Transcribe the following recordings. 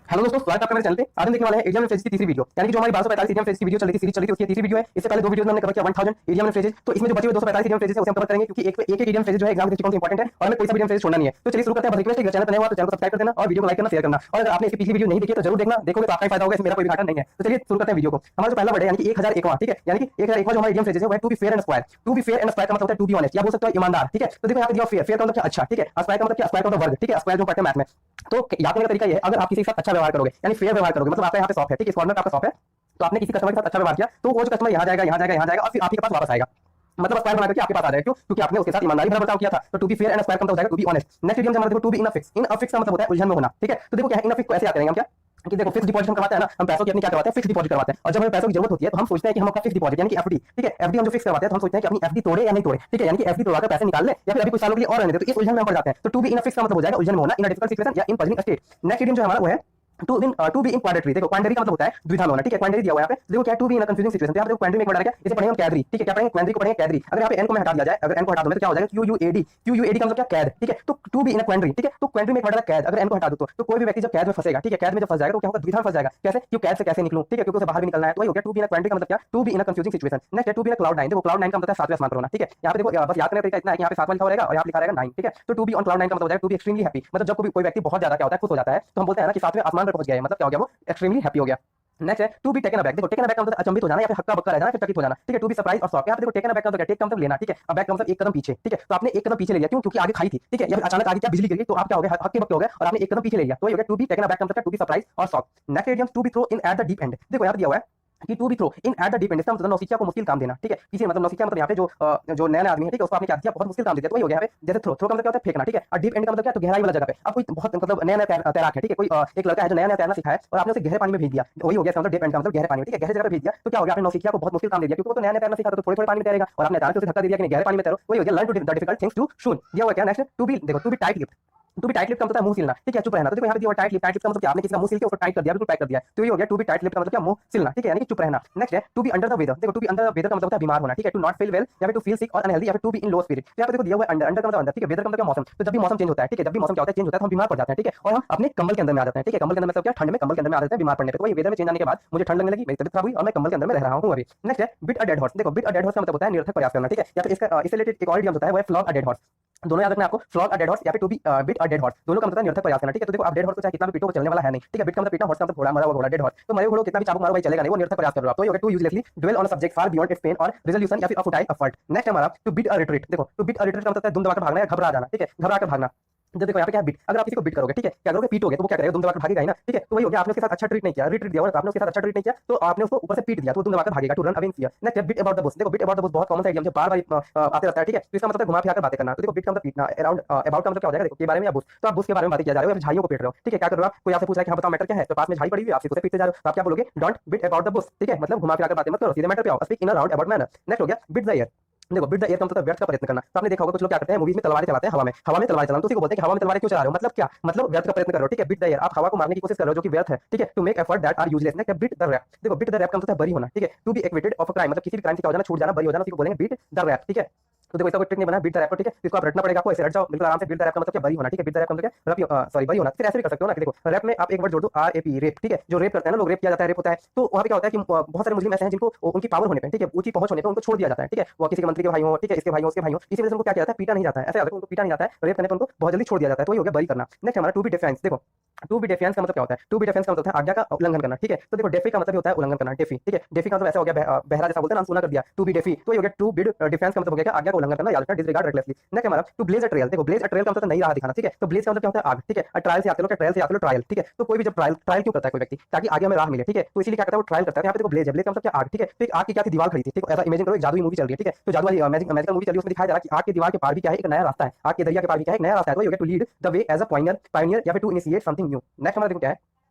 Hello दोस्तों, स्वागत है आपका मेरे चैनल पे। आज हम देखने वाले हैं एडीएम फ्रेजेस की तीसरी वीडियो, यानी कि जो हमारी 1245 एडीएम फ्रेजेस की वीडियो चल रही थी, सीरीज चल रही थी, उसकी तीसरी वीडियो है। इससे पहले दो वीडियो में हमने कवर किया 1000 एडीएम फ्रेजेस। तो इसमें जो बचे हुए 245 एडीएम फ्रेजेस है उसे हम कवर करेंगे, क्योंकि एक एडीएम फ्रेजेस जो है एग्जाम के दृष्टिकोण से इंपॉर्टेंट है और हमें कोई सा एडीएम फ्रेजेस छोड़ना नहीं है। तो चलिए शुरू करते हैं। बस रिक्वेस्ट है, अगर चैनल पर नए हो तो चैनल को सब्सक्राइब कर देना और वीडियो को लाइक करना, शेयर करना। और अगर आपने इसकी पिछली वीडियो नहीं देखी तो जरूर देखना, देखोगे तो आपका ही फायदा होगा, इसमें मेरा कोई भी घाटा नहीं है। तो चलिए शुरू करते हैं वीडियो को। हमारा जो पहला वर्ड है यानी कि 1001वां, ठीक है, यानी कि 1001वां जो हमारा एडीएम फ्रेजेस है वो है to be fair and square. To be fair and square का मतलब होता है टू बी ऑनेस्ट, या बोल सकते हो ईमानदार, ठीक है। तो देखो यहाँ पे दिया फेयर, फेयर का मतलब क्या, अच्छा, ठीक है। स्क्वायर का मतलब क्या, स्क्वायर का मतलब वर्ग, ठीक है, स्क्वायर जो पढ़ते हैं मैथ में। तो याद करने का तरीका ये है, अगर आप किसी के साथ अच्छा व्यवहार करोगे यानी फेयर व्यवहार करोगे, मतलब आपका यहाँ पे शॉप है, ठीक है, इस कॉर्नर पे आपका शॉप है, तो आपने किसी कस्टमर के साथ अच्छा व्यवहार किया तो वो जो कस्टमर यहाँ जाएगा, यहाँ जाएगा, यहाँ जाएगा और फिर आपके पास वापस आएगा, मतलब स्क्वायर बना करके आपके पास आ जाएगा। क्यों? क्योंकि आपने उसके साथ ईमानदारी भरा बर्ताव किया था। तो to be fair and square का मतलब हो जाएगा to be honest. Next idiom हमारा देखो to be in a fix. In a fix का मतलब होता है उलझन में होना, ठीक है। तो देखो क्या है, इन अ फिक्स को ऐसे याद करेंगे हम, क्या कि देखो फिक्स डिपॉजिट हम करवाते हैं ना, हम पैसों की अपनी क्या करवाते हैं, फिक्स डिपॉजिट करवाते हैं। और जब हमें पैसों की जरूरत होती है तो हम सोचते हैं कि हम अपना फिक्स डिपॉजिट यानी कि एफडी, ठीक है, एफडी हम जो फिक्स करवाते हैं तो हम सोचते हैं कि अपनी एफडी तोड़े या नहीं तोड़े, ठीक है, यानी कि एफडी तोड़वाकर पैसे निकाल ले या फिर अभी कुछ सालों के लिए और रहने दे। तो इस उलझन में हम पड़ जाते हैं। तो to be in a fix का मतलब हो जाएगा उलझन में होना, इन अ डिफिकल्ट सिचुएशन या इन पजलिंग स्टेट। नेक्स्ट इडियम जो हमारा वो है टू बी इन क्वाड्रेटरी। देखो क्वाड्रेटरी का मतलब होता है द्विधा में होना, ठीक है, क्वाड्रेटरी दिया हुआ है यहाँ पे। देखो क्या to be in a confusing situation. तो यहाँ पे देखो क्वाड्रेटरी में एक वर्ड आ गया, इसे पढ़ेंगे हम कैदरी, ठीक है। क्या पढ़ेंगे, क्वाड्रेटरी को पढ़ेंगे कैदरी। अगर यहाँ पे एन को मैं हटा दिया जाए, अगर एन को हटा दूं मैं तो क्या हो जाएगा, QUAD। QUAD का मतलब क्या, कैद, ठीक है। तो टू बी इन अ क्वाड्रेटरी, ठीक है। तो क्वाड्रेटरी में एक वर्ड आ गया कैद, अगर एन को हटा दूं तो कोई भी व्यक्ति जब कैद में फंसेगा, ठीक है, कैद में जब फंस जाएगा तो क्या होगा, द्विधा में फंस जाएगा। कैसे, क्यों कैद से कैसे निकलूं, ठीक है, क्योंकि उसे बाहर भी निकलना है। तो वही हो गया टू बी इन अ क्वाड्रेटरी का मतलब क्या, to be in a confusing situation. Next है to be in a cloud nine. देखो क्लाउड नाइन का मतलब है सातवें आसमान पर होना, ठीक है। यहाँ पे देखो बस याद करने का तरीका इतना है कि यहाँ पे सातवां लिखा रहेगा और यहाँ लिखा रहेगा 9, ठीक है। तो to be on cloud nine का मतलब हो जाएगा टू बी एक्सट्रीमली हैप्पी। मतलब जब कोई व्यक्ति बहुत ज्यादा क्या होता है, खुश हो जाता है, तो हम बोलते हैं ना कि सातवें आसमान पर पहुंच गया है, मतलब क्या हो गया, वो एक्सट्रीमली हैप्पी हो गया। नेक्स्ट है टू बी टेकन अबैक। देखो टेकन अबैक का मतलब अचंभित हो जाना या फिर हक्का बक्का रह जाना, फिर चकित हो जाना, ठीक है। टू बी सरप्राइज और शॉक। यहाँ पे देखो टेकन अबैक का मतलब टेक का मतलब लेना, ठीक है, अबैक का मतलब एक कदम पीछे, ठीक है। तो आपने एक कदम पीछे ले लिया, क्यों, क्योंकि आगे खाई थी, ठीक है, या फिर अचानक आगे क्या बिजली गिर गई तो आप क्या हो गए, हक्के बक्के हो गए और आपने एक कदम पीछे ले लिया। तो ये हो गया टू बी टेकन अबैक का मतलब टू बी सरप्राइज और shock. Next idiom to be throw in at the deep end. देखो यहाँ पे दिया हुआ है कि to be throw in at the deep end, इसका मतलब नौसिखिया को मुश्किल काम देना, ठीक है। किसी मतलब नौसिखिया मतलब यहाँ पे जो नया आदमी है, ठीक है, उसको आपने क्या दिया, बहुत मुश्किल काम दे दिया। तो वही हो गया यहाँ पे, जैसे थ्रो, थ्रो का मतलब क्या होता है फेंकना, ठीक है। और डीप एंड का मतलब क्या, तो गहराई वाला जगह पे। अब कोई बहुत मतलब नया नया तैराक है, ठीक है, कोई एक लड़का है जो नया नया तैरना सीखा है और आपने उसे गहरे पानी में भेज दिया। वही हो गया इसका मतलब डीप एंड का मतलब गहरे पानी में, ठीक है, गहरे जगह पे भेज दिया। तो क्या हो गया, आपने नौसिखिया को बहुत मुश्किल काम दे दिया, क्योंकि वो तो नया नया तैरना सीखा था, तो थोड़े थोड़े पानी में तैरेगा और आपने अचानक से उसे धक्का दे दिया कि गहरे पानी में तैरो। वही हो गया learn to the difficult things too soon. दिया हुआ क्या नेक्स्ट, टू बी, देखो to be tight lipped. To be tight lip का मतलब मुंह सिलना, ठीक है, चुप रहना। तो देखो यहाँ पे दिया टाइट लिप, टाइट लिप का मतलब क्या, आपने किसी का मुंह सिल के उसको टाइट कर दिया, बिल्कुल टाइट कर दिया। तो ये हो गया टू बी टाइट लिप का मतलब क्या, मुंह सिलना, ठीक है, यानी कि चुप रहना। नेक्स्ट है to be under the weather. देखो to be under the weather का मतलब होता है बीमार होना, ठीक है, टू नॉट फील वेल या फिर टू फील सिक और अनहेल्दी या फिर to be in low spirit. यहाँ पे देखो दिया हुआ है अंडर, अंडर का मतलब अंदर, ठीक है, वेदर का मतलब क्या, मौसम। तो जब भी मौसम चेंज होता है, ठीक है, जब भी मौसम क्या होता है, चेंज होता है तो हम बीमार पड़ जाते हैं, ठीक है, और हम अपने कंबल के अंदर में आ जाते हैं, ठीक है। कंबल के अंदर मतलब क्या, ठंड में कंबल के अंदर में आ जाते हैं बीमार पड़ने पे। तो वही वेदर में चेंज आने के बाद मुझे ठंड लगने लगी, मेरी तबीयत खराब हुई और मैं कंबल के अंदर में रह रहा हूँ अभी। नेक्स्ट है बिट अ डेड हॉर्स। देखो बिट अ डेड हॉर्स का मतलब होता है निरर्थक प्रयास करना, ठीक है, या फिर इससे रिलेटेड एक और इडियम होता है वो है फ्लॉग अ डेड हॉर्स। दोनों याद रखना आपको, फ्लॉग अ डेड हॉर्स या फिर to be beat a dead horse, दोनों का मतलब निरर्थक प्रयास करना, ठीक है। तो देखो आप डेड हॉर्स को चाहे कितना भी पीटो वो चलने वाला है नहीं, ठीक है। बिट का मतलब पीटना, हॉर्स का मतलब घोड़ा, मरा हुआ घोड़ा, डेड हॉर्स। तो मरे हुए घोड़े कितना भी चाबुक मारो भाई चलेगा नहीं, वो निरर्थक प्रयास कर रहे हो आप। तो ये हो गया to uselessly dwell on a subject far beyond its pain और रिजोल्यूशन या फिर अ फुटाइल एफर्ट। नेक्स्ट हमारा टू बीट अ रिट्रीट। देखो टू बीट अ रिट्रीट का मतलब दुम दबाकर भागना या घबरा जाना, ठीक है, घबरा कर भागना। जब देखो यहाँ पे क्या बिट, अगर आप किसी को बिट करोगे, ठीक है, क्या करोगे, पीटोगे, तो वो क्या करेगा, दुम दबाकर भागेगा ही ना, ठीक है। तो वही हो गया, आपने उसके साथ अच्छा ट्रीट नहीं किया, रिट्रीट दिया, आपने उसके साथ अच्छा ट्रीट नहीं किया तो आपने उसको ऊपर से पीट दिया, तो दुम दबाकर भागेगा, to run away in fear. Next beat about the bush. देखो बिट अबाउट द बुश बहुत कॉमन सा आइडिया है, बार बार आते रहता है, ठीक है। तो इसका मतलब घुमा फिरा कर बातें करना। तो देखो बिट का मतलब पीटना, अराउंड अबाउट का मतलब क्या हो जाएगा, देखो के बारे में या बुश, तो आप बुश के बारे में बातें किया जा रहे हो या झाइयों को पीट रहे हो, ठीक है। क्या कर रहे हो आप, कोई आपसे पूछ रहा है कि हाँ बताओ मैटर क्या है, तो पास में झाई पड़ी हुई है, आप उसे पीटते जा रहे हो, तो आप क्या बोलोगे, don't bit about the Bush, ठीक है, मतलब घुमा फिरा कर बातें मत करो, सीधे मैटर पे आओ, speak in a round about manner. Next हो गया बिट द एयर। देखो बिट द एयर का मतलब व्यर्थ का प्रयत्न करना। तो आपने देखा होगा कुछ लोग क्या करते हैं, मूवीज में तलवारें चलाते हैं हवा में, हवा में तलवारें चलाना, तो उसी को बोलते हैं कि हवा में तलवारें क्यों चला रहे हो, मतलब क्या, मतलब व्यर्थ का प्रयत्न कर रहे हो, ठीक है। बिट द एयर, आप हवा को मारने की कोशिश कर रहे हो जो कि व्यर्थ है, ठीक है, to make effort that are useless. Next beat the rap. देखो बिट द रैप का मतलब है बरी होना, ठीक है, to be acquitted of a crime, मतलब किसी भी क्राइम से क्या हो जाना, छूट जाना, बरी हो जाना, उसी को बोलेंगे बिट द रैप, ठीक है। तो देखो इसका कोई ट्रिक नहीं बना बीट द रैप, ठीक है, इसको आप रटना पड़ेगा आपको, ऐसे रट जाओ बिल्कुल आराम से। बीट द रैप का मतलब क्या, बरी होना, ठीक है, बीट द रैप का मतलब क्या, रैप, सॉरी बरी होना। फिर ऐसे भी कर सकते हो ना कि देखो रैप में आप एक वर्ड जोड़ दो, RAP, रेप, ठीक है, जो रेप करते हैं ना लोग, रेप किया जाता है, रेप होता है, तो वहां पे क्या होता है कि बहुत सारे मुस्लिम ऐसे हैं जिनको उनकी पावर होने पे, ठीक है, ऊंची पहुंच होने पे उनको छोड़ दिया जाता है, ठीक है, वो किसी के मंत्री के भाई हो, ठीक है, इसके भाई हो, उसके भाई हो, इसी वजह से उनको क्या किया जाता है, पीटा नहीं जाता है, ऐसे उनको पीटा नहीं जाता है, रेप करने पर उनको बहुत जल्दी छोड़ दिया जाता है। तो ये हो गया बरी करना। नेक्स्ट हमारा टू बी डिफेंस। देखो टू बी डिफेंस का मतलब क्या होता है, टू बी डिफेंस का मतलब है आज्ञा का उल्लंघन करना, ठीक है। तो देखो डेफी का मतलब होता है उल्लंघन करना, डेफी, ठीक है, डेफी का मतलब ऐसा हो गया बहरा जैसा बोलते हैं ना, सुना कर दिया, टू बी डेफी। तो ये हो गया टू बी डिफेंस का मतलब हो गया आज्ञा का उल्लंघन करना, याद रखना, डिसरिगार्ड रेकलेसली। नेक्स्ट हमारा टू ब्लेज अ ट्रेल। देखो ब्लेज अ ट्रेल का मतलब नई राह दिखाना, ठीक है। तो ब्लेज का मतलब क्या होता है आग, ठीक है, ट्रायल से आते लोग, ट्रायल से आते लोग, ट्रायल, ठीक है। तो कोई भी जब ट्रायल ट्रायल क्यों करता है कोई व्यक्ति, ताकि आगे हमें राह मिले, ठीक है, तो इसीलिए क्या करता है वो ट्रायल करता है। यहाँ पे देखो ब्लेज है, ब्लेज का मतलब क्या आग, ठीक है। तो एक आग की क्या थी, दीवार खड़ी थी, ठीक है, ऐसा इमेजिन करो एक जादुई मूवी चल रही है, ठीक है। तो जादू वाली मैजिकल मूवी चल रही है, उसमें दिखाया जा रहा है कि आग की दीवार के पार भी क्या है, एक नया रास्ता है, आग के दरिया के पार भी क्या है, एक नया रास्ता है। तो ये हो गया to lead the way as a pioneer या फिर to initiate something new. Next हमारा देखो क्या है,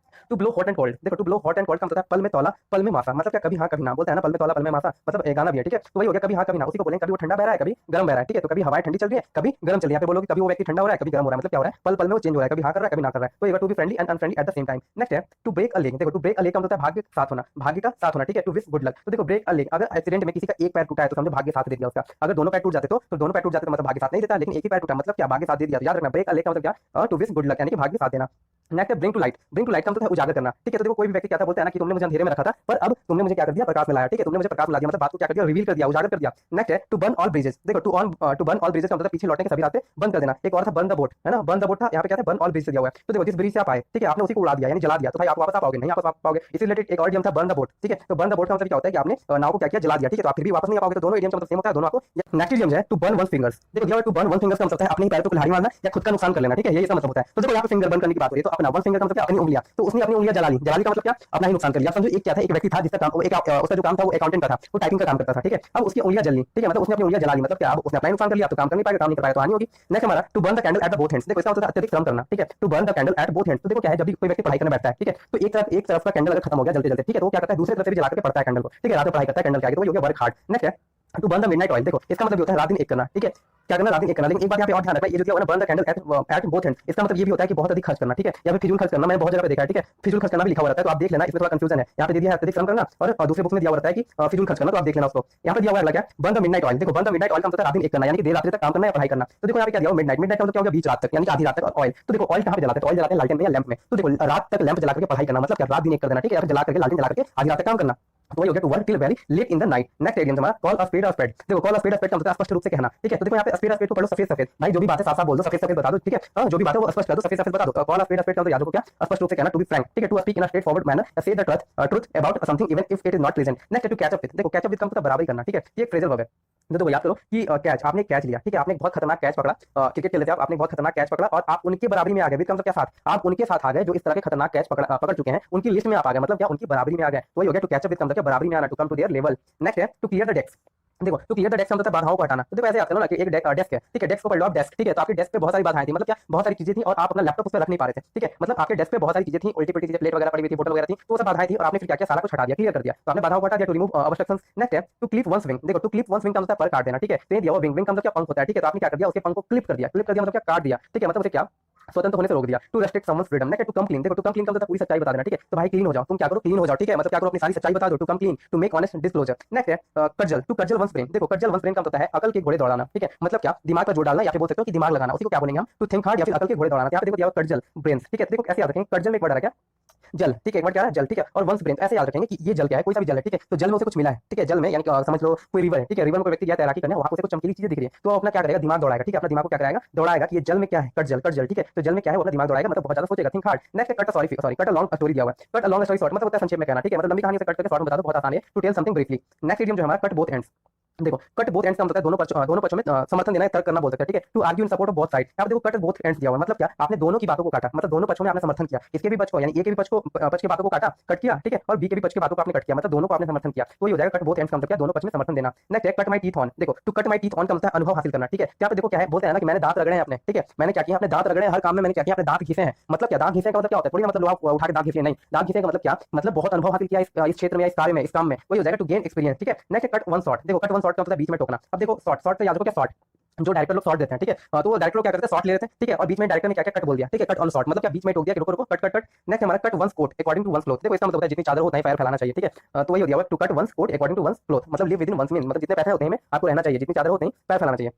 to blow hot and cold. देखो to blow hot and cold का मतलब पल में तौला पल में मासा, मतलब क्या, कभी हाँ कभी ना, बोलते हैं ना पल में तौला पल में मासा, मतलब गाना भी है, ठीक है। तो वही हो गया कभी हाँ कभी ना, उसी को बोलेंगे, कभी वो ठंडा बह रहा है कभी गर्म बह रहा है, ठीक है। तो कभी हवाएं ठंडी चल रही है कभी गर्म चल रही है, यहाँ पे बोलोगे कभी वो व्यक्ति ठंडा हो रहा है कभी गर्म हो रहा है, मतलब क्या हो रहा है, पल पल में वो चेंज हो रहा है, कभी हाँ कर रहा है कभी ना कर रहा है। तो ये to be friendly and unfriendly at the same time. Next है टू ब्रेक अ लेग। देखो टू ब्रेक अ लेग का मतलब है भाग्य साथ होना, भाग्य का साथ होना, ठीक है, टू विश गुड लक। तो देखो ब्रेक अ लेग, अगर एक्सीडेंट में किसी का एक पैर टूटा है तो समझो भाग्य साथ दे दिया उसका, अगर दोनों पैर टूट जाते तो दोनों पैर टूट जाते तो मतलब भाग्य साथ नहीं देता, लेकिन एक ही पैर टूटा मतलब क्या, भाग्य साथ दे दिया। याद रखना ब्रेक अ लेग का मतलब क्या, टू विश गुड लक यानी कि भाग्य साथ देना। नेक्स्ट है ब्रिंग टू लाइट का मतलब है उजागर करना, ठीक है। तो देखो कोई भी व्यक्ति क्या था बोलता है ना कि तुमने मुझे अंधेरे में रखा था पर अब तुमने मुझे क्या कर दिया, प्रकाश में लाया, ठीक है। तुमने मुझे प्रकाश में ला दिया मतलब बात को क्या कर दिया, रिवील कर दिया, उजागर कर दिया। नेक्स्ट है टू बर्न ऑल ब्रिजेस, देखो टू बर्न ऑल ब्रिजेस का मतलब पीछे लौटने के सभी रास्ते बंद कर देना। एक और था बर्न द बोट, है ना, बर्न द बोट था, यहाँ पे क्या था, बर्न ऑल ब्रिज से दिया हुआ है। तो देखो जिस ब्रिज से आप आए, ठीक है, आपने उसी को उड़ा दिया यानी जला दिया, तो भाई आप वापस आ पाओगे नहीं, वापस आ पाओगे। इसी रिलेटेड एक और इडियम था बर्न द बोट, ठीक है। तो बर्न द बोट का मतलब क्या होता है कि आपने नाव को क्या किया, जला दिया, ठीक है। तो आप फिर भी वापस नहीं आ पाओगे। तो दोनों इडियम का मतलब सेम होता है, दोनों आपको। नेक्स्ट इडियम है टू बर्न वन फिंगर्स, देखो दिया हुआ टू बर्न वन फिंगर्स का मतलब है अपने ही पैर को कुल्हाड़ी मारना या खुद का नुकसान कर लेना, ठीक है, ये इसका मतलब होता है। तो देखो यहाँ पे फिंगर बर्न करने की बात हो रही है, तो अपना वन फिंगर का मतलब क्या, अपनी उंगलियां, तो उसने अपनी उंगलियां जला ली, जला ली का मतलब क्या, अपना ही नुकसान कर लिया। समझो एक क्या था, एक व्यक्ति था जिसका काम, उसका जो काम था वो अकाउंटेंट का था, वो टाइपिंग का काम करता था, ठीक है। अब उसकी उंगलियां जल ली, ठीक है, मतलब उसने अपनी उंगलियां जला ली, मतलब क्या, अब उसने अपना ही नुकसान कर लिया, तो काम कर नहीं पाएगा, काम नहीं कर पाएगा तो हानि होगी। नेक्स्ट हमारा to burn the candle at the both ends, देखो इसका मतलब है अत्यधिक श्रम करना, ठीक है। To burn the candle at both ends, तो देखो क्या है, जब भी कोई व्यक्ति पढ़ाई करने बैठता है, ठीक है, तो एक तरफ का कैंडल अगर खत्म हो गया जलते जलते, ठीक है, तो वो क्या करता है, दूसरी तरफ से भी जला करके पढ़ता है कैंडल को, ठीक है, रात में पढ़ाई करता है कैंडल के आगे, तो वो हो गया वर्क हार्ड। नेक्स्ट है to burn the midnight oil, देखो इसका मतलब ये होता है रात दिन एक करना, ठीक है, क्या करना, रात दिन एक करना। लेकिन एक बात यहाँ पे और ध्यान रखना, ये जो दिया हुआ है ना burn the candle at both and, इसका मतलब ये भी होता है कि बहुत अधिक खर्च करना, ठीक है, या फिर फिजूल खर्च करना। मैंने बहुत जगह पे देखा है, ठीक है, फिजूल खर्च करना भी लिखा हुआ रहता है, तो आप देख लेना, इसमें थोड़ा कंफ्यूजन है। यहाँ पे दे दिया है अत्यधिक श्रम करना और दूसरे बुक में दिया हुआ रहता है कि फिजूल खर्च करना, तो आप देख लेना उसको। यहाँ पे दिया हुआ है क्या, बर्न द मिडनाइट ऑयल, देखो बर्न द मिडनाइट ऑयल का मतलब रात दिन एक करना, यानी कि देर रात तक काम करना या पढ़ाई करना। तो देखो यहाँ पे क्या दिया हुआ मिडनाइट, मिडनाइट का मतलब क्या हो गया, बीच रात तक, यानी कि आधी रात तक। और ऑयल, तो देखो ऑयल कहाँ पे जलाते हैं, ऑयल जलाते हैं लालटेन में या लैंप में। तो देखो रात तक लैंप जला करके पढ़ाई करना मतलब क्या, रात दिन एक कर देना, ठीक है, या फिर जला करके लालटेन जला करके आधी रात तक काम करना। तो वही हो गया to work till very late in the night. Next idiom हमारा call a spade a spade, देखो कॉल अ स्पेड का मतलब स्पष्ट रूप से कहना, ठीक है। तो देखो यहाँ पे स्पेड को पढ़ लो, सफेद सफेद, भाई जो भी बात है साफ साफ बोल दो, सफेद सफेद बता दो, ठीक है, हाँ, जो भी बात है वो स्पष्ट कर दो, सफेद सफेद बता दो। कॉल अ स्पेड का मतलब याद रखो क्या, स्पष्ट रूप से कहना, टू बी फ्रैंक, ठीक है, to speak in a straightforward manner, say the truth about something even if it is not present. Next to catch up with, देखो कैच अप विद का मतलब बराबरी करना, ठीक है, ये एक फ्रेजल वर्ब है। तो याद करो कि कैच, आपने कैच लिया, ठीक है, आपने बहुत खतरनाक कैच पकड़ा, क्रिकेट खेलते थे आप, आपने बहुत खतरनाक कैच पकड़ा और आप उनके बराबरी में आ गए, विद का मतलब क्या, साथ, आप उनके साथ आ गए जो इस तरह के खतरनाक कैच पकड़ चुके हैं, उनकी लिस्ट में आप आ गए, मतलब क्या, उनकी बराबरी में आ गए। तो ये हो गया टू कैच अप विद का मतलब क्या, बराबरी में आना, to come to their level. Next है टू क्लियर द डेस्क, देखो टू क्लियर द डेस्क मतलब बाधाओं को हटाना। तो देखो ऐसे याद करो ना कि एक डेस्क है, ठीक है, डेस्क को पढ़ लो आप, डेस्क, ठीक है, तो आपके डेस्क पे बहुत सारी बाधाएं थी, मतलब क्या, बहुत सारी चीजें थी और आप अपना लैपटॉप उस पर रख नहीं पा रहे थे, ठीक है, मतलब आपके डेस्क पे बहुत सारी चीजें थी, उल्टी पुल्टी चीजें, प्लेट वगैरह पड़ी हुई थी, बोतल वगैरह थी, तो वो सब बाधाएं थी और आपने फिर क्या किया, सारा कुछ हटा दिया, क्लियर कर दिया, तो आपने बाधाओं को हटा दिया, टू रिमूव ऑब्स्ट्रक्शंस। नेक्स्ट है टू क्लिप वंस विंग, देखो टू क्लिप वंस विंग का मतलब पर काट देना, ठीक है, तो ये दिया वो विंग, विंग का मतलब क्या, पंख होता है, ठीक है, तो आपने क्या कर दिया, उसके पंख को क्लिप कर दिया, क्लिप कर दिया मतलब क्या, काट दिया, ठीक है, मतलब उसे क्या, स्वतंत्र होने से रोक दिया। To restrict someone's freedom, next to come clean, देखो टू कम क्लीन का मतलब पूरी सच्चाई बता देना, ठीक है, तो भाई क्लीन हो जाओ, तुम क्या करो, क्लीन हो जाओ, ठीक है, मतलब क्या करो, अपनी सारी सच्चाई बता दो, to come clean, to make honest disclosure. Next है cudgel, to cudgel one's brain, देखो कज्जल वंस ब्रेन का मतलब है अकल के घोड़े दौड़ाना, ठीक है, मतलब क्या, दिमाग पर जोर डालना या फिर बोल सकते हो कि दिमाग लगाना, उसी को क्या बोलेंगे हम, टू थिंक हार्ड या फिर अकल के घोड़े दौड़ाना। यहाँ पे देखो दिया कज्जल ब्रेन, ठीक है, देखो ऐसे याद रखेंगे, कज्जल में एक वर्ड आ रहा है क्या, जल, ठीक है, एक वर्ड क्या है, जल, ठीक है, और वंस ब्रेन ऐसे याद रखेंगे कि ये जल क्या है, कोई सा भी जल है, ठीक है, तो जल में उसे कुछ मिला है, ठीक है, जल में यानी कि समझ लो कोई रिवर है, ठीक है, रिवर में कोई व्यक्ति गया तैराकी करने, वहां उसे कुछ चमकीली चीजें दिख रही है, तो अपना क्या करेगा, दिमाग दौड़ाएगा, ठीक है, अपना दिमाग को क्या कराएगा, दौड़ाएगा कि ये जल में क्या है, कट जल, ठीक है, तो जल में क्या है वो अपना दिमाग दौड़ाएगा, मतलब बहुत ज्यादा सोचेगा, think hard. Next cut sorry cut a long story दिया हुआ है, cut a long story short मतलब होता है संक्षेप में कहना, ठीक है, मतलब लंबी कहानी से कट करके शॉर्ट में बता दो, बहुत आसान है, to tell something briefly. Next idiom जो हमारा कट बोथ एंड्स, देखो कट बोथ एंड्स का मतलब दोनों पक्षों में समर्थन देना है, तर्क करना बोल सकते हैं, ठीक है, to argue in support of both side. यहाँ पे देखो कट बोथ एंड्स दिया हुआ है, मतलब क्या, आपने दोनों की बातों को काटा, मतलब दोनों पक्षों में आपने समर्थन किया, इसके भी पक्ष को यानी ए के भी पक्ष की बातों को काटा, कट किया, ठीक है, और बी के भी पक्ष की बातों को आपने कट किया, मतलब दोनों को आपने समर्थन किया, तो ये हो जाएगा कट बोथ एंड्स का मतलब क्या, दोनों पक्ष में समर्थन देना। नेक्स्ट है कट माई टीथ ऑन, देखो to cut my teeth on का मतलब अनुभव हासिल करना, ठीक है, यहाँ पे देखो क्या है, बोलते हैं ना कि मैंने दांत रगड़े हैं अपने, ठीक है, मैंने क्या किया, अपने दांत रगड़े, हर काम में मैंने क्या किया, अपने दांत घिसे हैं, मतलब क्या, दांत घिसे का मतलब क्या होता है, थोड़ी मतलब लोग उठा के दांत घिसे नहीं, दांत घिसे का मतलब क्या, मतलब बहुत अनुभव हासिल किया इस क्षेत्र में या इस कार्य में, इस काम में, वही हो जाएगा टू गेन एक्सपीरियंस, ठीक है। नेक्स्ट कट वन शॉट, देखो कट वन शॉट का मतलब बीच में टोकना। अब देखो शॉट से याद रखो क्या, शॉट जो डायरेक्टर लोग शॉट देते हैं, ठीक है, तो वो डायरेक्टर लोग क्या करते हैं, शॉट ले लेते हैं, ठीक है, और बीच में डायरेक्टर ने क्या क्या कट बोल दिया, ठीक है, कट ऑन शॉट मतलब क्या, बीच में टोक दिया कि रुको रुको, कट कट कट। नेक्स्ट हमारा cut one's coat according to one's cloth, देखो इसका मतलब होता है जितनी चादर होता है पैर फैलाना चाहिए, ठीक है, तो वही हो गया to cut one's coat according to one's cloth, मतलब live within one's mean, मतलब जितने पैसे होते हैं आपको रहना चाहिए, जितनी चादर होते हैं पैर फैलाना चाहिए,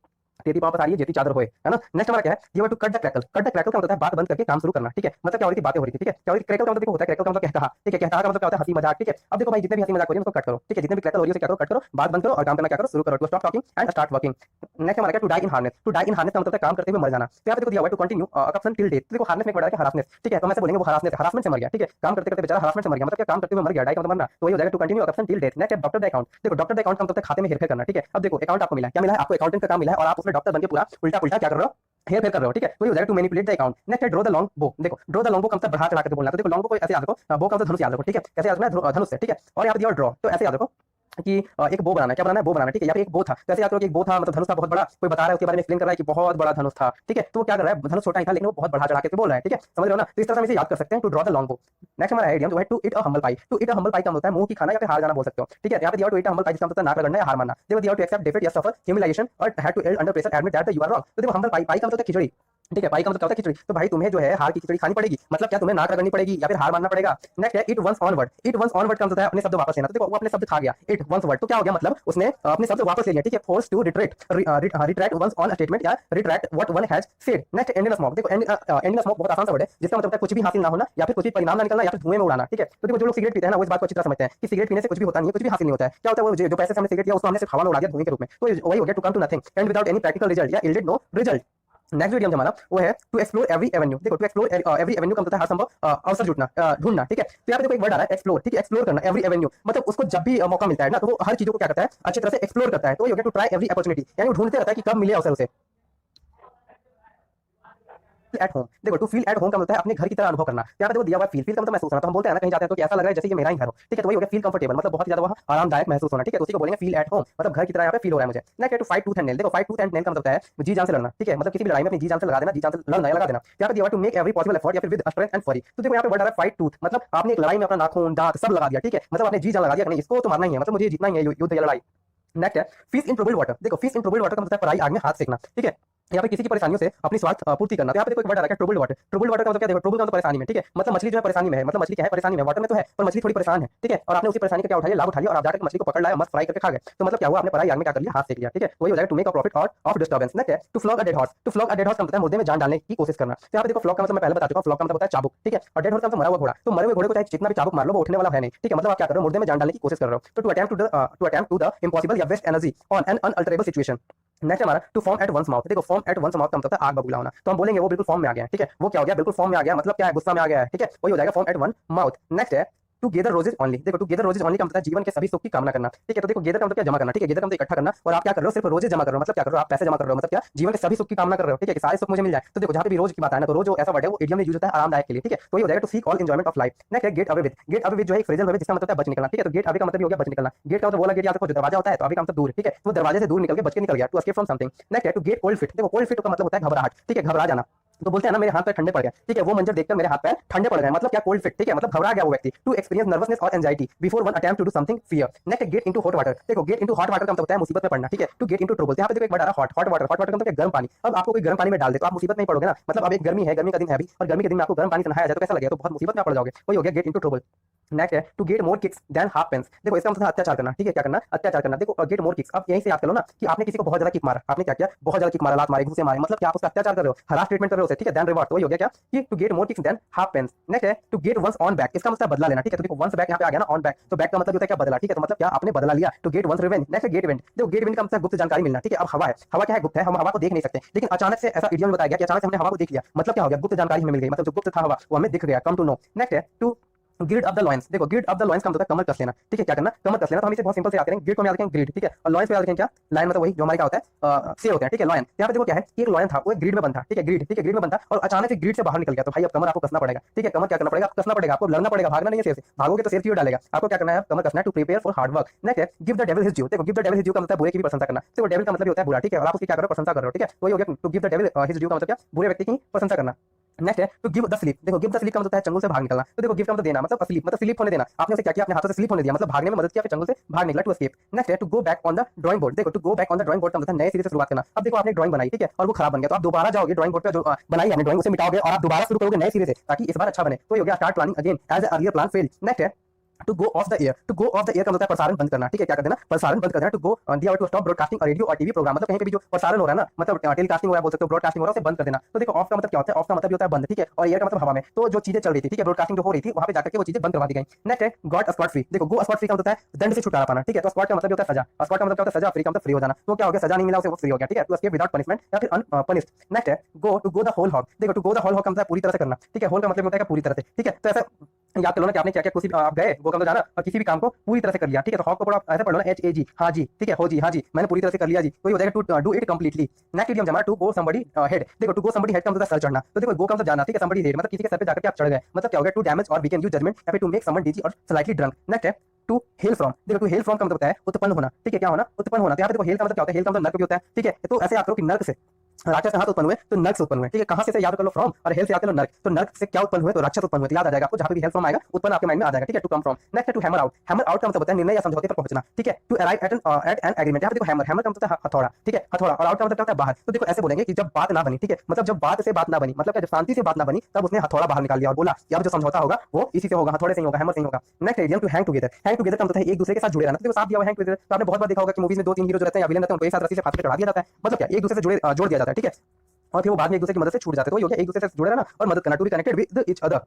तेरी पाँव पर आ रही है जेती चादर होए, है ना। नेक्स्ट हमारा क्या है, ये to cut the crackle, cut the crackle का मतलब है बात बंद करके काम शुरू करना, ठीक है, मतलब क्या हो रही थी, बातें हो रही थी, ठीक है, क्या हो रही थी, क्रैकल का मतलब देखो होता है, क्रैकल का मतलब कहता, ठीक है, कहता का मतलब क्या होता है, हंसी मजाक, ठीक है। अब देखो भाई जितने भी हंसी मजाक हो रही है उसको कट करो, ठीक है, जितने भी क्रैकल हो रही है उसे क्या करो, कट करो, बात बंद करो और काम करना क्या करो, शुरू करो, to stop talking and start working. Next हमारा क्या, to die in harness, to die in harness का मतलब है काम करते हुए मर जाना। तो यहाँ पे देखो दिया हुआ है to continue occupation till death, देखो हार्नेस में पड़ा है हरासनेस, ठीक है, तो हम ऐसे बोलेंगे वो हरासमेंट से मर गया, ठीक है, काम करते करते बेचारा हरासमेंट से मर गया, मतलब क्या काम करते हुए मर गया, डाई का मतलब मरना, तो वही हो जाएगा to continue occupation till death. Next doctor the account, देखो डॉक्टर द अकाउंट का मतलब है खाते में हेरफेर करना, ठीक है। अब देखो अकाउंट आपको मिला है, क्या मिला है आपको, अकाउंटेंट का काम मिला है और आप उसमें डॉक्टर बनके पूरा उल्टा पुल्टा क्या कर रहे हो, हेयर फेयर कर रहे हो, ठीक है, तो ये हो जाएगा to manipulate the account. Next है ड्रॉ द लॉन्ग बो, देखो ड्रॉ द लॉन्ग बो का मतलब बढ़ा चढ़ा के बोलना, तो देखो लॉन्ग बो को ऐसे याद रखो, बो का मतलब धनुष याद रखो, ठीक है, कैसे याद रखना है, धनुष से, ठीक है, और यहाँ पे दिया ड्रॉ, तो ऐसे याद रखो कि एक बो बनाना है, क्या बनाना है, बो बनाना, ठीक है, या फिर एक बो था, कैसे याद करो कि एक बो था, मतलब धनुष था बहुत बड़ा, कोई बता रहा है उसके बारे में एक्सप्लेन कर रहा है कि बहुत बड़ा धनुष था, ठीक है, तो क्या कर रहा है, धनुष छोटा ही था लेकिन वो बहुत बढ़ा चढ़ा के बोल रहा है, ठीक है, समझ रहे हो ना, तो इस तरह से हम इसे याद कर सकते हैं, to draw the long bow. Next हमारा आइडिया जो है to eat a humble pie, to eat a humble pie का मतलब है मुंह की खाना या फिर हार जाना बोल सकते हो, ठीक है, यहाँ पे दिया टू ईट अ हम्बल पाई जिसका मतलब नाक रगड़ना या हार मानना। देखो दिया टू एक्सेप्ट डिफीट या सफर ह्यूमिलिएशन और had to yield under pressure admit that you are wrong, तो देखो हम्बल पाई, पाई का मतलब खिचड़ी, ठीक है, पाई का मतलब क्या होता है खिचड़ी। तो भाई तुम्हें जो है हार की खिचड़ी खानी पड़ेगी, मतलब क्या तुम्हें नाक रगड़नी पड़ेगी या फिर हार मानना पड़ेगा। नेक्स्ट है eat one's own word. Eat one's own word का मतलब होता है अपने शब्द वापस लेना। तो देखो वो अपने शब्द खा गया, इट वंस वर्ड, तो क्या हो गया, मतलब उसने अपने शब्द वापस ले लिया। ठीक है, force to retreat, retract one's own statement या retract what one has said. Next end in smoke. देखो एंड इन स्मोक बहुत आसान सा वर्ड है जिसका मतलब होता है कुछ भी हासिल ना होना या फिर कुछ भी परिणाम ना निकलना या फिर धुएं में उड़ाना। ठीक है, तो देखो जो लोग सिगरेट पीते हैं ना वो इस बात को अच्छी तरह समझते हैं कि सिगरेट पीने से कुछ भी होता नहीं है, कुछ भी हासिल नहीं होता है। क्या होता है, वो जो पैसे से हमने सिगरेट लिया उसको हमने सिर्फ हवा में उड़ा दिया धुएं के रूप में, तो वही हो गया to come to nothing and without any practical result या yielded no result. Next video हमारा वो है टू एक्सप्लोर एवरी एवेन्यू। देखो टू एक्सप्लोर एवरी एवेन्यू का मतलब है हर संभव अवसर जुटना, ढूंढना। ठीक है, तो यहाँ पे देखो एक वर्ड आ रहा है एक्सप्लोर। ठीक है, एक्सप्लोर करना, एवरी एवेन्यू मतलब उसको जब भी मौका मिलता है ना तो वो हर चीजों को क्या करता है, अच्छी तरह से एक्सप्लोर करता है। तो ये हो गया टू ट्राई एवरी अपॉर्चुनिटी, यानी वो ढूंढते रहता है कि कब मिले अवसर उसे। At home. देखो टू फील एट होम का मतलब है अपने घर की तरह अनुभव करना। यहाँ पे देखो दिया हुआ फील का मतलब महसूस होना। तो हम बोलते हैं ना कहीं जाते हैं तो कि ऐसा लग रहा है जैसे ये मेरा ही घर हो। ठीक है, तो वही हो गया फील कंफर्टेबल, मतलब बहुत ही ज्यादा वहाँ आरामदायक महसूस होना। ठीक है, तो उसी को बोलेंगे फील एट होम, मतलब घर की तरह यहाँ पे फील हो रहा है मुझे। नेक्स्ट है to fight tooth and nail. देखो फाइट टूथ एंड नेल का मतलब है जी जान से लड़ना। ठीक है, मतलब किसी भी लड़ाई में अपनी जी जान से लगा देना, जी जान से लड़ना लगा देना। यहाँ पे दिया हुआ to make every possible effort या फिर विद स्ट्रेंथ एंड फरी। तो देखो यहाँ पे वर्ड आ रहा है फाइट टूथ, मतलब आपने एक लड़ाई में अपना नाखून दांत सब लगा दिया। ठीक है, मतलब आपने जी जान लगा दिया कि नहीं इसको तो मारना ही है, मतलब मुझे जीतना ही है युद्ध या लड़ाई। नेक्स्ट है फिश इन ट्रबल्ड वाटर। देखो फिश इन ट्रबल्ड वाटर का मतलब है पराई आग में हाथ सेकना। ठीक है, यहाँ पे किसी की परेशानियों से अपनी स्वार्थ पूर्ति करना। तो यहाँ पे देखो एक वर्ड आ रहा है ट्रबल्ड वाटर। ट्रबल्ड वाटर का मतलब क्या, देखो ट्रबल का मतलब परेशानी में। ठीक है, मतलब मछली जो है परेशानी में है, मतलब मछली क्या है परेशानी में, वाटर में तो है पर मछली थोड़ी परेशान है। ठीक है, और आपने उसी परेशानी का क्या उठा लिया, लाभ उठा लिया और आप जाकर मछली को पकड़ लाया, मस्त फ्राई करके खा गए। तो मतलब क्या हुआ, आपने पराई आग में क्या कर लिया, हाथ सेक लिया। ठीक है, वही हो जाएगा टू मेक अ प्रॉफिट और ऑफ डिस्टर्बेंस। नेक्स्ट है to flog a dead horse. To flog a dead horse का मतलब है मुर्दे में जान डालने की कोशिश करना। तो यहाँ पे देखो फ्लॉग का मतलब मैं पहले बता चुका हूँ, फ्लॉग का मतलब होता है चाबुक। ठीक है, और डेड हॉर्स का मतलब मरा हुआ घोड़ा। तो मरे हुए घोड़े को चाहे जितना भी चाबुक मार लो वो उठने वाला है नहीं। ठीक है, मतलब आप क्या कर रहे हो, मुर्दे में जान डालने की कोशिश कर रहे हो। तो to attempt to the impossible या waste energy on an unalterable situation. Next हमारा to foam at one's mouth. देखो फॉर्म एट वंस माउथ का मतलब है आग बबूला होना। तो हम बोलेंगे वो बिल्कुल फॉर्म में आ गया है। ठीक है, वो क्या हो गया, बिल्कुल फॉर्म में आ गया, मतलब क्या है, गुस्सा में आ गया है। ठीक है, वही हो जाएगा foam at one mouth. Next है टू गेदर रोजेज ओनली। देखो टू गेदर रोजेज ओनली का मतलब है जीवन के सभी सुख की कामना करना। ठीक है, तो देखो गेदर का मतलब क्या, जमा करना। ठीक है, गेदर का मतलब इकट्ठा करना, और आप क्या कर रहे हो, सिर्फ रोजेज जमा कर रहे हो, मतलब क्या कर रहे हो, आप पैसे जमा कर रहे हो, मतलब क्या जीवन के सभी सुख की कामना कर रहे हो। ठीक है, कि सारे सुख मुझे मिल जाए। तो देखो जहाँ पे भी रोज की बात है ना, तो रोज जो ऐसा वर्ड है वो इडियम में यूज होता है आरामदायक के लिए। ठीक है, तो ये हो जाएगा to seek all enjoyment of life. Next है get away with. Get away with जो है एक फ्रेजल वर्ब है जिसका मतलब है बच निकलना। ठीक है, तो गेट अवे का मतलब हो गया बच निकलना। गेट का मतलब वो वाला गेट या तो जो दरवाजा होता है, तो अवे का मतलब दूर। ठीक है, तो दरवाजे से दूर निकल के बच के निकल गया, to escape from something. Next है टू गेट कोल्ड फिट। देखो कोल्ड फिट का मतलब होता है घबराहट। ठीक है, घबरा जाना। तो बोलते हैं ना मेरे हाथ पैर ठंडे पड़ गए। ठीक है, वो मंजर देखकर मेरे हाथ पैर ठंडे पड़ गए, मतलब क्या कोल्ड फिट। ठीक है, मतलब घबरा गया वो व्यक्ति। टू एक्सपीरियंस नर्वसनेस और anxiety before one attempt to do something fear. Next get into hot water. देखो गेट इनटू हॉट वाटर का मतलब होता है मुसीबत में पड़ना। ठीक है, टू गेट इनटू ट्रबल। यहाँ पे देखो एक बड़ा hot hot water. Hot water का मतलब गर्म पानी। अब आपको कोई गर्म पानी में डाल दे तो आप मुसीबत में पड़ोगे ना, मतलब अब एक गर्मी है, गर्मी का दिन है अभी, और गर्मी के दिन में आपको गर्म पानी से नहाया जाए तो कैसा लगेगा, तो बहुत मुसीबत में पड़ जाओगे। वही हो गया गेट इनटू ट्रबल। नेक्स्ट है to get more kicks than half पेंस। देखो इसका मतलब अत्याचार करना। ठीक है, क्या करना, अत्याचार करना। देखो गेट मोर किक्स, अब यहीं से याद कर लो ना कि आपने किसी को बहुत ज्यादा किक मारा, आपने क्या किया, बहुत ज्यादा किक मारा, लात मारे, घूसे मारे, मतलब क्या आप उसका अत्याचार कर रहे हो, हरास ट्रीटमेंट कर रहे हो उसे। ठीक है, देन रिवॉर्ड। तो वही हो गया क्या कि to get more kicks than half pence. Next है to get one's own back. इसका मतलब बदला लेना। ठीक है, तो देखो वंस बैक यहाँ पे आ गया ना, ऑन बैक, तो बैक का मतलब होता है क्या, बदला। ठीक है, तो मतलब क्या आपने बदला लिया, to get one's revenge. Next get wind. देखो गेट विंड का मतलब गुप्त जानकारी मिलना। ठीक है, अब हवा है, हवा क्या है, गुप्त है, हम हवा को देख नहीं सकते, लेकिन अचानक से ऐसा इडियम बताया गया कि अचानक से हमने हवा को देख लिया, मतलब क्या हो गया, गुप्त जानकारी हमें मिल गई, मतलब जो गुप्त था हवा वो हमें दिख गया, कम टू नो। नेक्स्ट है to gird up the loins. देखो ग्रिड ऑफ द लॉइंस का मतलब कमर कस लेना। ठीक है, क्या करना, कमर कस लेना। तो हम इसे बहुत सिंपल से याद करेंगे, ग्रिड को हम याद करेंगे ग्रिड। ठीक है, और लॉइंस पे याद करेंगे क्या, लाइन, मतलब वही जो हमारे क्या होता है से होते हैं। ठीक है, लॉयन। यहाँ पे देखो क्या है, एक लॉयन था वो एक ग्रिड में बंधा। ठीक है, ग्रिड। ठीक है, ग्रिड में बंधा और अचानक से ग्रिड से बाहर निकल गया, तो भाई अब कमर आपको कसना पड़ेगा। ठीक है, कमर क्या करना पड़ेगा, कसना पड़ेगा, आपको लड़ना पड़ेगा, भागना नहीं है शेर से, भागोगे तो शेर की ओर डालेगा। आपको क्या करना है, कमर कसना है, to prepare for hard work. Next है give the devil his due. देखो give the devil his due का मतलब बुरे की भी प्रशंसा करना। देखो डेविल का मतलब होता है बुरा। ठीक है, और आप उसकी क्या करो, प्रशंसा कर रहे हो। ठीक है, तो ये हो गया to give the devil his due का मतलब क्या, बुरे व्यक्ति की प्रशंसा करना। नेक्स्ट है टू गिव द स्लीप। देखो गिव द स्लीप का मतलब है चंगुल से भाग निकलना। तो देखो गिव का मतलब देना, मतलब स्लीप, मतलब स्लीप होने देना। आपने उसे क्या किया, अपने हाथों से स्लीप होने दिया, मतलब भागने में मदद किया, फिर चंगुल से भाग निकला, टू एस्केप। नेक्स्ट है to go back on the drawing board. देखो to go back on the drawing board का मतलब नए सिरे से शुरुआत करना। अब देखो आपने ड्राइंग बनाई, ठीक है, और वो खराब बन गया, तो आप दोबारा जाओगे ड्राइंग बोर्ड पे, जो बनाई आपने ड्राइंग उसे मिटाओगे और आप दोबारा शुरू करोगे नए सिरे से, ताकि इस बार अच्छा बने। तो ये हो गया start planning again as earlier plan fail. Next है to go off the air. To go off the air का मतलब प्रसारण बंद करना। ठीक है, क्या कर देना, प्रसारण बंद कर देना। टू गो दिया टू स्टॉप ब्रॉडकास्टिंग रेडियो और टीवी प्रोग्राम, मतलब कहीं पे भी जो प्रसारण हो रहा है ना, मतलब टेलीकास्टिंग हो रहा है, बोल सकते हो ब्रॉडकास्टिंग हो रहा है, उसे बंद कर देना। तो देखो ऑफ का मतलब क्या होता है, ऑफ का मतलब होता है बंद। ठीक है, और एयर का मतलब हवा में, तो जो चीजें चल रही थी, ठीक है, ब्रॉडकास्टिंग जो हो रही थी वहां पे जाकर के वो चीजें बंद करवा दी गई। नेक्स्ट है गॉट स्पॉट फ्री। देखो गो स्पॉट फ्री का मतलब होता है दंड से छुटकारा पाना। ठीक है, तो स्पॉट का मतलब होता है सजा, स्पॉट का मतलब क्या होता है सजा, फ्री का मतलब फ्री हो जाना। तो क्या हो गया, सजा नहीं मिला उसे वो फ्री हो गया। ठीक है, तो एस्केप विदाउट पनिशमेंट या फिर अनपनिश्ड। नेक्स्ट है go to go the whole hog. देखो to go the whole hog का मतलब पूरी तरह से करना। ठीक है, होल का मतलब होता है पूरी तरह से। ठीक है, तो ऐसा याद कर लो ना कि आपने क्या क्या किसी आप गए वो काम तो जाना और किसी भी काम को पूरी तरह से कर लिया। ठीक है, तो हॉग को पढ़ो ऐसे पढ़ लो ना, HAG, हाँ जी। ठीक है, हो जी, हाँ जी, मैंने पूरी तरह से कर लिया जी, तो ये हो जाएगा to do it completely. Next idiom हमारा टू गो समबडी हेड। देखो टू गो समबडी हेड का मतलब सर चढ़ना। तो देखो गो का मतलब जाना। ठीक है, समबडी हेड मतलब किसी के सर पे जाकर के आप चढ़ गए, मतलब क्या हो गया, टू डैमेज और वीकन यू जजमेंट या फिर टू मेक समवन डिजी और स्लाइटली ड्रंक। नेक्स्ट है टू हेल फ्रॉम। देखो टू हेल फ्रॉम का मतलब होता है उत्पन्न होना। ठीक है, क्या होना, उत्पन्न होना। तो यहाँ पे देखो हेल का मतलब क्या होता है, हेल का मतलब नर्क भी होता है। ठीक है, तो ऐसे आप करो कि नर्क से राक्षस कहाँ से उत्पन्न हुए? तो नर्क से उत्पन्न हुए। ठीक है, कहाँ से याद कर लो फ्रॉम, और हेल से याद कर लो नर्क। तो नर्क से क्या उत्पन्न हुए? तो राक्षस उत्पन्न हुए। तो याद आ जाएगा आपको, जहाँ पे भी हेल फ्रॉम आएगा उत्पन्न आपके माइंड में आ जाएगा। ठीक है, टू कम फ्रॉम। नेक्स्ट है to hammer out. Hammer out का मतलब होता है निर्णय या समझौते पर पहुंचना। ठीक है, to arrive at an agreement. यहाँ पे देखो हैमर, हैमर का मतलब हथौड़ा। ठीक है, हथौड़ा, और आउट का मतलब क्या होता है? बाहर। तो देखो ऐसे बोलेंगे कि जब बात ना बनी, ठीक है, मतलब जब बात से बात ना बनी, मतलब क्या, जब शांति से बात ना बनी, तब उसने हथौड़ा बाहर निकाल लिया और बोला कि अब जो समझौता होगा वो इसी से होगा, हथौड़े से ही होगा, हैमर से ही होगा। Next idiom to hang together. Hang together का मतलब है एक दूसरे के साथ जुड़े रहना। तो देखो साथ दिया हुआ हैंग टुगेदर। तो आपने बहुत बार देखा होगा कि मूवीज में दो तीन हीरो जो रहते हैं या विलेन रहते हैं, उनको एक साथ रस्सी से फांसी पे चढ़ा दिया जाता है। मतलब क्या, एक दूसरे से जुड़े जोड़ दिया जाता है। ठीक है, और फिर वो बाद में एक दूसरे की मदद से छूट जाते हैं। तो ये हो गया एक दूसरे से जुड़े रहना और मदद करना, to be connected with each other.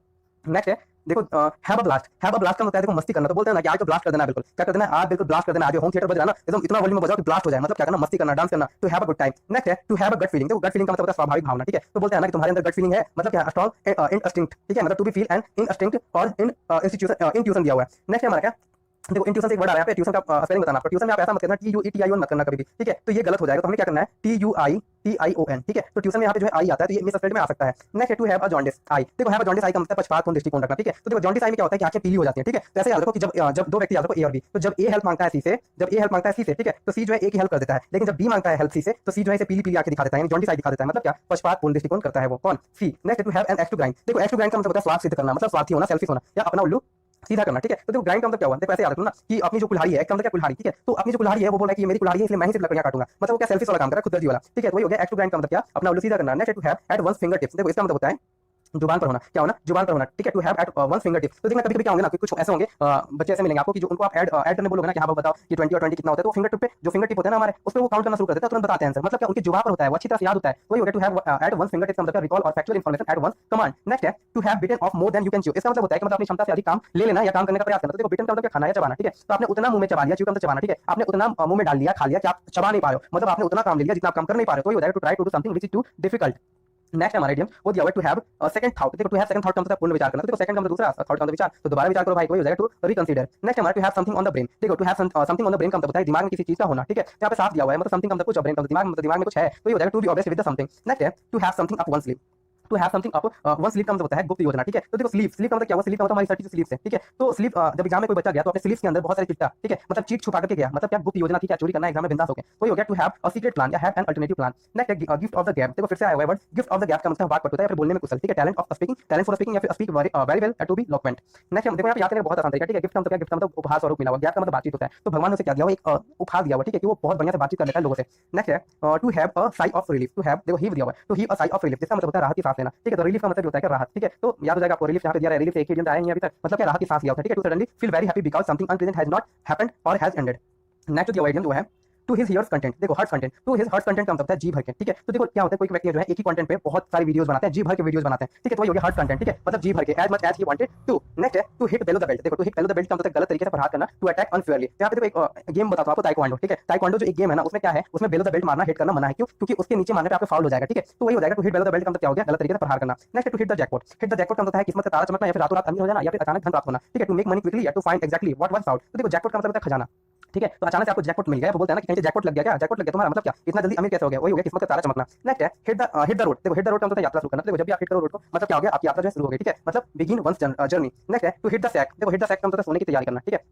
Next है देखो have a blast. Have a blast का मतलब है देखो मस्ती करना। तो बोलते हैं ना कि आज तो ब्लास्ट कर देना, बिल्कुल क्या कर देना, आज बिल्कुल ब्लास्ट कर देना। आज होम थिएटर बज रहा है ना, एकदम इतना वॉल्यूम में बजाओ कि ब्लास्ट हो जाए। मतलब क्या करना, मस्ती करना, डांस करना। To have a good time. Next है to have a gut feeling. देखो गट फीलिंग का मतलब होता है स्वाभाविक भावना। ठीक है, तो बोलते हैं ना कि तुम्हारे अंदर गट फीलिंग है, मतलब क्या, स्ट्रॉन्ग इंस्टिंक्ट। ठीक है, मतलब to be feel and instinct और इन इंट्यूशन दिया हुआ है। नेक्स्ट है हमारा क्या, देखो इंट्यूशन से एक वर्ड आ रहा है, यहाँ पे ट्यूशन का स्पेलिंग बताना आपको। ट्यूशन में आप ऐसा मत करना TUETION मत करना कभी भी। ठीक है, तो ये गलत हो जाएगा। तो हमें क्या करना है, TUITION। ठीक है, तो ट्यूशन में यहाँ पे जो है आई आता है, तो ये मिस स्पेल्ड में आ सकता है। नेक्स्ट है टू हैव अ जॉन्डिस आई। देखो हैव अ जॉन्डिस आई का मतलब पक्षपातपूर्ण दृष्टिकोण रखना। ठीक है, तो देखो जॉन्डिस आई में क्या होता है कि आंखें पीली हो जाती हैं। ठीक है, तो ऐसे याद रखो कि जब दो व्यक्ति याद रखो, ए और बी, तो जब ए हेल्प मांगता है सी से, जब ए हेल्प मांगता है सी से, ठीक है, तो सी जो है ए की हेल्प कर देता है। लेकिन जब बी मांगता है हेल्प सी से, तो सी जो है इसे पीली पीली आंखें दिखा देता है, यानी जॉन्डिस आई दिखा देता है। मतलब क्या, पक्षपातपूर्ण दृष्टिकोण करता है वो कौन, सी। Next to have an axe to grind. देखो एक्स टू ग्राइंड का मतलब होता है स्वार्थ सिद्ध करना, मतलब स्वार्थी होना, सेल्फिश होना, या अपना उल्लू सीधा करना। ठीक है, तो देखो ग्राइंड का मतलब क्या हुआ, देखो ऐसे याद रखो ना कि अपनी जो कुल्हाड़ी है, एक का मतलब क्या, कुल्हाड़ी। ठीक है, तो अपनी जो कुल्हाड़ी है वो बोल रहा है कि ये मेरी कुल्हाड़ी है, इसलिए मैं ही सिर्फ लकड़ियां काटूंगा। मतलब वो क्या, सेल्फिश वाला काम कर रहा है, खुदगर्जी वाला। ठीक है, तो वही हो गया एक्स टू ग्राइंड का मतलब क्या, अपना उल्लू सीधा करना। Next to have at one's finger tips. देखो इसका मतलब होता है जुबान पर होना, क्या होना, जुबान पर होना। ठीक है, to have at one finger tip. तो देखना कभी कभी क्या होंगे ना कि कुछ ऐसे होंगे बच्चे ऐसे मिलेंगे आपको कि जो उनको आप ऐड करने बोलोगे ना कि हाँ बताओ कि 20 और 20 कितना होता है, तो फिंगर टिप पे जो फिंगर टिप होता है ना हमारे, उस पर वो काउंट करना शुरू कर देते हैं, तुरंत बताते हैं आंसर। मतलब क्या, उनकी जुबान पर होता है, वो अच्छी तरह से याद होता है। वही हो गया to have at one finger tip का मतलब रिकॉल और factual information at one command. Next है to have bitten off more than you can chew. इसका मतलब होता है कि मतलब अपनी क्षमता से अधिक काम ले लेना या काम करने का प्रयास करना। तो देखो बिटन का मतलब क्या, खाना या चबाना। ठीक है, तो आपने उतना मुंह में चबा लिया, च्यू का मतलब चबाना। ठीक है, आपने उतना मुंह में डाल लिया, खा लिया कि आप चबा नहीं पा रहे हो, मतलब आपने उतना काम ले लिया जितना आप काम कर नहीं पा रहे हो। तो ये हो जाएगा to try to do something which is too difficult. Next हमारा इडियम वो दिया हुआ है टू हैव सेकंड थॉट। देखो टू हैव सेकंड थॉट का मतलब पूर्ण विचार करना। तो देखो सेकंड का मतलब दूसरा, थॉट का मतलब विचार, तो दोबारा विचार करो भाई, कोई हो जाएगा टू रिकंसीडर। नेक्स्ट हमारा to have something on the brain. देखो to have something on the brain का मतलब होता है दिमाग में किसी चीज का होना। ठीक है, यहाँ पे साफ दिया हुआ है, मतलब समथिंग का मतलब कुछ, ब्रेन का दिमाग में, मतलब दिमाग में कुछ है, तो ये हो जाएगा to be obsessed with the something. Next है to have something up one sleeve. To have something up one sleeve का मतलब होता है गुप्त योजना। ठीक है, तो देखो स्लीप, स्लीप का मतलब क्या हुआ, स्लीप का मतलब हमारी सर्टी स्लीप से। ठीक है, तो स्लीप जब एग्जाम में कोई बच्चा गया तो अपने स्लीप के अंदर बहुत सारे चिट्टा, ठीक है, मतलब चीट छुपा करके गया, मतलब क्या, गुप्त योजना थी, क्या चोरी करना है एग्जाम में बिंदास हो गए। तो ये हो गया to have a secret plan या have an alternative plan. Next है गिफ्ट ऑफ द गैप। देखो फिर से आया हुआ है word gift of the gab का मतलब वाक पटुता है या फिर बोलने में कुशल। ठीक है, talent of speaking, talent for speaking या फिर speak very well to be eloquent. Next देखो यहाँ पे याद करने का बहुत आसान तरीका। ठीक है, गिफ्ट का मतलब क्या, गिफ्ट का मतलब उपहार स्वरूप मिला हुआ, गैप का मतलब बातचीत होता है। तो भगवान ने उसे क्या दिया हुआ, एक उपहार दिया हुआ। ठीक है, कि वो बहुत बढ़िया से बातचीत कर लेता है लोगों से। नेक्स्ट है to have a sigh of relief. To have देखो हीव दिया हुआ है, तो heave a sigh of relief, जिसका मतलब होता है राहत की सांस लेना। ठीक है, तो रिलीफ का मतलब होता है राहत। ठीक है, तो याद हो जाएगा आपको, रिलीफ यहाँ पे दिया है, रिलीफ एक ही दिन आया नहीं अभी तक, मतलब क्या, राहत की सांस लिया होता है। ठीक है, to suddenly feel very happy because something unpleasant has not happened और हैज एंडेड। नेक्स्ट दिया हुआ है जो है टू हिज हियर्स कंटेंट। देखो heart's content, to his heart's content का मतलब है जी भर के। ठीक है, तो देखो क्या होता है, कोई व्यक्ति जो है एक ही कंटेंट पे बहुत सारी वीडियोस बनाते हैं, जी भर के वीडियोस बनाते हैं। ठीक है, तो वही हो गया हर्ट्स कंटेंट। ठीक है, मतलब जी भर के, as much as he wanted to. Next है to hit below the belt. देखो to hit below the belt का मतलब गलत तरीके से प्रहार करना, टू अटैक अनफेयरली। यहाँ पे देखो एक गेम बताता हूं आपको, ताइक्वांडो। ठीक है, ताइक्वांडो जो एक गेम है ना, उसमें क्या है, उसमें बेलो द बेल्ट मारना, हिट करना मना है। क्यों, क्योंकि उसके नीचे मारने पे आपको फाउल हो जाएगा। ठीक है, तो वही हो जाएगा to hit below the belt का मतलब क्या हो गया, गलत तरीके से प्रहार करना। Next to hit the jackpot. Hit the jackpot का मतलब है किस्मत का तारा चमकना या फिर रातों रात अमीर हो जाना या फिर अचानक धन प्राप्त होना। ठीक है, टू मेक मनी क्विकली या to find exactly what was found. तो देखो जैकपॉट का मतलब होता है खजाना। ठीक है, तो अचानक से आपको जैकपॉट मिल गया, तो बोलते हैं ना कि कहीं से जैकपॉट लग गया, क्या जैकपॉट लग गया तुम्हारा, मतलब क्या, इतना जल्दी अमीर कैसे हो गया, वही हो गया किस्मत का तारा चमकना। नेक्स्ट है हिट द रोड। देखो हिट द रोड का मतलब है यात्रा शुरू करना। देखो जब भी आप हिट करो रोड को, मतलब क्या हो गया, आपकी यात्रा जो है शुरू हो गई। ठीक है, मतलब बिगिन वंस जर्नी। नेक्स्ट है टू हिट द सैक। देखो हिट द सैक का मतलब है सोने की तैयारी करना। ठीक है,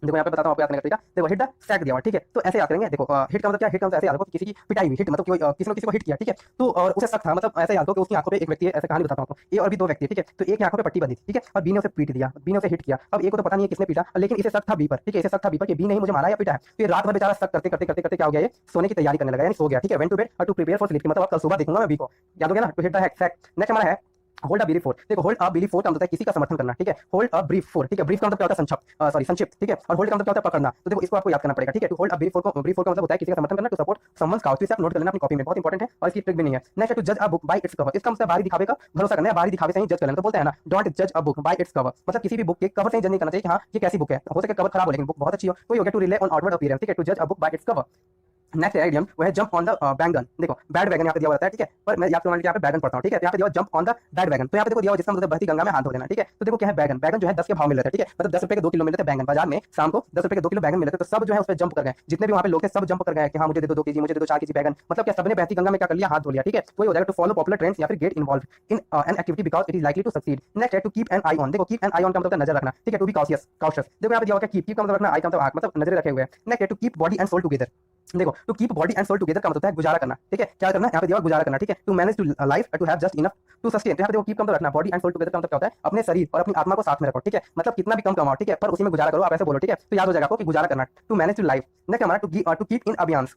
देखो यहाँ पे बताता हूँ आपको याद करने का तरीका। देखो हिट द सैक दिया हुआ। ठीक है, तो ऐसे याद करेंगे। देखो हिट का मतलब क्या, हिट का मतलब ऐसे याद रखो कि किसी की पिटाई हुई, हिट मतलब किसी ने किसी को हिट किया। ठीक है, तो और उसे सख्त था, मतलब ऐसे याद रखो कि उसकी आंखों पे एक व्यक्ति है, ऐसे कहानी बताता हूँ आपको, ए और बी दो व्यक्ति। ठीक है, तो एक की आंखों पे पट्टी बंधी। ठीक है, और बी ने उसे पीट दिया, बी ने उसे हिट किया। अब ए को तो पता नहीं है किसने पीटा, लेकिन इसे शक था बी पर। ठीक है, इसे शक था बी पर कि बी ने ही मुझे मारा या पीटा है। तो ये रात भर बेचारा शक करते करते करते करते क्या हो गया, ये सोने की तैयारी करने लगा, यानी सो गया। ठीक है, वेंट टू बेड और टू प्रिपेयर फॉर स्लीप, मतलब कल सुबह देखूंगा मैं बी को। याद हो गया ना, to hit the sack. Next हमारा है होल्ड अ बिलीफ फोर। देखो होल्ड अ बिलीफ फोर का मतलब है किसी का समर्थन करना। ठीक है, होल्ड अ ब्रीफ फोर। ठीक है, ब्रीफ का मतलब क्या होता है, संक्षिप्त। ठीक है, और होल्ड का मतलब क्या होता है, पकड़ना। तो देखो इसको आपको याद करना पड़ेगा। ठीक है, to hold a brief for को, ब्रीफ फोर का मतलब होता है किसी का समर्थन करना, टू सपोर्ट समवन्स काउज। इसे आप नोट कर लेना अपनी कॉपी में, बहुत इंपॉर्टेंट है और इसकी ट्रिक भी नहीं है। नेक्स्ट टू जज a book by its cover. इसका मतलब बाहरी दिखावे का भरोसा करना है, बाहरी दिखावे से ही जज कर लेना। तो बोलते हैं ना डोंट जज a book by its cover, मतलब किसी भी बुक के कवर से ही जज नहीं करना चाहिए कि हाँ ये कैसी बुक है, हो सके कवर खराब हो लेकिन बुक बहुत अच्छी हो। तो ये हो गया to rely on outward appearance. ठीक है, टू जज a book by its cover. Next idiom वो है जंप ऑन द बैगन। देखो बैड वैगन यहाँ पे दिया हुआ है। ठीक है, पर मैं आपको यहाँ पे बैगन पढ़ता हूँ। ठीक है, यहाँ पे दिया jump on the bad wagon. तो यहाँ पे देखो दिया जिसका मतलब बहती गंगा में हाथ धो देना। ठीक है, तो देखो क्या है बैगन, बैगन जो है 10 के भाव मिल रहे थे। ठीक है, मतलब 10 रुपए के 2 किलो मिल रहे थे बैगन बाजार में, शाम को 10 रुपए के 2 किलो बैगन मिल रहे थे। तो सब जो है उस पर जंप कर गए, जितने भी वहाँ पे लोग थे सब जंप कर गए कि हाँ मुझे दे दो 2 केजी, मुझे दे दो 4 केजी बैगन। मतलब क्या, सबने बहती गंगा में क्या कर लिया, हाथ धो लिया। ठीक है, तो ये हो जाएगा टू फॉलो पॉपुलर ट्रेंड्स या फिर get involve in an activity because it is likely to succeed. Next है to keep an eye on. देखो कीप एन आई ऑन का मतलब नजर रखना। ठीक है, टू बी कॉशियस, कॉशियस। देखो यहाँ पे दिया हुआ कीप का मतलब रखना, आई का मतलब नजर रखे हुए। नेक्स्ट है to keep body and soul together. देखो to keep body and soul together का मतलब होता है गुजारा करना, ठीक है, क्या करना यहाँ पे दिया हुआ गुजारा करना, ठीक है, to manage to life to have just enough to sustain, तो यहाँ पे देखो कीप का मतलब रखना, बॉडी एंड सोल टुगेदर का मतलब क्या होता है अपने शरीर और अपनी आत्मा को साथ में रखो, ठीक है, मतलब कितना भी कम कमाओ, ठीक है, पर उसी में गुजारा करो, आप ऐसे बोलो, ठीक है, तो याद हो जाएगा आपको कि गुजारा करना, to manage to life, next हमारा टू कीप इन अभियान,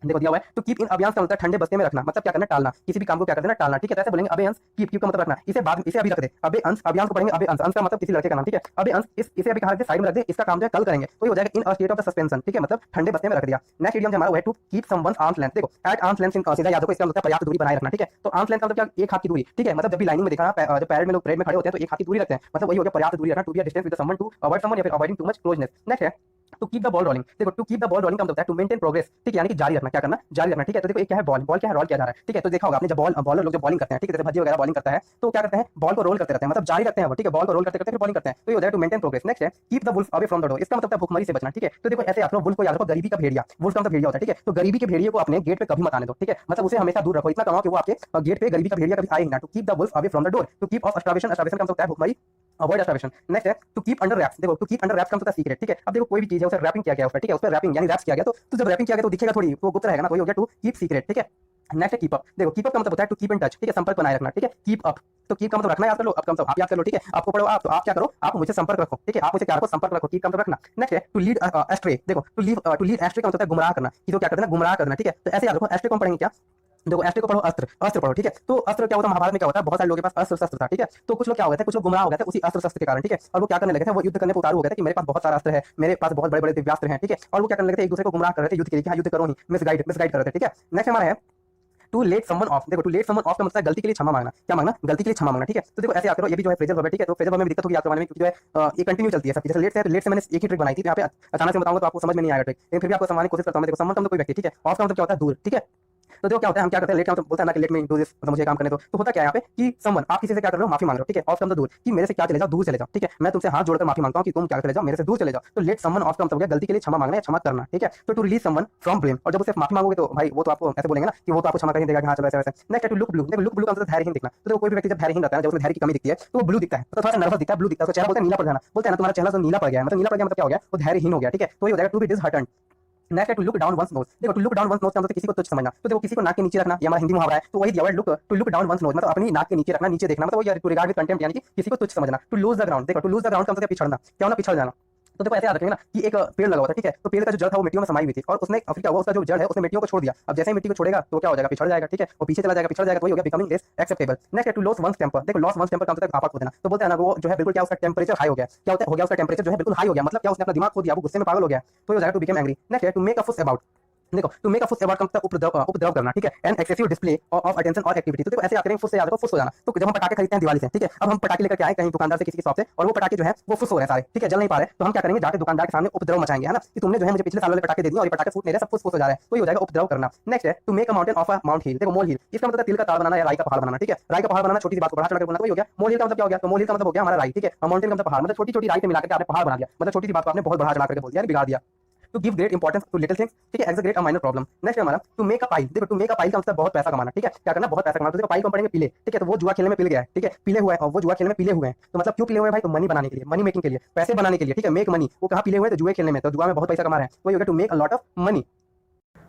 देखो दिया हुआ है टू कीप इन अभियान का मतलब ठंडे बस्ते में रखना, मतलब क्या करना टालना, किसी भी काम को क्या कर देना टालना, ठीक है, तो ऐसे बोलेंगे अबे अंश, कीप का मतलब रखना, इसे बाद इसे अभी रख दे, अबे अंश, अभियान को पढ़ेंगे अबे अंश, अंश का मतलब किसी लड़के का नाम, ठीक है, अबे अंश इसे अभी कहा रख दे, साइड में रख दे, इसका काम जो है कल करेंगे, तो ये हो जाएगा in a state of the suspension, ठीक है, मतलब ठंडे बस्ते में रख दिया। नेक्स्ट इडियम हमारा है to keep someone's arm's length, देखो एट आर्म्स लेंथ सीधा याद रखो, इसका मतलब पर्याप्त दूरी बनाए रखना, ठीक है, तो आर्म्स लेंथ का मतलब क्या एक हाथ की दूरी, ठीक है, मतलब जब भी लाइनिंग में देखा जब पैरेड में लोग परेड में खड़े होते हैं तो एक हाथ की दूरी रखते हैं, मतलब वही हो गया पर्याप्त दूरी रखना, to be a distance with someone to avoid someone या फिर avoiding too much closeness. Next है to keep the ball rolling, देखो to keep the ball rolling का मतलब होता है टू मेंटेन प्रोग्रेस, ठीक है, यानी कि जारी रखना, क्या करना जारी रखना, ठीक है, तो देखो एक क्या है बॉल, बॉल क्या है रोल किया जा रहा है, ठीक है, तो देखा होगा आपने जब बॉलर लोग जब बॉलिंग करते हैं, ठीक है, जैसे भज्जी वगैरह बॉलिंग करता है तो क्या करते हैं बॉल को रोल करते रहते हैं, मतलब जारी रखते हैं वो, ठीक है, बॉल को रोल करते करते फिर बॉलिंग करते हैं, तो ये हो जाएगा टू मेंटेन प्रोग्रेस। नेक्स्ट है keep the wolf away from the door, इसका मतलब है भूखमरी से बचना, ठीक है, तो देखो ऐसे आप लोग वुल्फ को याद रखो, गरीबी का भेड़िया, वुल्फ का मतलब भेड़िया होता है, ठीक है, तो गरीबी के भेड़िए को अपने गेट पे कभी मत आने दो, ठीक है, मतलब उसे हमेशा दूर रखो, इतना कमाओ कि वो आपके गेट पे गरीबी का भेड़िया कभी आए ही ना, to keep the wolf away from the door, to keep off starvation, starvation का मतलब होता है भूखमरी, अवॉइड स्टार्वेशन। नेक्स्ट है टू कीप अंडर रैप्स, देखो टू कीप अंडर रैप्स का मतलब है सीक्रेट, ठीक है, अब देखो कोई भी चीज है उसे रैपिंग किया गया है, ठीक है, उस पर रैपिंग यानी रैप्स किया गया, तो जब रैपिंग किया गया तो दिखेगा थोड़ी, वो गुप्त रहेगा ना, वही हो गया टू कीप सीक्रेट, ठीक है। नेक्स्ट है कीप अप, देखो कीप अप का मतलब होता है टू कीप इन टच, ठीक है, संपर्क बनाए रखना, ठीक है, कीप अप, तो कीप का मतलब रखना याद कर लो, अब का मतलब आप याद कर लो, ठीक है, आपको पढ़ो आप, तो आप क्या करो आप मुझसे संपर्क रखो, ठीक है, आप मुझसे क्या रखो संपर्क रखो, कीप का मतलब रखना। नेक्स्ट है टू लीड एस्ट्रे, देखो टू लीड एस्ट्रे का मतलब होता है गुमराह करना, कि तो क्या करना गुमराह करना, ठीक है, तो ऐसे याद रखो एस्ट्रे को हम पढ़ेंगे क्या, देखो एस्ट्रे को पढ़ो अस्त्र, अस्त्र पढ़ो, ठीक है, तो अस्त्र क्या होता है महाभारत में क्या होता है बहुत सारे लोगों के पास अस्त्र शस्त्र था, ठीक है, तो कुछ लोग क्या हो गए थे, कुछ लोग गुमराह हो गए थे उसी अस्त्र शस्त्र के कारण, ठीक है, और वो क्या करने लगे थे, वो युद्ध करने को उतारू हो गए थे कि मेरे पास बहुत सारा अस्त्र है, मेरे पास बहुत बड़े बड़े दिव्यास्त्र हैं, ठीक है, और वो क्या करने लगे थे एक दूसरे को गुमराह कर रहे थे युद्ध के लिए कि हाँ युद्ध करो ही, मिसगाइड कर रहे थे, ठीक है। नेक्स्ट हमारा है टू लेट समवन ऑफ, देखो टू लेट समवन ऑफ का मतलब है गलती के लिए क्षमा मांगना, क्या मांगना गलती के लिए क्षमा मांगना, ठीक है, तो देखो ऐसे याद करो, ये भी जो है फ्रेजल वर्ब है, ठीक है, तो फ्रेजल वर्ब में भी दिक्कत होगी याद करवाने में क्योंकि जो है ये कंटिन्यू चलती है सब, जैसे लेट से, तो लेट से मैंने एक ही ट्रिक बनाई थी, यहाँ पे अचानक से बताऊंगा तो आपको समझ में नहीं आएगा ट्रिक, लेकिन फिर भी आपको समझने की कोशिश करता हूँ। देखो समवन का मतलब कोई व्यक्ति, ठीक है, ऑफ का मतलब क्या होता है दूर, ठीक है, तो देखो क्या होता है हम क्या करते हैं लेट का मतलब बोलता है ना कि लेट में डू दिस, मतलब मुझे काम करने दो, तो होता क्या है यहाँ पे कि समवन आप किसी से क्या कर रहे हो माफी मांग रहे हो, ठीक है, ऑफ का मतलब दूर कि मेरे से क्या चले जाओ दूर चले जाओ, ठीक है, मैं तुमसे हाथ जोड़कर माफी मांगता हूँ कि तुम क्या चले जाओ मेरे से दूर चले जाओ, तो लेट समवन ऑफ का मतलब हो गया गलती के लिए क्षमा मांगना या क्षमा करना, ठीक है, तो to release someone from blame, और जब उसे माफी मांगोगे तो भाई वो तो आपको ऐसे बोलेंगे ना कि वो तो आपको क्षमा कर ही देगा कि हाँ चलो ऐसे वैसे। नेक्स्ट टू लुक ब्लू, देखो लुक ब्लू का मतलब धैर्यहीन दिखना, तो देखो कोई भी व्यक्ति जब धैर्यहीन रहता है जब उसमें धैर्य की कमी दिखती है तो वो ब्लू दिखता है, तो थोड़ा सा नर्वस दिखता है, ब्लू दिखता है, तो चेहरा बोलते हैं नीला पड़ जाना, बोलते हैं ना तुम्हारा चेहरा तो नीला पड़ गया है, मतलब नीला पड़ गया मतलब क्या हो गया वो धैर्यहीन हो गया, ठीक है, तो ये हो जाएगा टू बी डिसहार्टेंड। नेक्स्ट है to look down one's nose, देखो to look down one's nose का मतलब किसी को तुच्छ समझना, तो देखो किसी को नाक के नीचे रखना, ये हमारा हिंदी मुहावरा है, तो वही दिया हुआ है look to look down one's nose, मतलब अपनी नाक के नीचे रखना, नीचे देखना, मतलब वो टू रिगार्ड विद कंटेम्प्ट यानी कि किसी को तुच्छ समझना। टू लूज द ग्राउंड, देखो टू लूज द ग्राउंड का मतलब पिछड़ना, क्या होना पिछड़ जाना, तो देखो ऐसे याद रखेंगे ना कि एक पेड़ लगा हुआ था, ठीक है, तो पेड़ का जो जड़ था वो मिट्टियों में समाई हुई थी और उसने फिर क्या हुआ उसका जो जड़ है उसने मिट्टियों को छोड़ दिया, अब जैसे ही मिट्टी को छोड़ेगा तो क्या हो जाएगा पिछड़ जाएगा, ठीक है, वो पीछे चला जाएगा पिछड़ जाएगा, तो वही हो गया बिकमिंग लेस एक्सेप्टेबल। नेक्स्ट है टू लॉस वंस टेंपर, देखो लॉस वंस टेंपर का मतलब आपात हो जाना, तो बोलते हैं ना वो जो है बिल्कुल क्या उसका टेंपरेचर हाई हो गया, क्या होता है हो गया उसका टेंपरेचर जो है बिल्कुल हाई हो गया, मतलब क्या उसने अपना दिमाग खो दिया, वो गुस्से में पागल हो गया, तो हो जाएगा टू बिकम एंग्री। नेक्स्ट है टू मेक अ फुस अबाउट, देखो टू मेक अ फुस अबाउट का मतलब उपद्रव करना, ठीक है, an excessive display of attention और एक्टिविटी, तो देखो ऐसे आकर फुस से याद रखो फुस हो जाना, तो जब हम पटाखे खरीदते हैं दिवाली से, ठीक है, अब हम पटाखे लेकर के आए कहीं दुकानदार से किसी की शॉप से और वो पटाखे जो है वो फुस हो रहे हैं सारे, ठीक है, जल नहीं पा रहे, तो हम क्या करेंगे जाके दुकानदार के सामने उपद्रव मचाएंगे, है ना, कि तुमने जो है मुझे पिछले साल वाले पटाखे दे दिए और ये पटाखे फूट नहीं रहे सब फुस हो जा रहा है, तो ये हो जाएगा उपद्रव करना। नेक्स्ट है to make a mountain of a mount hill, देखो मोल हिल इसका मतलब तिल का ताल बनाना या राई का पहाड़ बनाना, ठीक है, राई का पहाड़ बनाना छोटी सी बात को बढ़ा चढ़ा कर बोलना, तो ये हो गया मोल हिल का मतलब क्या हो गया, तो मोल हिल का मतलब हो गया हमारा राई, ठीक है, और माउंटेन का मतलब पहाड़, मतलब छोटी छोटी राई को मिलाकर आपने पहाड़ बना दिया, मतलब छोटी सी बात को आपने बहुत बढ़ा चढ़ा करके बोल दिया बिगाड़ दिया। To give great importance to little things, ठीक है, exaggerate a minor problem. Next हमारा टू मेक अ पाइल, देखो टू मेक अ पाइल का मतलब बहुत पैसा कमाना, ठीक है, क्या करना बहुत पैसा कमाना, तो देखो पाइल को पढ़ेंगे पीले, ठीक है, तो वो जुआ खेलने में पिल गया है, ठीक है, पीले हुए हैं और वो जुआ खेलने में पीले हुए हैं, तो मतलब क्यों पीले हुए हैं भाई, तो मनी बनाने के लिए, मनी मेकिंग के लिए, पैसे बनाने के लिए, ठीक है, मेक मनी, वो कहाँ पीले हुए हैं तो जुए खेलने में, तो जुआ में बहुत पैसा कमा रहे हैं, तो ये हो गया to make a lot of money.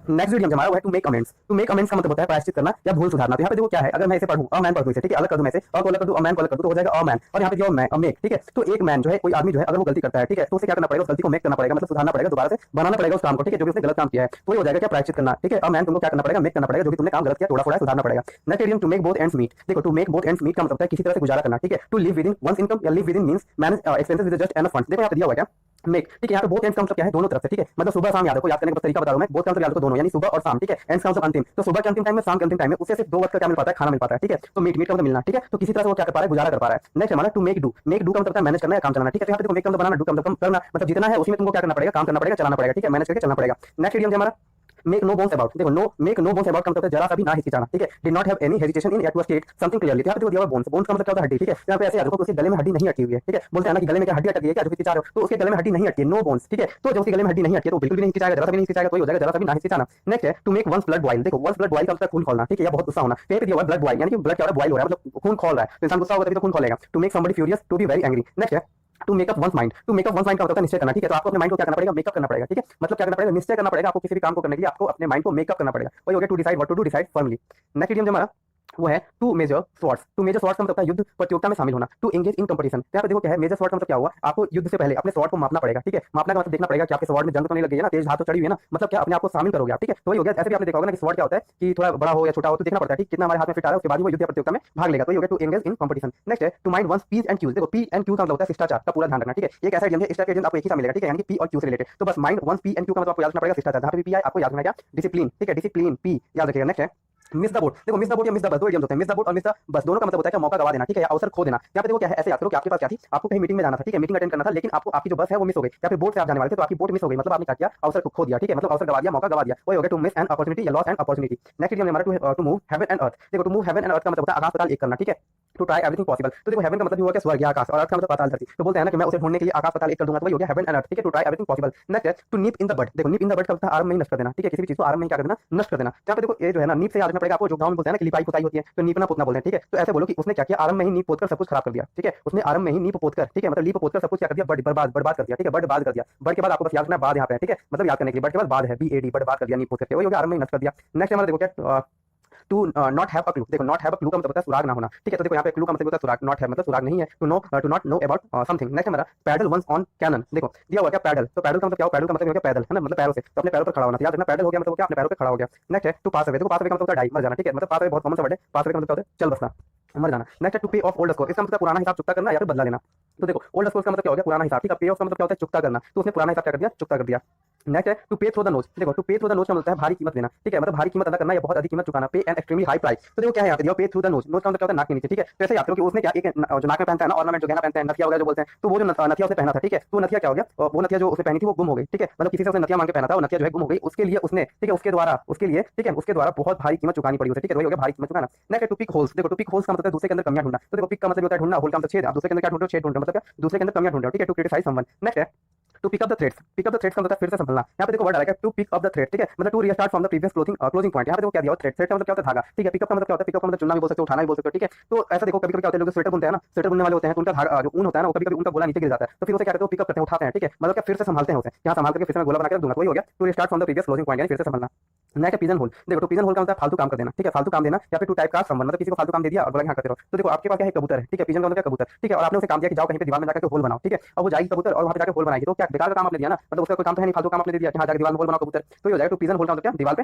Next video हमारा है to make amends, to make amends का मतलब होता है प्रायश्चित करना या भूल सुधारना, तो यहाँ पे देखो क्या है अगर मैं इसे पढ़ूं अ मैन पढ़ूं इसे, ठीक है, अलग कर दूं मैं इसे अ को अलग कर दूं अ मैन को अलग कर दूं तो हो जाएगा अ मैन, और यहाँ पे जो मैं अ मेक, ठीक है, तो एक मैन जो है कोई आदमी जो है अगर वो गलती करता है, ठीक है, तो उसे क्या करना पड़ेगा उस गलती को मेक करना पड़ेगा, मतलब सुधारना पड़ेगा, दोबारा से बनाना पड़ेगा उस काम को, ठीक है, जो कि उसने गलत काम किया है, तो ये हो जाएगा क्या प्रायश्चित करना, ठीक है, अ मैन तुमको क्या करना पड़ेगा मेक करना पड़ेगा जो भी तुमने काम गलत किया थोड़ा थोड़ा सुधारना पड़ेगा। Next idiom to make both ends meet, देखो to make both ends meet का मतलब है किसी तरह से गुजारा करना, ठीक है, to live within one's income या live within means manage expenses with just enough funds, देखो यहाँ पे दिया हुआ है क्या मेक, ठीक है, यहाँ पे बोथ एंड्स का मतलब क्या है दोनों तरफ से, ठीक है, मतलब सुबह शाम याद रखो, याद करने का तरीका बता रहा हूं मैं, बोथ का मतलब याद रखो दोनों यानी सुबह और शाम, ठीक है, एंड्स का मतलब अंतिम, तो सुबह के अंतिम टाइम में शाम के अंतिम टाइम में उसे सिर्फ दो वक्त का क्या मिल पाता है खाना मिल पाता है, ठीक है, तो मीट का मतलब मिलना, ठीक है, तो किसी तरह से वो क्या कर पा रहा है गुजारा कर पा रहा है। नेक्स्ट हमारा टू मेक डू का मतलब मैनेज करना है काम चलाना, ठीक है, तो यहाँ पे देखो मेक का मतलब बनाना, डू का मतलब करना, मतलब जितना है उसी में तुमको क्या करना पड़ेगा काम करना पड़ेगा चलाना पड़ेगा, ठीक है, मैनेज करके चलना पड़ेगा। नेक्स्ट इडियम हमारा मेक नो बोन्स अबाउट, देखो no make no bones about का मतलब जरा सा भी ना हिचकिचाना, ठीक है, did not have any hesitation in to state something clearly, यहाँ पे देखो दिया हुआ बोन्स, बोन्स का मतलब क्या होता है हड्डी, ठीक है, यहाँ पे ऐसे याद रखो उसके गले में हड्डी नहीं अटकी हुई है, ठीक है, बोलते हैं ना कि गले में क्या हड्डी अटक गई है क्या जो हिचकिचा रहे हो, तो उसके गले में हड्डी नहीं अटकी है, नो बोन्स, ठीक है, तो जो उसके गले में हड्डी नहीं अटकी है तो बिल्कुल भी नहीं हिचकिचाएगा, जरा सा भी नहीं हिचकिचाएगा, तो ये हो जाएगा जरा सा भी ना हिचकिचाना। नेक्स्ट है to make one's blood boil, देखो वंस ब्लड बॉयल का मतलब खून खोलना, ठीक है, या बहुत गुस्सा होना, तो ये दिया हुआ ब्लड बॉयल यानी कि ब्लड क्या हो रहा है बॉयल हो रहा है, मतलब खून खोल रहा है, तो इंसान गुस्सा होगा तभी तो खून खोलेगा। To make somebody furious to be very angry. Next है to make up one's mind, to make up one's mind का मतलब होता है निश्चय करना, ठीक है। तो आपको अपने माइंड को क्या करना पड़ेगा, मेकअप करना पड़ेगा, ठीक है। मतलब क्या करना पड़ेगा, निश्चय करना पड़ेगा। आपको किसी भी काम को करने के लिए आपको अपने माइंड को मेकअप करना पड़ेगा। वही हो गया to decide what to do, decide firmly. Next idiom जो हमारा वो है to measure swords. To measure swords का मतलब होता है युद्ध प्रतियोगिता में शामिल होना, टू एंगेज इन कंपटीशन। यहाँ पे देखो क्या है, मेजर स्वॉर्ड का मतलब क्या हुआ, आपको युद्ध से पहले अपने स्वॉर्ड को मापना पड़ेगा, ठीक है। मापना का मतलब देखना पड़ेगा कि आपके स्वॉर्ड में जंग तो नहीं लग गई है ना, तेज हाथ तो चढ़ी हुई है ना, मतलब क्या अपने आप को शामिल करोगे आप, ठीक है। तो वही हो गया। ऐसे भी आपने देखा होगा ना कि स्वॉर्ड क्या होता है कि थोड़ा बड़ा हो या छोटा हो तो देखना पड़ता है कि कितना हमारे हाथ में फिट आ रहा है, उसके बाद ही वो युद्ध प्रतियोगिता में भाग लेगा। तो ये हो गया to engage in competition. Next है to mind one's P's and Q's. देखो पी एंड क्यू का मतलब होता है शिष्टाचार का पूरा ध्यान रखना, ठीक है। एक ऐसा एजेंट है, इस टाइप के एजेंट आपको एक ही साथ मिलेगा, ठीक है, यानी कि पी और क्यू से रिलेटेड। तो बस mind one's P and Q का मतलब आपको याद रखना पड़ेगा शिष्टाचार। जहां पे पी आई आपको याद रखना है क्या, डिसिप्लिन, ठीक है, डिसिप्लिन पी याद रखिएगा। नेक्स्ट है मिस द बोट। देखो मिस द बोट या मिस द बस दो इडियम्स होते हैं, मिस द बोट और मिस द बस दोनों का मतलब होता है कि मौका गवा देना, ठीक है, या अवसर खो देना। यहाँ पे देखो क्या है, ऐसे याद करो कि आपके पास क्या थी, आपको कहीं मीटिंग में जाना था, ठीक है, मीटिंग अटेंड करना था, लेकिन आपको आपकी जो बस है वो मिस हो गई, या फिर बोट से आप जाने वाले थे तो आपकी बोट मिस हो गई, मतलब आपने क्या किया, अवसर को खो दिया, ठीक है, मतलब अवसर गवा दिया, मौका गवा दिया। वही हो गया टू मिस एन अपॉर्चुनिटी या loss an opportunity. Next idiom हमारा to move heaven and earth. देखो to move heaven and earth का मतलब होता है आकाश पाताल एक करना, ठीक है, टू ट्राई एवरीथिंग पॉसिबल। तो देखो हेवन का मतलब हुआ कि स्वर्ग या आकाश, और अर्थ का मतलब पाताल धरती। तो बोलते हैं ना कि मैं उसे ढूंढने के लिए आकाश पाताल एक कर दूंगा, तो वही हो गया हेवन एंड अर्थ, ठीक है, to try everything possible. Next है टू नीप इन द बड। देखो नीप इन द बड का मतलब आरंभ में ही नष्ट कर देना, ठीक है, किसी भी चीज को आरंभ में ही क्या कर देना, नष्ट कर देना। यहाँ पे देखो ये जो है ना नीप से याद रखना पड़ेगा आपको, जो गांव में बोलते हैं ना कि लिपाई पुताई होती है, तो नीपना पुतना बोलते हैं, ठीक है। तो ऐसे बोलो कि उसने क्या किया, आरंभ में ही नीप पोतकर सब कुछ खराब कर दिया, ठीक है, उसने आरंभ में ही नीप पोतकर, ठीक है, मतलब लीप पोतकर सब कुछ क्या कर दिया, बर्बाद बर्बाद कर दिया, ठीक है, बर्बाद कर दिया। बर्ड के बाद आपको बस याद रखना है बाद यहाँ पे है, ठीक है, मतलब याद करने के लिए बर्ड के बाद बाद है, BAD बर्बाद कर दिया नीप पोतकर, वही हो गया आरंभ में ही नष्ट कर दिया। नेक्स्ट हमारा देखो क्या to not have a clue. देखो नॉट हैव अ क्लू का मतलब होता है सुराग ना होना, ठीक है। तो देखो यहाँ पे क्लू का मतलब होता है सुराग, नॉट है मतलब सुराग नहीं है, to not know about something. Next हमारा पैडल वंस ऑन कैनन। देखो दिया हुआ क्या पैडल, तो पैडल का मतलब क्या हो, पैडल का मतलब हो गया पैदल, है ना, मतलब पैरों से, तो अपने पैरों पर खड़ा होना, याद रखना पैडल हो गया मतलब क्या, अपने पैरों पर खड़ा हो गया। नेक्स्ट है टू पास अवे। देखो पास अवे का मतलब होता है डाई, मर जाना, ठीक है, मतलब पास अवे बहुत कॉमन सा वर्ड है, पास अवे का मतलब होता है चल बसना, मर जाना। नेक्स्ट है टू पे ऑफ ओल्ड स्कोर। इसका मतलब पुराना हिसाब चुकता करना या फिर बदला लेना। तो देखो ओल्ड स्कोर का मतलब क्या हो गया, पुराना हिसाब, ठीक है, पे ऑफ का मतलब क्या होता है चुकता करना, तो उसने पुराना हिसाब क्या कर दिया, चुकता कर दिया। नेक्स्ट है टू पे थ्रू द नोज। देखो टू पे थ्रू द नोज का मतलब है भारी कीमत देना, ठीक है, मतलब भारी कीमत अदा करना या बहुत अधिक कीमत चुकाना, पे एन एक्सट्रीमली हाई प्राइस। तो देखो क्या है यहाँ पे दिया पे थ्रू द नोज, नोज का मतलब क्या होता है नाक के नीचे, ठीक है। तो ऐसे याद करो कि उसने क्या एक जो नाक में पहनता है ना ऑर्नामेंट, जो गहना पहनते हैं, नथिया वगैरह जो बोलते हैं, तो वो जो नथिया उसने पहना था, ठीक है, तो नथिया क्या हो गया, वो नथिया जो उसने पहनी थी वो गुम हो गई, ठीक है, मतलब किसी से उसने नथिया मांग के पहना था, वो नथिया जो है गुम हो गई, उसके लिए उसने, ठीक है, उसके द्वारा उसके लिए, ठीक है, उसके द्वारा बहुत भारी कीमत चुकानी पड़ी उसे, ठीक है, वही हो गया भारी कीमत चुकाना। Next to pick holes. देखो टू पिक होल्स का मतलब है दूसरे के अंदर कमियां ढूंढना। तो देखो पिक का मतलब होता है ढूंढना, होल का मतलब छेद, आप दूसरे के अंदर क्या ढूंढ रहे हो, छेद ढूंढ रहे हो, मतलब क्या दूसरे के अंदर कमियां ढूंढ रहे हो, ठीक है, टू क्रिटिसाइज समवन। नेक्स्ट है to pick up the threads. Pick up the threads का मतलब फिर से संभलना। यहाँ पे देखो वर्ड आ रहा है to pick up the thread, ठीक है, मतलब to restart from the previous closing point. यहाँ पे देखो क्या दिया थ्रेड, थ्रेड का मतलब क्या होता है धागा, ठीक है, पिकअप का मतलब क्या होता है, पिकअप का मतलब चुनना भी बोल सकते हो, उठाना भी बोल सकते हो, ठीक है। तो ऐसा देखो कभी कभी क्या होता है, लोग स्वेटर बुनते हैं ना, स्वेटर बुनने वाले होते हैं, तो उनका धागा जो ऊन होता है ना, वो कभी कभी उनका गोला नीचे गिर जाता है, तो फिर उसे क्या करते हैं, पिकअप करते हैं, उठाते हैं, ठीक है, मतलब क्या फिर से संभालते हैं उसे, यहाँ संभाल करके फिर से मैं गोला बना के रख दूंगा, तो वही हो गया to restart from the previous closing point, यानी फिर से संभालना। Next pigeon hole. देखो टू पिजन होल का मतलब फालतू काम कर देना, ठीक है, फालतू काम देना, या फिर टू टाइप का समवन, मतलब किसी को फालतू काम दे दिया और बोला कि हाँ करते रहो। तो देखो आपके पास क्या है, कबूतर है, ठीक है, पिजन का मतलब क्या कबूतर, ठीक है, और आपने उसे काम दिया कि जाओ कहीं पे दीवार में जाकर होल बनाओ, ठीक है, और वो जाएगी कबूतर और वहाँ पे जाकर होल बनाएगी, तो क्या बेकार का काम आपने दिया ना, मतलब उसका कोई काम तो है नहीं, फालतू काम आपने दे दिया कि हाँ जाकर दीवार में होल बनाओ कबूतर, तो ये हो जाएगा टू पिजन होल का मतलब क्या दीवार पे,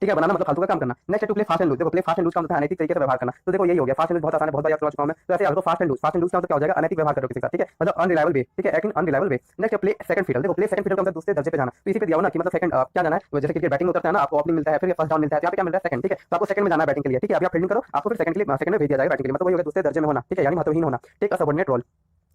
ठीक है, बनाना मतलब फालतू का काम करना। Next to play fast and loose. देखो प्ले फास्ट एंड लूज का मतलब अनैतिक तरीके से व्यवहार करना। तो देखो यही हो गया, फास्ट एंड लूज बहुत आसान है, बहुत बार याद करवा चुका हूं मैं। तो ऐसे याद रखो fast and loose. Fast and loose का मतलब क्या हो जाएगा, अनैतिक व्यवहार करो किसी का, ठीक है, मतलब अनरिलायबल वे, ठीक है, acting unreliable way. Next play second फील्ड। देखो प्ले सेकंड फील्ड का मतलब दूसरे दर्जे पे जाना। तो इसी पे दिया हो ना कि मतलब सेकंड क्या जाना है, जैसे क्रिकेट बैटिंग में उतरता है ना, आपको ओपनिंग मिलता है, फिर फर्स्ट डाउन मिलता है, यहाँ पे क्या मिल रहा है सेकंड, ठीक है, तो आपको सेकंड में जाना है बैटिंग के लिए, ठीक है, अभी आप फील्डिंग करो, आपको फिर सेकंड के लिए सेकंड में भेज दिया जाएगा बैटिंग के लिए, मतलब वही हो गया दूसरे दर्जे में होना, ठीक है, यानी महत्वहीन होना, take a subordinate role.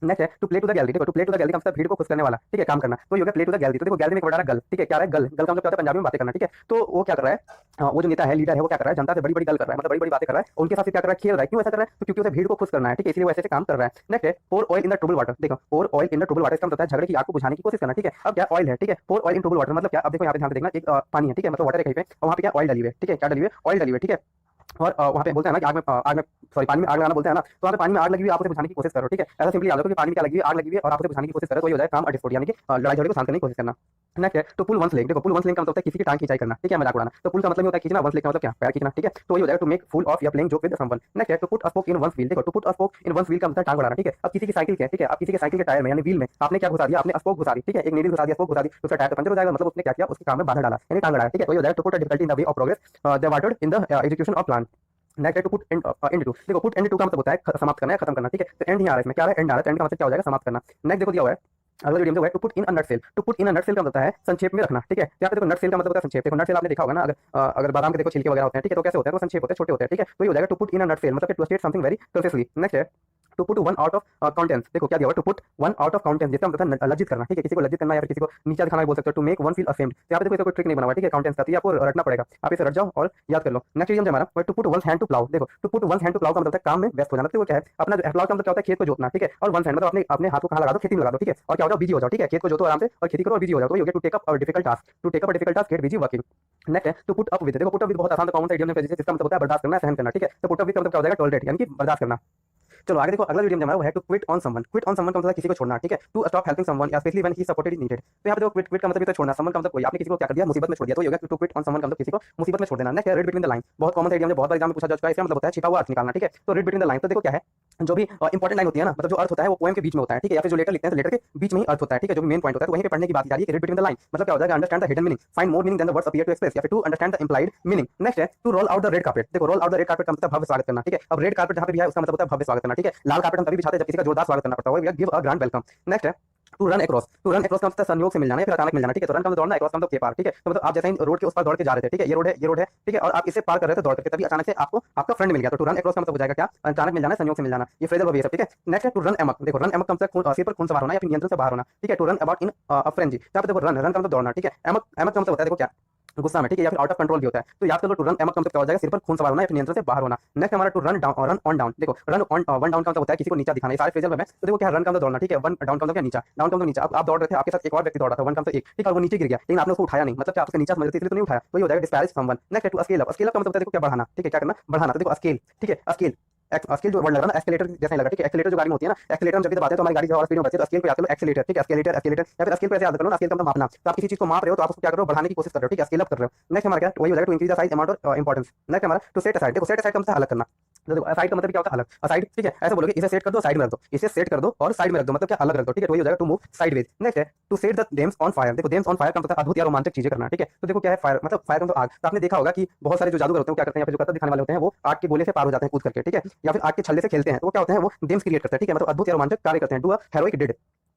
Next है to play to the gallery. देखो to play to the gallery का मतलब भीड़ को खुश करने वाला, ठीक है, काम करना, तो ये हो गया प्ले टू द गैलरी। तो देखो गैलरी में एक वर्ड आ रहा है गल, ठीक है, क्या है गल, गल का मतलब क्या होता है पंजाबी में बातें करना, ठीक है, तो वो क्या कर रहा है, वो जो नेता है, लीडर है, वो क्या कर रहा है, जनता से बड़ी बड़ी गल कर रहा है, मतलब बड़ी बड़ी बातें कर रहा है, उनके साथ क्या कर रहा है, खेल रहा है। क्यों ऐसा कर रहा है, तो क्योंकि उसे भीड़ को खुश करना है, ठीक है, इसलिए वो ऐसे काम कर रहा है। नेक्स्ट है pour oil in the trouble water. देखो pour oil in the trouble water इसका मतलब है झगड़े की आग को बुझाने की कोशिश करना, ठीक है। अब क्या ऑयल है, ठीक है, pour oil in trouble water मतलब क्या, अब देखो यहाँ पे ध्यान से देखना, एक पानी है, ठीक है, मतलब वाटर है कहीं पे, और वहाँ पे क्या ऑयल डली हुई है, ठीक है, क्या डली हुई है, ऑयल डली हुई है, ठीक है, और वहाँ पे बोलते हैं ना कि आग में सॉरी पानी में आग लगाना बोलते हैं ना, तो वहाँ पे पानी में आग लगी हुई है, आप उसे बुझाने की कोशिश करो, ठीक है, ऐसा सिंपली याद रखो कि पानी में क्या लगी हुई है, आग लगी हुई है और आप उसे बुझाने की कोशिश करो, तो ये हो जाए काम अटिस्फोर्ड, यानी कि लड़ाई झगड़े को शांत करने की कोशिश करना। नेक्स्ट है तो पुल वंस लेग। देखो पुल वंस लेग का मतलब होता है किसी की टांग खिंचाई करना, ठीक है, मजाक उड़ाना। तो पुल का मतलब होता है खींचना, वंस लेग का मतलब क्या, पैर खींचना, ठीक है, तो ये हो जाएगा टू मेक फूल ऑफ या playing joke with someone. Next है to put a spoke in one's wheel. देखो to put a spoke in one's wheel का मतलब टांग बढ़ाना, ठीक है, अब किसी की साइकिल के, ठीक है, अब किसी के साइकिल के टायर में यानी व्हील में आपने क्या घुसा दिया, आपने स्पोक घुसा दी, ठीक है, एक नीडल घुसा दिया, स्पोक घुसा दी, तो उसका टायर पंचर हो जाएगा, मतलब उसने क्या किया, उसके काम में बाधा डाला, यानी टांग अड़ाया, ठीक है, तो ये हो जाएगा to put a difficulty in the way of progress they wanted in the execution of plan. Next है टू पुट एंड टू। देखो पुट एंड टू का मतलब होता है समाप्त करना है, खत्म करना, ठीक है, तो एंड ही आ रहा है इसमें, क्या है एंड आ रहा है, तो एंड का मतलब क्या हो जाएगा, समाप्त करना। नेक्स्ट देखो दिया हुआ है अगला वीडियो में to put in a nutshell. To put in a nutshell का मतलब है संक्षेप में रखना, ठीक है, यहाँ पे देखो नट सेल का मतलब होता है संक्षेप। देखो नट सेल आपने देखा होगा ना, अगर बादाम के देखो छिलके वगैरह होते हैं, ठीक है, तो कैसे होते हैं, तो संक्षेप होते हैं, छोटे होते हैं, ठीक है, तो ये हो जाएगा to put in a nutshell, मतलब to state something very concisely. Next है to put one out of countenance. देखो क्या दिया हुआ, to put one out of countenance, जिसका मतलब है लज्जित करना, ठीक है, किसी को लज्जित करना या फिर किसी को नीचा दिखाना भी बोल सकते हो। To make one feel ashamed, यहाँ पे देखो कोई ट्रिक नहीं बना हुआ, ठीक है, काउंटेंस का, तो आपको रटना पड़ेगा, आप इसे रट जाओ और याद कर लो। नेक्स्ट इडियम हमारा to put one's hand to plough. देखो to put one's hand to plough का मतलब है काम में व्यस्त हो जाना, तो वो क्या है, अपना प्लाउ का मतलब क्या होता है, खेत को जोतना, ठीक है, और वंस हैंड मतलब अपने अपने हाथ को कहाँ लगा दो, खेती में लगा दो, ठीक है, और क्या हो जाओ बिजी हो जाओ, ठीक है, खेत को जोतो आराम से और खेती करो और बिजी हो जाओ, तो ये हो गया to take up a difficult task, to take up a difficult task, get busy working. Next है टू पुट अप विद। देखो पुट अप विद बहुत आसान कॉमन सा इडियम है, जिसका मतलब होता है बर्दाश्त करना, सहन करना, ठीक है, तो पुट अप विद का मतलब क्या हो जाएगा, टॉलरेट, यानी कि बर्दाश्त करना। चलो आगे देखो, अगला वीडियो में हमारा वो है to quit on someone. Quit on someone का मतलब किसी को छोड़ना, ठीक है। To stop helping someone specially when he supported is needed. तो यहाँ पे देखो क्विट क्विट का मतलब छोड़ना, समवन का मतलब कोई आपने किसी को क्या कर दिया, मुसीबत में छोड़ दिया, तो ये हो गया टू क्विट ऑन समवन का मतलब किसी को मुसीबत में छोड़ देना। Next read between the line, बहुत कॉमन सा एग्जाम में बहुत बार एग्जाम में पूछा जा चुका है, इसका मतलब होता है छिपा हुआ अर्थ निकालना, ठीक है। तो रीड बिटवीन द लाइन, तो देखो क्या है, जो भी इंपॉर्टेंट लाइन होती है ना, मतलब जो अर्थ होता है वो पोएम के बीच में होता है, ठीक है, या फिर जो लेटर लिखते हैं तो लेटर के बीच में ही अर्थ होता है, ठीक है, जो भी मेन पॉइंट होता है, तो वहीं पे पढ़ने की बात जा रही है कि रीड बिटवीन द लाइन मतलब क्या हो जाएगा, understand the hidden meaning, find more meaning than the words appear to express, या फिर to understand the implied meaning. Next है to roll out the red carpet. देखो roll out the red carpet का मतलब भव्य स्वागत करना, ठीक है। अब रेड कार्पेट जहां पे भी है उसका मतलब होता है भव्य स्वागत करना, ठीक है। लाल कार्पेट हम तभी बिछाते हैं जब किसी का जोरदार स्वागत करना पड़ता है, give a grand welcome. Next है to run across. To run across का मतलब संयोग से मिल जाना या फिर अचानक मिल जाना, ठीक है। तो रन का मतलब दौड़ना, अक्रॉस का मतलब के पार, ठीक है। तो मतलब आप जैसे ही रोड के उस पार दौड़ के जा रहे थे, ठीक है, ये रोड है, ये रोड है, ठीक है, और आप इसे पार कर रहे थे दौड़ करके, तभी अचानक से आपको आपका फ्रेंड मिल गया, तो टू रन अक्रॉस का मतलब हो जाएगा क्या, अचानक मिल जाना, संयोग से मिल जाना, ये फ्रेजल वर्ब है सब, ठीक है। नेक्स्ट है टू रन एमक। देखो रन एमक का मतलब सिर पर खून सवार होना या फिर नियंत्रण से बाहर होना, ठीक है। To run about in a frenzy, यहाँ पे देखो रन, रन का मतलब दौड़ना, ठीक है। एमक, एमक का मतलब होता है देखो क्या, गुस्सा में, ठीक है, या फिर आउट ऑफ कंट्रोल भी होता है। तो याद कर लो टू रन एमक का मतलब क्या हो जाएगा, सिर पर खून सवार होना या फिर नियंत्रण से बाहर होना। नेक्स्ट हमारा to run down, run on down. देखो रन ऑन वन डाउन का मतलब होता है किसी को नीचा दिखाना, ये सारे फ्रेजल वर्ब है। तो देखो क्या रन का मतलब दौड़ना, ठीक है, वन डाउन का मतलब क्या, नीचा, डाउन का मतलब नीचा। अब आप दौड़ रहे थे, आपके साथ एक और व्यक्ति दौड़ रहा था, वन का मतलब एक, ठीक है, और वो नीचे गिर गया, लेकिन आपने उसको उठाया नहीं, मतलब क्या आप उसका नीचा समझ रहे थे इसलिए तो नहीं उठाया, तो ये हो जाएगा डिस्पैरेज समवन। नेक्स्ट है to scale up. Scale up का मतलब होता है देखो क्या, बढ़ाना, ठीक है, क्या करना, बढ़ाना। तो देखो स्केल, ठीक है, स्केल, स्केल जो वर्ड लग रहा है ना, एक्सेलेटर जैसा लगा, ठीक है। एक्सेलेटर जो गाड़ी में होती है ना, एक्सेलेटर हम जब भी दबाते हैं तो हमारी गाड़ी और स्पीड में बढ़ती है, तो स्केल पे याद करो एक्सेलेटर, ठीक है, एक्सेलेटर, एक्सेलेटर, या फिर स्केल पे ऐसे याद करो ना, स्केल का मतलब मापना। तो आप किसी चीज को माप रहे हो तो आप उसको क्या करो, बढ़ाने की कोशिश कर रहे हो, ठीक है, स्केल अप कर रहे हो। नेक्स्ट हमारा क्या, वही हो जाएगा to increase the size amount और इंपॉर्टेंस। नेक्स्ट हमारा टू सेट असाइड। देखो सेट असाइड का मतलब अलग करना, तो देखो असाइड का मतलब क्या होता है, अलग, असाइड, ठीक है, ऐसे बोलोगे इसे सेट कर दो, साइड में रख दो, इसे सेट कर दो और साइड में रख दो, मतलब क्या, अलग रख दो, ठीक है, तो वही हो जाएगा टू मूव साइडवेज। नेक्स्ट है to set the Thames on fire. देखो डेम्स ऑन फायर का मतलब अद्भुत या रोमांचक चीजें करना, ठीक है। तो देखो क्या है, फायर मतलब फायर का मतलब आग। तो आपने देखा होगा कि बहुत सारे जो जादूगर होते हैं क्या करते हैं, या फिर जो कत्ता दिखाने वाले होते हैं वो आग के गोले से पार हो जाते हैं कूद करके, ठीक है, या फिर आग के छल्ले से खेलते हैं, तो वो क्या होते हैं, वो डेम्स क्रिएट करते हैं, ठीक है, मतलब अद्भुत या रोमांचक कार्य करते हैं, do a heroic deed.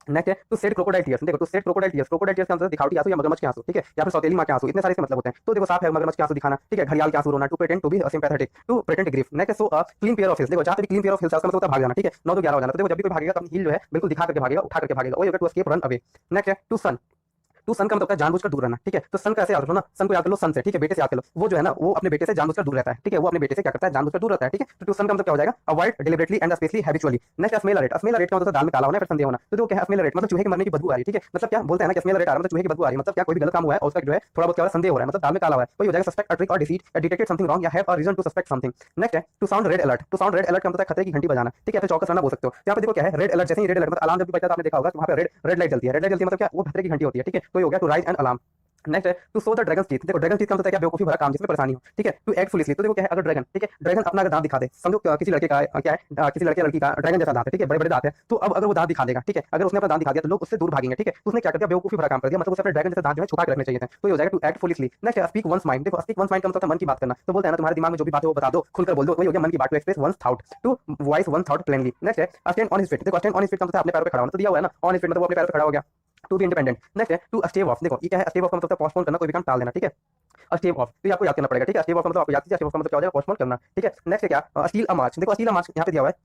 Next है टू सेट क्रोकोडाइल टीयर्स। देखो to set crocodile tears, crocodile tears का मतलब दिखावटी आंसू या मगरमच्छ के आंसू, ठीक है, या फिर सौतेली मां के आंसू, इतने सारे इसके मतलब होते हैं। तो देखो साफ है, मगरमच्छ के आंसू दिखाना, ठीक है, घड़ियाल के आंसू रोना, to pretend to be sympathetic, to pretend grief. Next show clean pair of heels. देखो जहां पे क्लीन पेयर ऑफ हिल्स का मतलब होता है भाग जाना, ठीक है, 9 to 11 हो जाना। तो देखो जब भी कोई भागेगा तो अपनी हील जो है बिल्कुल दिखा करके भागेगा, उठा करके भागेगा, वो होगा to escape run away. Next है टू सन। टू सन का मतलब होता है जानबूझकर दूर रहना, ठीक है। तो सन का ऐसे याद रखो ना, सन को याद कर लो सन से, ठीक है, बेटे से याद कर लो, वो जो है ना वो अपने बेटे से जानबूझकर दूर रहता है, ठीक है, वो अपने बेटे से क्या करता है, जानबूझकर दूर रहता है, ठीक है। तो टू सन का मतलब क्या हो जाएगा, avoid deliberately and specially habitually. Next smell rate. Smell rate का मतलब दाल में काला होना है फिर संदेह होना। तो देखो क्या है स्मेल रेट, मतलब चूहे के मरने की बदबू आ रही है, ठीक है, मतलब क्या बोलते हैं ना कि स्मेल रेट आ रहा है मतलब चूहे की बदबू आ रही है, मतलब क्या कोई भी गलत काम हुआ है और उसका जो है थोड़ा बहुत क्या हो रहा है, संदेह हो रहा है, मतलब दाल में काला हुआ है, वही हो जाएगा सस्पेक्ट अ ट्रिक और डिसीट, डिटेक्टेड समथिंग रॉन्ग या have a reason to suspect something. Next है to sound red alert. To sound red alert का मतलब खतरे की घंटी बजाना, ठीक है, फिर चौकस रहना बोल सकते हो। यहाँ पे देखो क्या है, रेड अलर्ट, जैसे ही रेड अलर्ट मतलब अलार्म जब भी बजता है तो आपने देखा होगा कि वहाँ पे रेड लाइट जलती है, रेड लाइट जलती है मतलब क्या, वो खतरे की घंटी होती है, ठीक है, तो ये हो गया to raise and alarm. Next है to sow the dragon teeth. देखो ड्रैगन टीथ का मतलब है क्या, बेवकूफी भरा काम जिसमें परेशानी हो, ठीक है। To act foolishly. तो देखो क्या है, अगर ड्रैगन, ठीक है, ड्रैगन अपना अगर दांत दिखा दे, समझो किसी लड़के का क्या है, किसी लड़के लड़की का ड्रैगन जैसा दांत है, ठीक है, बड़े बड़े दांत है, तो अब अगर वो दांत दिखा देगा, ठीक है, अगर उसने अपना दांत दिखा दिया तो लोग उससे दूर भागेंगे, ठीक है, तो उसने क्या कर दिया, बेवकूफी भरा काम कर दिया, मतलब उसे अपने ड्रैगन जैसे दांत जो है छुपा के रखने चाहिए थे, तो ये हो जाएगा टू एक्ट फुलिशली। नेक्स्ट है स्पीक वंस माइंड। देखो स्पीक वंस माइंड का मतलब मन की बात करना, तो बोलते हैं ना तुम्हारे दिमाग में जो भी बात है वो बता दो, खुलकर बोल दो, वही हो गया मन की बात, to express one's thought, to voice one thought plainly. Next है स्टैंड ऑन हिज फीट। देखो स्टैंड ऑन हिज फीट का मतलब अपने पैरों पे खड़ा होना, तो दिया हुआ है ना ऑन हिज फीट मतलब वो अपने पैरों पे खड़ा हो गया, टू बी इंडिपेंडेंट। नेक्स्ट है टू स्टेव ऑफ। देखो ये क्या है, स्टेव ऑफ का मतलब पोस्टपोन करना, कोई भी काम टाल देना, ठीक है, स्टेव ऑफ, तो ये आपको याद करना पड़ेगा, ठीक है, स्टेव ऑफ का मतलब आपको याद कीजिए, स्टेव ऑफ का मतलब क्या हो जाएगा, पोस्टपोन करना, ठीक है। नेक्स्ट है क्या, स्टील अ मार्च। देखो स्टील अ मार्च यहाँ पे दिया हुआ है,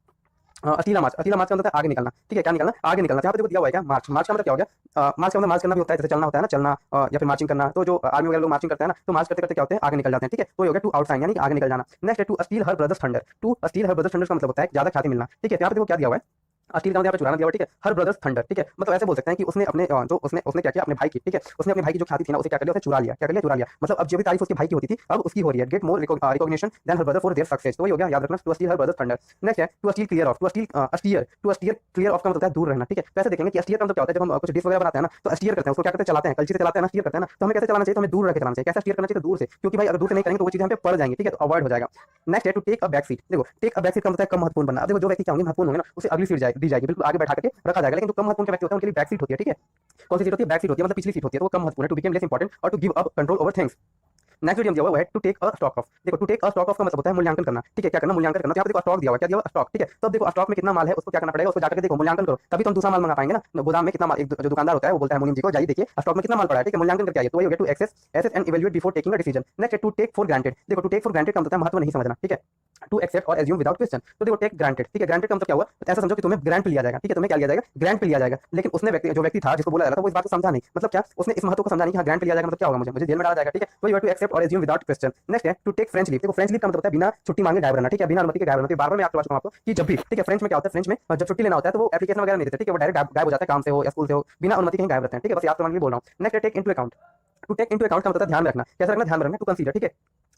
अतीला मार्च। अतीला मार्च का मतलब आगे निकलना, ठीक है, क्या निकलना, आगे निकलना। यहाँ पे देखो दिया हुआ है क्या, मार्च। मार्च का मतलब क्या हो गया, मार्च का मतलब मार्च करना भी होता है, जैसे चलना होता है ना, चलना या फिर मार्चिंग करना, तो जो आर्मी वगैरह लोग मार्चिंग करते हैं ना, तो मार्च करते करते क्या होते हैं, आगे निकल जाते हैं, ठीक है, तो ये हो गया टू आउटसाइड यानी आगे निकल जाना। नेक्स्ट है to steal her brother's thunder. To steal her brother's thunder का मतलब होता है ज्यादा ख्याति मिलना, ठीक है। यहाँ पे देखो क्या दिया हुआ है, स्टील का मतलब यहाँ पे चुराना दिया हुआ, ठीक है, हर ब्रदर्स थंडर, ठीक है, मतलब ऐसे बोल सकते हैं कि उसने अपने जो उसने उसने क्या किया अपने भाई की, ठीक है, उसने अपने भाई की जो ख्याति थी ना उसे क्या कर लिया, उसने चुरा लिया, क्या कर लिया, चुरा लिया, मतलब अब जो भी तारीफ उसके भाई की होती थी अब उसकी हो रही है, get more recognition than her brother for their success. तो वही हो गया, याद रखना, to steal her brother's thunder. Next है to steer clear of. To steer a steer, to steer clear of का मतलब होता है दूर रहना, ठीक है। तो ऐसे देखेंगे कि अस्टीयर का मतलब क्या होता है, जब हम कुछ डिश वगैरह बनाते हैं ना तो स्टीयर करते हैं, उसको क्या करते हैं, चलाते हैं, कलची से चलाते हैं ना, स्टीयर करते हैं ना, तो हमें कैसे चलाना चाहिए, तो हमें दूर रख के चलाना चाहिए। कैसे स्टीयर करना चाहिए, तो दूर से, क्योंकि भाई अगर दूर से नहीं करेंगे तो वो चीजें हम पे पड़ जाएंगी, ठीक है, तो अवॉइड हो जाएगा। नेक्स्ट है to take a back seat. देखो टेक अ बैक सीट का मतलब कम महत्वपूर्ण बनना। अब देखो जो व्यक्ति क्या होंगे महत्वपूर्ण होंगे ना उसे अगली सीट दी जाएगी, बिल्कुल आगे बैठा करके रखा जाएगा, लेकिन जो कम महत्वपूर्ण व्यक्ति होते हैं उनके लिए बैक सीट होती है, ठीक है। कौन सी सीट होती है, बैक सीट होती है, मतलब पिछली सीट होती है, तो वो कम महत्वपूर्ण है, टू बिकम लेस इंपॉर्टेंट और to give up control over things. Next video दिया हुआ है to take a stock of. देखो to take a stock of का मतलब होता है मूल्यांकन करना, ठीक है, क्या करना, मूल्यांकन करना। तो यहाँ पे देखो स्टॉक दिया हुआ है, क्या दिया हुआ स्टॉक, ठीक है, तो अब देखो स्टॉक में कितना माल है उसको क्या करना पड़ेगा, उसको जाकर के देखो मूल्यांकन करो, तभी तो हम दूसरा माल मंगा पाएंगे ना। गोदाम में कितना माल, एक जो दुकानदार होता है वो बोलता है मुनीम जी को, जाइए देखिए स्टॉक में कितना माल पड़ा है, ठीक है, मूल्यांकन करके आइए। तो वही हो गया to assess and evaluate before taking a decision. Next to take for granted. देखो टू टेक फॉर ग्रांटेड का मतलब महत्व नहीं समझना, ठीक है, टू एक्सेप्ट और एज्यूम विदाउट क्वेश्चन। तो देखो टेक ग्रांटेड, ठीक है, ग्रांटेड का मतलब क्या हुआ, तो ऐसा समझो कि तुम्हें ग्रांट पे लिया जाएगा, ठीक है, तुम्हें क्या लिया जाएगा, ग्रांट पे लिया जाएगा, लेकिन उसने जो व्यक्ति था जिसको बोला जा रहा था वो इस बात को समझा नहीं, मतलब क्या उसने इस महत्व को समझा नहीं कि हाँ ग्रांट पे लिया जाएगा मतलब क्या होगा, मुझे जेल में डाला जाएगा, ठीक है। तो यू हैव टू एक्सेप्ट और एज्यूम विदाउट क्वेश्चन। नेक्स्ट है टू टेक फ्रेंच लीव। देखो फ्रेंच लीव का मतलब होता है बिना छुट्टी मांगे गायब रहना, ठीक है, बिना अनुमति के गायब रहना। बार बार मैं आपको बताऊं आपको कि जब भी, ठीक है, फ्रेंच में क्या होता है, फ्रेंच में जब छुट्टी लेना होता है तो वो एप्लीकेशन वगैरह नहीं देते, ठीक है, वो डायरेक्ट गायब हो जाता है, काम से हो या स्कूल से हो, बिना अनुमति कहीं गायब रहते हैं, ठीक है, बस याद करने के लिए बोल रहा हूँ। Next take into account. To take into account का मतलब ध्यान में रखना, कैसे रखना, ध्यान में रखना, टू कंसीडर, ठीक है।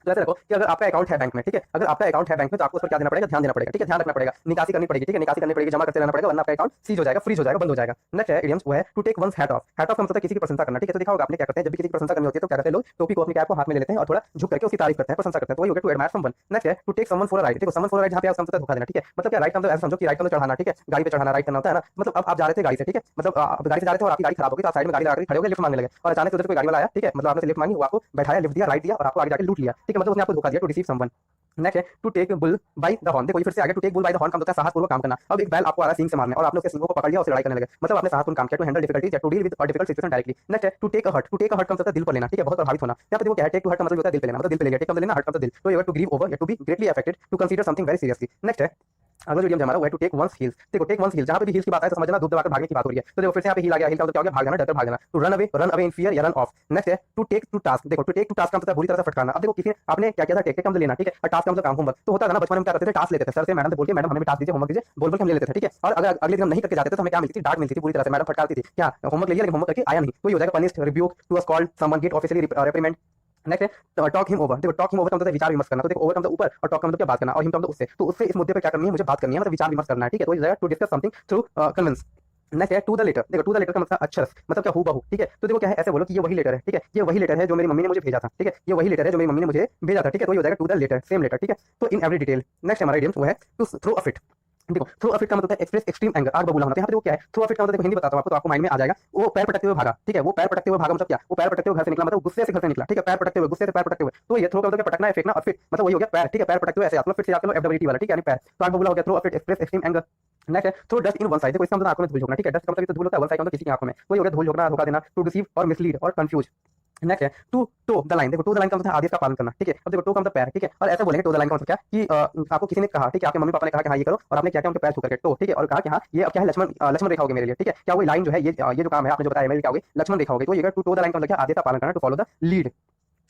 तो ऐसे रखो कि अगर आपका अकाउंट है बैंक में, ठीक है, अगर आपका अकाउंट है बैंक में तो आपको उस पर क्या देना पड़ेगा, ध्यान देना पड़ेगा, ठीक है, ध्यान रखना पड़ेगा, निकासी करनी पड़ेगी, ठीक है, निकासी करनी पड़ेगी, जमा करते रहना पड़ेगा, वरना आपका अकाउंट सीज हो जाएगा, फ्रीज हो जाएगा, बंद हो जाएगा। नेक्स्ट है इडियम्स, वो है to take one's hat off. Hat off का मतलब किसी की प्रशंसा करना, ठीक है, तो देखा होगा आपने क्या करते हैं, जब भी किसी की प्रशंसा करनी होती है तो क्या करते हैं लोग, टोपी को अपनी कैप को हाथ में ले लेते हैं और थोड़ा झुक करके उसकी तारीफ करते हैं, प्रशंसा करते हैं, तो वही हो गया टू एडमायर समवन। नेक्स्ट है to take someone for a ride. देखो समवन फॉर अ राइड जहां पे आप समझते धोखा देना, ठीक है, मतलब क्या राइड का मतलब ऐसा समझो कि राइड का मतलब चढ़ाना, ठीक है, गाड़ी पे चढ़ाना राइड करना होता है ना, मतलब अब आप जा रहे थे गाड़ी से, ठीक है, मतलब आप गाड़ी से जा रहे थे और आपकी गाड़ी खराब हो गई तो आप साइड में गाड़ी लगा के खड़े हो गए, लिफ्ट मांगने लगे और अचानक से उधर कोई गाड़ी वाला आया, ठीक है, मतलब आपने लिफ्ट मांगी, वो आपको बैठाया, लिफ्ट दिया, राइड दिया और आपको आगे जाके लूट लिया, ठीक है, मतलब उसने आपको धोखा दिया, टू डिसीव समवन। नेक्स्ट है to take bull by the horn. देखो ये फिर से आ गया, to take bull by the horn का मतलब साहसपूर्वक काम करना। अब एक बैल आपको आ रहा है सींग से मारने और आपने उसके सींगों को पकड़ लिया और उससे लड़ाई करने लगे, मतलब आपने साहसपूर्ण काम किया, टू हैंडल डिफिकल्टीज या to deal with a difficult situation directly. Next है to take a heart. To take a heart का मतलब दिल पर लेना, ठीक है, बहुत प्रभावित होना। यहाँ पे देखो क्या है, टेक टू हर्ट का मतलब होता है दिल पे लेना, मतलब दिल पे ले लिया, टेक का मतलब लेना, हर्ट का मतलब दिल, तो ये टू ग्रीव ओवर या to be greatly affected, to consider something very seriously. Next है अगला जो इडियम हमारा वो है टू टेक वंस हील्स। देखो टेक वंस हील्स, जहां पे भी हील्स की बात है तो समझना दूध दबाकर भागने की बात हो रही है, तो देखो फिर से यहाँ पे हील आ गया, हील का मतलब क्या हो गया, भाग जाना, डरकर भाग जाना, to run away in fear या रन ऑफ। नेक्स्ट है टू टेक टू टास्क। देखो टू टेक टू टास्क का मतलब बुरी तरह से फटकारना। अब देखो किसी आपने क्या किया था, टेक का मतलब लेना, ठीक है, और टास्क का मतलब काम, होमवर्क। तो होता था ना बचपन में क्या करते थे, टास्क लेते थे सर से, मैडम से बोल के मैडम हमें भी टास्क दीजिए, होमवर्क दीजिए, बोल बोल के हम ले लेते थे, ठीक है, और अगर अगले दिन हम नहीं करके जाते थे तो हमें क्या मिलती थी, डांट मिलती थी पूरी तरह से, मैडम फटकारती थी, क्या होमवर्क ले लिया लेकिन होमवर्क करके आया नहीं, तो ये हो जाएगा punished, rebuke, to scold, someone get officially reprimand. Next है टॉक हिम ओवर। देखो टॉक हिम ओवर का मतलब विचार विमर्श करना, तो देखो ओवर का मतलब ऊपर और टॉक का मतलब क्या बात करना, और हिम का मतलब उससे, तो उससे इस मुद्दे पे क्या करनी है, मुझे बात करनी है, मतलब विचार विमर्श करना है, ठीक है, तो ये to discuss something through convince. Next है टू द लेटर। देखो टू द लेटर का मतलब अक्षर, मतलब क्या, हू बहू, ठीक है, तो देखो क्या है, ऐसे बोलो कि ये वही लेटर है, ठीक है, ये वही लेटर है जो मेरी मम्मी ने मुझे भेजा था, ठीक है, ये वही लेटर है जो मेरी मम्मी ने मुझे भेजा था, ठीक है, तो ये हो जाएगा to the letter, same letter, ठीक है, तो इन एवरी डिटेल। नेक्स्ट हमारा इडियम वो है टू थ्रो अ फिट। देखो थ्रो अ फिट का मतलब है एक्सप्रेस एक्सट्रीम एंगर, आग बबूला होना। तो यहाँ पे देखो क्या है, थ्रो अ फिट का मतलब देखो हिंदी बताता हूँ आपको तो आपको माइंड में आ जाएगा, वो पैर पटकते हुए भागा, ठीक है, वो पैर पटकते हुए भागा मतलब क्या, वो पैर पटकते हुए घर से निकला, मतलब गुस्से से घर से निकला, ठीक है, पैर पटकते हुए, गुस्से से पैर पटकते हुए, तो ये थ्रो का मतलब पटकना है, फेंकना, और फिट मतलब वही हो गया पैर, ठीक है, पैर पटकते हुए ऐसे, आप फिर से याद करो एफडब्ल्यूटी वाला, ठीक है, यानी पैर, तो आग बबूला हो गया, throw a fit express extreme anger. Next है throw dust in one side. देखो इसका मतलब आंखों में धूल झोंकना, ठीक है, डस्ट का मतलब तो धूल होता है, वन साइड का मतलब किसी की आंखों में, वही हो गया धूल झोंकना, धोखा देना, टू डिसीव और मिसलीड और कंफ्यूज। नेक्स्ट है टू टो द लाइन। देखो टू द लाइन का मतलब आदेश का पालन करना, ठीक है, अब देखो टो का मतलब पैर, ठीक है, और ऐसा बोलेंगे टो द लाइन का मतलब क्या कि आपको किसी ने कहा, ठीक है, आपके मम्मी पापा ने कहा कि हाँ ये करो और आपने क्या क्या उनके पैर छू करके टो, ठीक है, और कहा कि हाँ ये अब क्या है, लक्ष्मण लक्ष्मण रेखा होगी मेरे लिए, ठीक है, क्या वो लाइन जो है ये जो काम है आपने जो बताया मेरे लिए क्या होगी, लक्ष्मण रेखा होगी, तो ये टू टो द लाइन का मतलब क्या, आदेश का पालन करना, to follow the lead.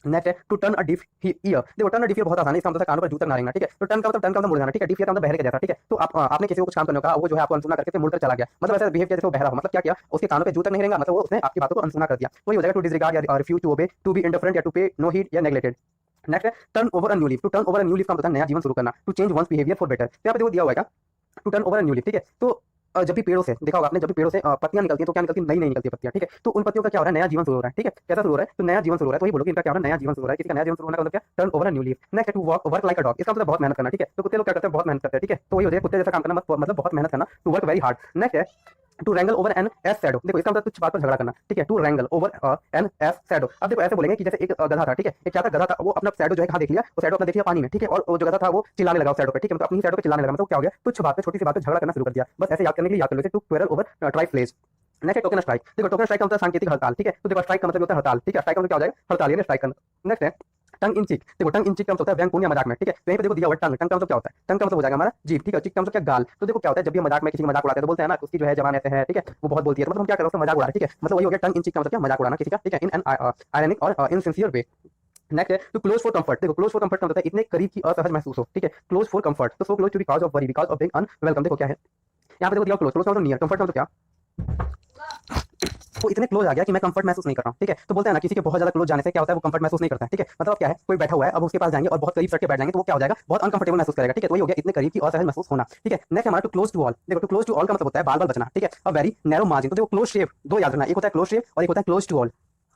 Next है to turn a deaf ear. देखो टर्न अ डिफ ईयर बहुत आसान है, इसका मतलब कानों पर जूतर ना रेंगना, ठीक है, तो टर्न का मतलब मुड़ जाना, ठीक है, डिफ ईयर का मतलब बहरे का जैसा, ठीक है, तो आपने किसी को कुछ काम करने का वो जो है आपको अनसुना करके फिर मुड़कर चला गया, मतलब ऐसा बिहेव किया जैसे वो बहरा हो, मतलब क्या किया, उसके कानों पे जूतर नहीं रहेगा, मतलब वो उसने आपकी बातों को अनसुना कर दिया, वही हो जाएगा टू डिसरिगार्ड या refuse to obey, to be indifferent या टू पे नो हीड या नेग्लेक्टेड। नेक्स्ट है turn over a new leaf. To turn over a new leaf का मतलब नया जीवन शुरू करना, to change one's behaviour for better. यहाँ पे देखो दिया हुआ है to turn over a new leaf, ठीक है, तो जब भी पेड़ों से देखा होगा आपने, जब भी पेड़ों से पत्तियां निकलती हैं तो क्या निकलती है, नई नई निकलती है पत्तियां, ठीक है, तो उन पत्तियों का क्या हो रहा है, नया जीवन शुरू हो रहा है, ठीक है, कैसा शुरू हो रहा है, तो नया जीवन शुरू हो रहा है, तो वही बोलो कि इनका क्या हो रहा है, नया जीवन शुरू हो रहा है, किसी का नया जीवन शुरू होने का मतलब क्या, turn over a new leaf. Next है to work like a dog. इसका मतलब बहुत मेहनत करना, ठीक है, तो कुत्ते लोग क्या करते हैं, बहुत मेहनत करते हैं, ठीक है, तो वही हो जाएगा कुत्ते जैसा काम करना, मतलब बहुत मेहनत करना, to work very hard. Next है to wrangle over an ass shadow. देखो इसका मतलब कुछ बात पर झगड़ा करना, ठीक है, to wrangle over an ass shadow. अब देखो ऐसे बोलेंगे कि जैसे एक गधा था, ठीक है, एक क्या था, गधा था, वो अपना शैडो जो है कहाँ देख लिया, वो शैडो अपना देख लिया पानी में, ठीक है, और वो जो गधा था वो चिल्लाने लगा शैडो पे, ठीक है, मतलब अपनी शैडो पे चिल्लाने लगा, मतलब क्या हो गया, तुच्छ बात पे, छोटी सी बात पे झगड़ा करना शुरू कर दिया, बस ऐसे याद करने के लिए याद कर लो, to quarrel over tribe place. Next token strike. देखो टोकन स्ट्राइक का मतलब सांकेतिक हड़ताल, ठीक है, तो देखो स्ट्राइक का मतलब होता है हड़ताल, ठीक है, स्ट्राइक का मतलब क्या हो जाएगा, हड़ताल यानी स्ट्राइक करना। नेक्स्ट है टंग इन चिक। देखो टंग इन चिक का मतलब होता है व्यंग्यपूर्ण या मजाक में, ठीक है, तो यहीं पे देखो दिया हुआ टंग, टंग का मतलब क्या होता है, टंग का मतलब हो जाएगा हमारा जीभ, ठीक है, चिक का मतलब क्या, गाल। तो देखो क्या होता है, जब भी हम मजाक में किसी का मजाक उड़ाते हैं तो बोलते हैं ना उसकी जो है जबान ऐसे है, ठीक है, वो बहुत बोलती है, तो मतलब हम क्या कर रहे हैं, उसका मजाक उड़ा रहे हैं, ठीक है, मतलब वही हो गया टंग इन चिक का मतलब क्या, मजाक उड़ाना किसी का, ठीक है, इन एन आयरनिक और इनसिंसियर वे। नेक्स्ट है टू क्लोज फॉर कंफर्ट। देखो क्लोज फॉर कंफर्ट का मतलब है इतने करीब की असहज महसूस हो, ठीक है, क्लोज फॉर कंफर्ट, तो so close to be cause of worry, because of being unwelcome. देखो क्या है यहाँ पे देखो दिया क्लोज, क्लोज का मतलब नियर, कंफर्ट का मतलब क्या, वो इतने क्लोज आ गया कि मैं कंफर्ट महसूस नहीं कर रहा हूँ, ठीक है, तो बोलते हैं ना किसी के बहुत ज्यादा क्लोज जाने से क्या होता है, वो कंफर्ट महसूस नहीं करता है, ठीक है, मतलब क्या है, कोई बैठा हुआ है अब उसके पास जाएंगे और बहुत करीब सट के बैठ जाएंगे तो वो क्या हो जाएगा, बहुत अनकंफर्टेबल महसूस करेगा, ठीक है, तो वही हो गया इतने करीब की असहज महसूस होना, ठीक है। नेक्स्ट हमारा टू क्लोज टू ऑल। देखो टू क्लोज टू ऑल का मतलब होता है बाल बाल बचना, ठीक है, अ वेरी नैरो मार्जिन। तो देखो क्लोज शेप दो याद रखना, एक होता है क्लोज शेप और एक होता है क्लोज टू ऑल,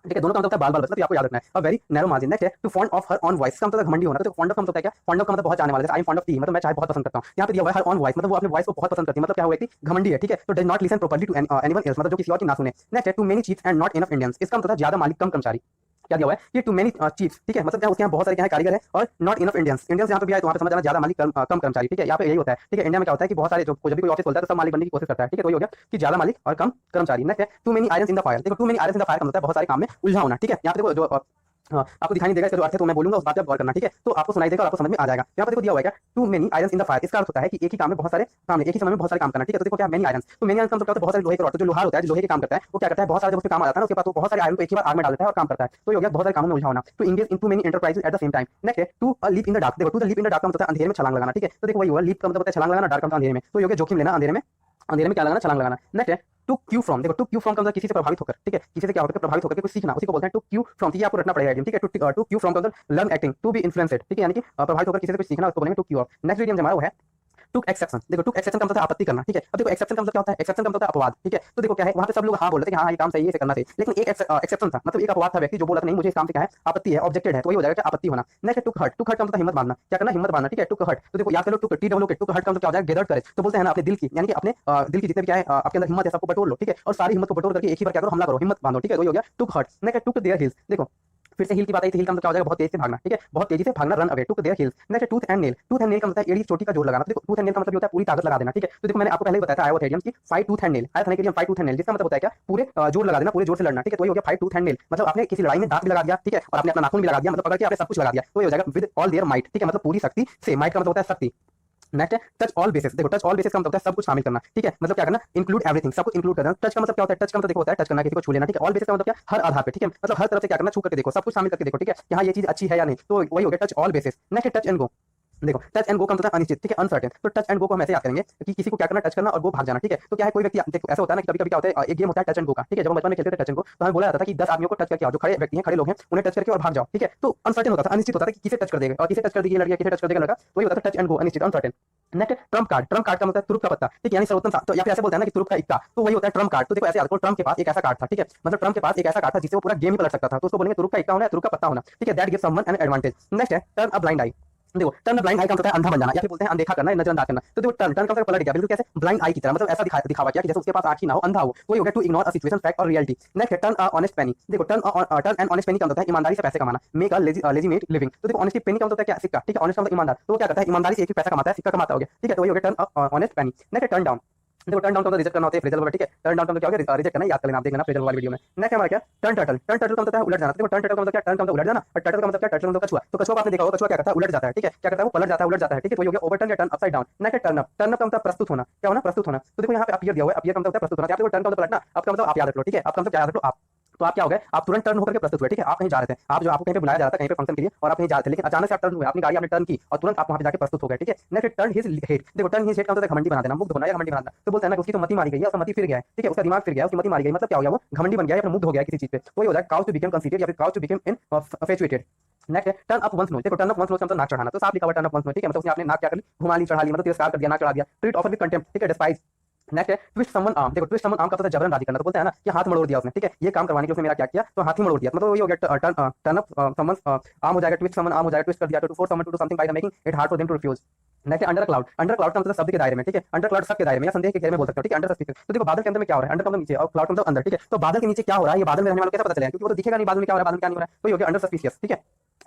ठीक है, दोनों का मतलब होता है बाल बाल बचना, तो आपको याद रखना है, a very narrow margin. Next है too fond of her own voice का मतलब घमंडी होना, तो फॉन्ड ऑफ का मतलब होता है क्या, फॉन्ड ऑफ का मतलब बहुत चाहने वाला, जैसे I am fond of T, मतलब मैं चाय बहुत पसंद करता हूँ, यहाँ पे दिया हुआ है हर ऑन वॉइस, मतलब वो अपने वॉइस को बहुत पसंद करती है, मतलब क्या हुआ कि घमंडी है, ठीक है, तो does not listen properly to anyone else, मतलब जो किसी और की ना सुने। नेक्स्ट है too many chiefs and not enough Indians. इसका मतलब ज्यादा मालिक कम कर्मचारी। क्या दिया हुआ है, ये टू मेनी चीफ्स, ठीक है, मतलब क्या उसके यहाँ बहुत सारे क्या है कारीगर है, और नॉट इनफ इंडियंस, इंडियंस यहाँ पे भी आए तो वहाँ पे समझ जाना ज्यादा मालिक कम कर्मचारी, ठीक है, यहाँ पे यही होता है, ठीक है, इंडिया में क्या होता है कि बहुत सारे जो जब भी कोई ऑफिस खोलता है तो सब मालिक बनने की कोशिश करता है, ठीक है, तो ये हो गया कि ज्यादा मालिक और कम कर्मचारी। नेक्स्ट है too many irons in the fire. देखो too many irons in the fire का मतलब है बहुत सारे काम में उलझा होना, ठीक है, यहाँ पे देखो जो हाँ, आपको दिखाई नहीं देगा इसका जो अर्थ है, तो मैं बोलूंगा उस बात पे आप गौर करना, ठीक है, तो आपको सुनाई देगा और आपको समझ में आ जाएगा। यहाँ पर देखो दिया हुआ है क्या, too many irons in the fire, इसका अर्थ होता है कि एक ही काम में बहुत सारे काम है, एक ही समय में बहुत सारे काम करना, ठीक है, तो देखो क्या मेनी आयरन्स, तो मेनी आयरन्स का मतलब क्या होता है, बहुत सारे लोहे के रॉड, तो जो लोहार होता है, जो लोहे के काम करता है वो क्या करता है, बहुत सारे जब उस पे काम आ जाता है ना उसके बाद तो बहुत सारे आयरन को एक ही बार आग में डाल देता है और काम करता है, तो ये हो गया बहुत सारे कामों में उलझा होना। तो engage in too many enterprises at the same time. Next है to a leap in the dark. देखो to the leap in the dark का मतलब अंधेरे में छलांग लगाना, ठीक है, तो देखो वही हुआ, लीप का मतलब होता है छलांग लगाना, डार्क का मतलब अंधेरे में, तो ये हो गया जोखिम लेना, अंधेरे में क्या लगाना, छलांग लगाना। नेक्स्ट है टू क्यू फ्रॉम, देखो टू क्यू फ्रॉम का मतलब किसी से प्रभावित होकर, ठीक है, किसी से क्या होता है प्रभावित होकर कुछ सीखना, उसी को बोलते हैं टू क्यू फ्रॉम। ठीक है, आपको रटना पड़ेगा इडियम, ठीक है। टू क्यू फ्रॉम का मतलब learn acting, to be influenced, ठीक है, यानी कि प्रभावित होकर किसी से कुछ सीखना, उसको बोलेंगे to cue off. Next idiom हमारा वो है टुक एक्सेप्शन। देखो टुक एक्सेप्शन का मतलब आपत्ति करना, ठीक है। अब देखो एक्सेप्शन का मतलब क्या होता है, एक्सेप्शन का मतलब होता है अपवाद, ठीक है। तो देखो क्या है, वहां पे सब लोग हाँ बोल रहे थे कि हाँ ये काम सही है, इसे करना चाहिए, लेकिन एक एक्सेप्शन था, मतलब एक अपवाद था, व्यक्ति जो बोला था नहीं मुझे इस काम से क्या है आपत्ति है, ऑब्जेक्टेड है, तो वही हो जाएगा क्या आपत्ति होना। नेक्स्ट टुक हर्ट, टुक हर्ट का मतलब हिम्मत बांधना, क्या करना हिम्मत बांधना, ठीक है, टुक हर्ट। तो देखो याद करो टुक टी डब्ल्यू के टुक हर्ट का मतलब क्या हो जाएगा गेदर्ड करेज, तो बोलते हैं ना अपने दिल की, यानी कि अपने दिल की जितने भी क्या है आपके अंदर हिम्मत है सबको बटोर लो, ठीक है, और सारी हिम्मत को बटोर करके एक ही बार क्या करो हमला करो, हिम्मत बांधो, ठीक है, तो हो गया took heart. Next took their heels, देखो फिर से हिल की बात आई थी, हिल का मतलब क्या हो जाएगा बहुत तेज से भागना, ठीक है, बहुत तेजी से भागना, run away, took their hills. Next tooth and nail, tooth and nail का मतलब एड़ी चोटी का जोर लगाना, तो देखो टूथ एंड नेल का मतलब होता है पूरी ताकत लगा देना, ठीक है। तो देखो मैंने आपको पहले ही बताया था आया हुआ था इडियम की फाइट टूथ एंड नेल, आया था ना idiom fight tooth and nail, जिसका मतलब होता है क्या पूरे जोर लगा देना, पूरे जोर से लड़ना, ठीक है, तो वही हो गया फाइट टूथ एंड नेल, मतलब आपने किसी लड़ाई में दांत भी लगा दिया, ठीक है, और आपने अपना नाखून भी लगा दिया, मतलब पकड़ के आपने सब कुछ लगा दिया, तो ये हो जाएगा विद ऑल देयर माइट, ठीक है, मतलब पूरी शक्ति से, माइट का मतलब होता है शक्ति। नेक्स्ट है टच ऑल बेसिस, देखो टच ऑल बेसिस का मतलब होता है सब कुछ शामिल करना, ठीक है, मतलब क्या करना इंक्लूड एवरीथिंग, सब कुछ इंक्लूड करना। टच का मतलब क्या होता है, टच का मतलब देखो होता है टच करना, किसी को छू लेना, ठीक है। ऑल बेसिस का मतलब क्या हर आधार पे, ठीक है, मतलब हर तरफ से क्या करना छू करके देखो, सब कुछ शामिल करके देखो, ठीक है, कि हाँ ये चीज अच्छी है या नहीं, तो वही हो गया touch all basis. Next touch and go, देखो टच एंड गो का मतलब अनिश्चित, ठीक है, अनसर्टेन, तो टच एंड गो को हम ऐसे याद करेंगे कि किसी को क्या करना टच करना और गो भाग जाना, ठीक है। तो क्या है कोई व्यक्ति देखो ऐसा होता है ना कि कभी कभी क्या होता है एक गेम होता है टच एंड गो का, ठीक है, जब हम बचपन में खेलते थे टच एंड गो तो हमें बोला जाता था कि 10 आदमियों को टच करके आओ, जो खड़े व्यक्ति हैं खड़े लोग हैं उन्हें टच करके और भाग जाओ, ठीक है, तो अनसर्टेन होता था, अनिश्चित होता था कि किसे टच कर देगा और किसे टच कर देगी लड़की, किसे टच कर देगा लड़का, तो ये होता था टच एंड गो अनिश्चित uncertain. Next Trump card, Trump card का मतलब तुरुप का पत्ता, ठीक है, यानी सर्वोत्तम, तो या फिर ऐसे बोलते हैं ना कि तुरुप का इक्का, तो वही होता है ट्रम्प कार्ड। तो देखो ऐसे याद करो ट्रम्प के पास एक ऐसा कार्ड था, ठीक है, मतलब ट्रम्प के पास एक ऐसा कार्ड था जिससे वो पूरा गेम ही पलट सकता था, तो उसको बोलेंगे तुरुप का इक्का होना है, तुरुप का पत्ता होना, ठीक है, that gives someone an advantage. Next है टर्न अ ब्लाइंड आई, देखो टर्न ब्लाइंड आई का मतलब है अंधा बन जाना, या फिर बोलते हैं अनदेखा करना, नजरअंदाज करना। तो देखो टर्न टर्न का मतलब पलट गया बिल्कुल कैसे ब्लाइंड आई की तरह, मतलब ऐसा दिखावा किया कि जैसे उसके पास आंख ही ना हो, अंधा हो, तो ये हो गया to ignore a situation fact और reality. Next turn a honest penny, देखो टर्न एंड ऑनेस्ट पेनी का मतलब है ईमानदारी से पैसे कमाना, मेक अ लेजिमेट लिविंग। तो देखो ऑनेस्टी पेनी का मतलब है क्या सिक्का, ठीक है, ऑनेस्ट मतलब ईमानदार, तो वो क्या करता है ईमानदारी से एक पैसा कमाता है, सिक्का कमाता हो गया, ठीक है, तो वही हो गया turn a honest Penney. Next turn down, देखो टर्न डाउन का रिजेक्ट करना होता है फ्रेजल वर्ब, ठीक है, टर्न डाउन का मतलब क्या होगा रिजेक्ट करना, याद कर लेना आप, देखना फ्रेजल वाली वीडियो में। नेक्स्ट हमारा क्या टर्न टर्टल, टर्न टर्टल का मतलब है उलट जाना, देखो टर्न टर्टल का मतलब क्या, टर्न का मतलब उलट जाना और टर्टल का मतलब क्या, टर्टल मतलब कछुआ, तो कछुआ को आपने देखा होगा कछुआ क्या करता है उलट जाता है, ठीक है, क्या करता है वो पलट जाता है उलट जाता है, ठीक है, तो ये हो गया ओवरटर्न या turn upside down. Next turn up, turn up का मतलब प्रस्तुत होना, क्या होना प्रस्तुत होना, तो देखो यहाँ पे अपीयर दिया हुआ है, अपीयर का मतलब प्रस्तुत होना, यहाँ पे टर्न का मतलब पलटना, आपका मतलब आप याद रख लो, ठीक है, आपका मतलब क्या याद रख लो आप, तो आप क्या हो गए आप तुरंत टर्न होकर के प्रस्तुत हुए, ठीक है, आप कहीं जा रहे थे, आप जो आपको कहीं पे बुलाया जा रहा था कहीं पे फंक्शन के लिए और आप कहीं जा रहे थे, लेकिन अचानक से आप टर्न हुए, अपनी गाड़ी आपने टर्न की और तुरंत आप वहां पे जाके प्रस्तुत हो गए, ठीक है। नेक्स्ट टर्न हिज हेड, देखो टर्न हिज हेड का मतलब है घमंडी बना देना, मुग्ध होना या घमंडी बनाना, तो बोलते हैं ना कि उसकी तो मति मारी गई है, उसका मति फिर गया है, ठीक है, उसका दिमाग फिर गया है, उसकी मति मारी गई, मतलब क्या हो गया वो घमंडी बन गया है, अपना मुग्ध हो गया किसी चीज पे, तो ये हो जाएगा काउज टू बिकम कंसीडर्ड या फिर cause to become infatuated. Next turn up one's nose, देखो टर्न अप वंस नोज का मतलब नाक चढ़ाना, तो साफ लिखा हुआ टर्न अप वंस नोज, ठीक है, मतलब उसने अपने नाक क्या कर ली घुमा ली चढ़ा ली, मतलब तिरस्कार कर दिया, नाक चढ़ा दिया। ट्रीट ऑफर विद कंटेम्प्ट, ठीक है, डिस्पाइज। नेक्स्ट है ट्विस्ट समवन आर्म, देखो ट्विस्ट समवन आर्म का मतलब जबरन राजी करना, तो बोलते हैं ना कि हाथ मरोड़ दिया उसने, ठीक है, ये काम करवाने के लिए उसने मेरा क्या किया तो हाथ ही मरोड़ दिया, मतलब ये हो गया टर्न अप समवन आर्म हो जाएगा, ट्विस्ट समवन आर्म हो जाएगा, ट्विस्ट कर दिया, to force someone to do something by the making it hard for them to refuse. Next under cloud, under cloud का मतलब शब्द के दायरे में, ठीक है, अंडर क्लाउड सब के दायरे में या संदेह के घेरे में बोल सकते हो, ठीक है, अंडर सस्पिशियस। तो देखो बादल के अंदर में क्या हो रहा है, अंडर का मतलब नीचे और क्लाउड का मतलब अंदर, ठीक है, तो बादल के नीचे क्या हो रहा है ये बादल में रहने वालों को कैसे पता चलेगा, क्योंकि वो तो दिखेगा नहीं बादल में क्या हो रहा है, बादल में क्या नहीं हो रहा है, तो ये हो गया अंडर सस्पिशियस, ठीक है।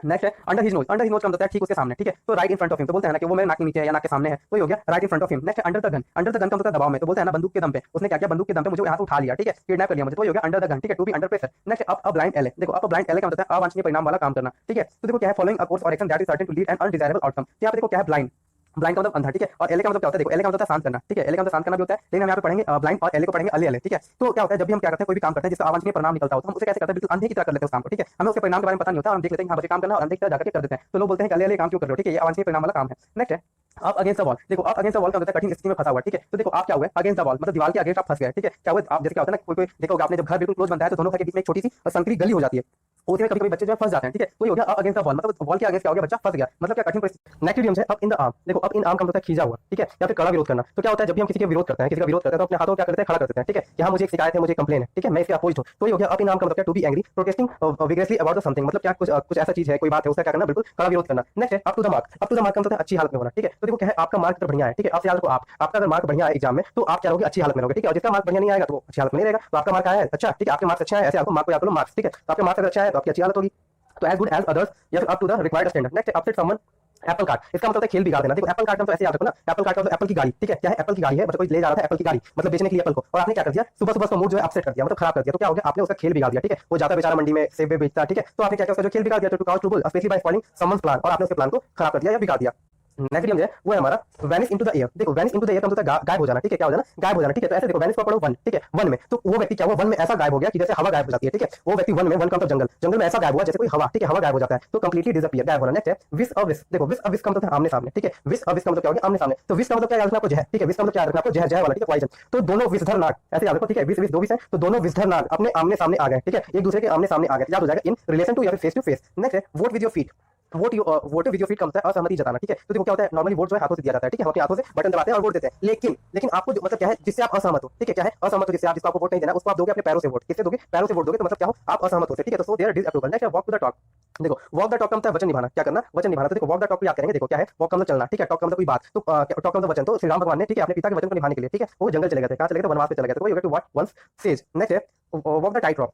नेक्स्ट है under his nose, under his nose का मतलब है ठीक उसके सामने, ठीक है, तो right in front of him, तो बोलते हैं ना कि वो मेरे नाक के नीचे है या नाक के सामने है, तो ये हो गया right in front of him. Next under the gun, under the gun का मतलब दबाव में, तो बोलते हैं ना बंदूक के दम पे, उसने क्या किया बंदूक के दम पे मुझे यहाँ से उठा लिया, ठीक है, किडनैप कर लिया मुझे, तो ये हो गया अंडर द गन, ठीक है, to be under pressure. Next up a blind alley, देखो अप अ ब्लाइंड एले का मतलब है अवांछनीय परिणाम वाला काम करना, ठीक है, तो देखो क्या है फॉलोइंग अ कोर्स और action that is certain to lead an undesirable outcome, तो यहाँ पे देखो क्या है ब्लाइंड, ब्लाइंड का मतलब अंधा, ठीक है, और एले का मतलब क्या होता है, देखो एले का मतलब है शांत करना, ठीक है, एले का मतलब शांत करना भी होता है, लेकिन हम यहाँ पे पढ़ेंगे ब्लाइंड और एले को पढ़ेंगे अले अले, ठीक है। तो क्या होता है जब भी हम क्या करते हैं कोई भी काम करते हैं जिसका अवांछनीय परिणाम निकलता हो तो हम उसे कैसे करते हैं बिल्कुल अंधे की तरह कर लेते हैं उस काम को, ठीक है, हमें उसके परिणाम के बारे में पता नहीं होता, हम देख लेते हैं हाँ बस ये काम करना और अंधे की तरह जाकर कर देते हैं, तो लोग बोलते हैं कि अले अले काम क्यों कर रहे हो, ठीक है, ये अवांछनीय परिणाम वाला काम है। नेक्स्ट है आप अगेंस्ट द वॉल, देखो आप अगेंस्ट द वॉल का मतलब कठिन स्थिति में फंसा हुआ, ठीक है, तो देखो आप क्या हुए अगेंस्ट द वॉल मतलब दीवार के अगेंस्ट आप फंस गए, ठीक है, क्या हुआ आप जैसे क्या होता है ना कोई देखो आपने जब घर बिल्कुल क्लोज बनता है तो दोनों घर के बीच में एक छोटी सी संकरी गली हो जाती है, उसमें कभी कभी बच्चे जो फंस जाते हैं, ठीक है, तो ये हो गया अप अगेंस्ट द वॉल, मतलब वॉल के अगेंस्ट क्या हो गया बच्चा फंस गया, मतलब क्या कठिन परिस्थिति। नेक्स्ट इडियम है अप इन द आर्म, देखो अप इन आर्म का मतलब खींचा हुआ, ठीक है, या फिर कड़ा विरोध करना, तो क्या होता है जब भी हम किसी का विरोध करते हैं किसी का विरोध करते हैं तो अपने हाथों क्या करते हैं खड़ा कर देते हैं, ठीक है, यहाँ मुझे एक शिकायत है मुझे कंप्लेन है, ठीक है, मैं इसके अपोजिट हूँ, तो ये हो गया अप इन आर्म का मतलब to be angry protesting vigorously about the something, मतलब क्या कुछ ऐसा चीज है कोई बात है उसका क्या करना बिल्कुल कड़ा विरोध करना। नेक्स्ट है up to the mark, up to the mark का मतलब अच्छी हालत में होना, ठीक है, तो देखो क्या है आपका मार्क तो बढ़िया है, ठीक है, आप याद रखो आपका अगर मार्क बढ़िया है एग्जाम में तो आप क्या रहोगे अच्छी हालत में रहोगे, ठीक है, और जिसका मार्क बढ़िया नहीं आएगा तो वो अच्छी हालत में नहीं रहेगा, तो आपका मार्क आया है अच्छा, ठीक है, आपके मार्क्स अच्छा है ऐसे आपको मार्क को याद करो मार्क्स, ठीक है, तो आपके मार्क्स अगर अच्छा है तो आपकी अच्छी हालत होगी, तो एज गुड एज अदर्स या फिर up to the required standard. Next upset someone apple cart, इसका मतलब है खेल बिगाड़ देना, देखो एप्पल कार्ट का तो ऐसे याद रखो ना, एप्पल कार्ट का मतलब एप्पल की गाड़ी, ठीक है, क्या है एप्पल की गाड़ी है, मतलब कोई ले जा रहा था एप्पल की गाड़ी मतलब बेचने के लिए एप्पल को, और आपने क्या कर दिया सुबह सुबह उसका मूड जो है अपसेट कर दिया मतलब खराब कर दिया, तो क्या हो गया आपने उसका खेल बिगाड़ दिया, ठीक है, वो जाता बेचारा मंडी में सेब बेचता, ठीक है, तो आपने क्या किया उसका जो खेल बिगाड़ दिया, to cause trouble specially by spoiling someone's plan, और आपने उसके प्लान को खराब कर दिया या बिगाड़ दिया। नेक्स्ट इडियम जो है वो है हमारा वैनिश इनटू द एयर। देखो वैनिश इनटू द एयर का मतलब गायब हो जाना, ठीक है, क्या हो जाना, गायब हो जाना, ठीक है। तो ऐसे देखो वैनिश को पढ़ो वन, ठीक है, वन में, तो वो व्यक्ति क्या हुआ, वन में ऐसा गायब हो गया कि जैसे हवा गायब हो जाती है, ठीक है, वो व्यक्ति वन में, वन का मतलब जंगल, जंगल में ऐसा गायब हुआ जैसे कोई हवा, ठीक है, हवा गायब हो जाता है, तो कंप्लीटली डिसअपीयर, गायब होना। नेक्स्ट है विश अविश। देखो विश अविश का मतलब आमने सामने, ठीक है, विश अविश का मतलब क्या हो गया, आमने सामने। तो विश का मतलब क्या याद रखना आपको, जहर, ठीक है, विश का मतलब क्या याद रखना आपको, जहर, जहर वाला, ठीक है, पॉइजन। तो दोनों विषधर नाग ऐसे याद रखो, ठीक है, विष विष दो विष है, तो दोनों विषधर नाग अपने आमने सामने आ गए, ठीक है, एक दूसरे के आमने सामने आ गए, याद हो जाएगा इन रिलेशन टू या फिर फेस टू फेस। नेक्स्ट है vote with your feet. Vote with your feet का मतलब है असहमति जताना, ठीक है। तो देखो क्या होता है, नॉर्मली वोट जो है हाथों से दिया जाता है, ठीक है, हम अपने हाथों से बटन दबाते हैं और वोट देते हैं, लेकिन आपको मतलब क्या है, जिससे आप असहमत हो, ठीक है, क्या है असहमत हो, जिससे आप, जिसको आपको वोट नहीं देना, उसको आप दोगे अपने पैरों से वोट, किससे दोगे, पैरों से वोट दोगे, तो मतलब क्या हो, आप असहमत हो, ठीक है। तो सो देयर डिसअप्रूवल। नेक्स्ट है वॉक टू द टॉक। देखो वॉक द टॉक का मतलब है वचन निभाना, क्या करना, वचन निभाना। तो देखो वॉक द टॉक को याद करेंगे, देखो क्या है, वॉक का मतलब चलना, ठीक है, टॉक का मतलब कोई बात, तो टॉक का मतलब वचन। तो श्री राम भगवान ने, ठीक है, अपने पिता के वचन को निभाने के लिए, ठीक है, वो जंगल चले गए थे, कहां चले गए थे, वनवास पे चले गए थे, तो वही हो गया कि व्हाट वंस सेज। नेक्स्ट है वॉक द टाइट रॉक।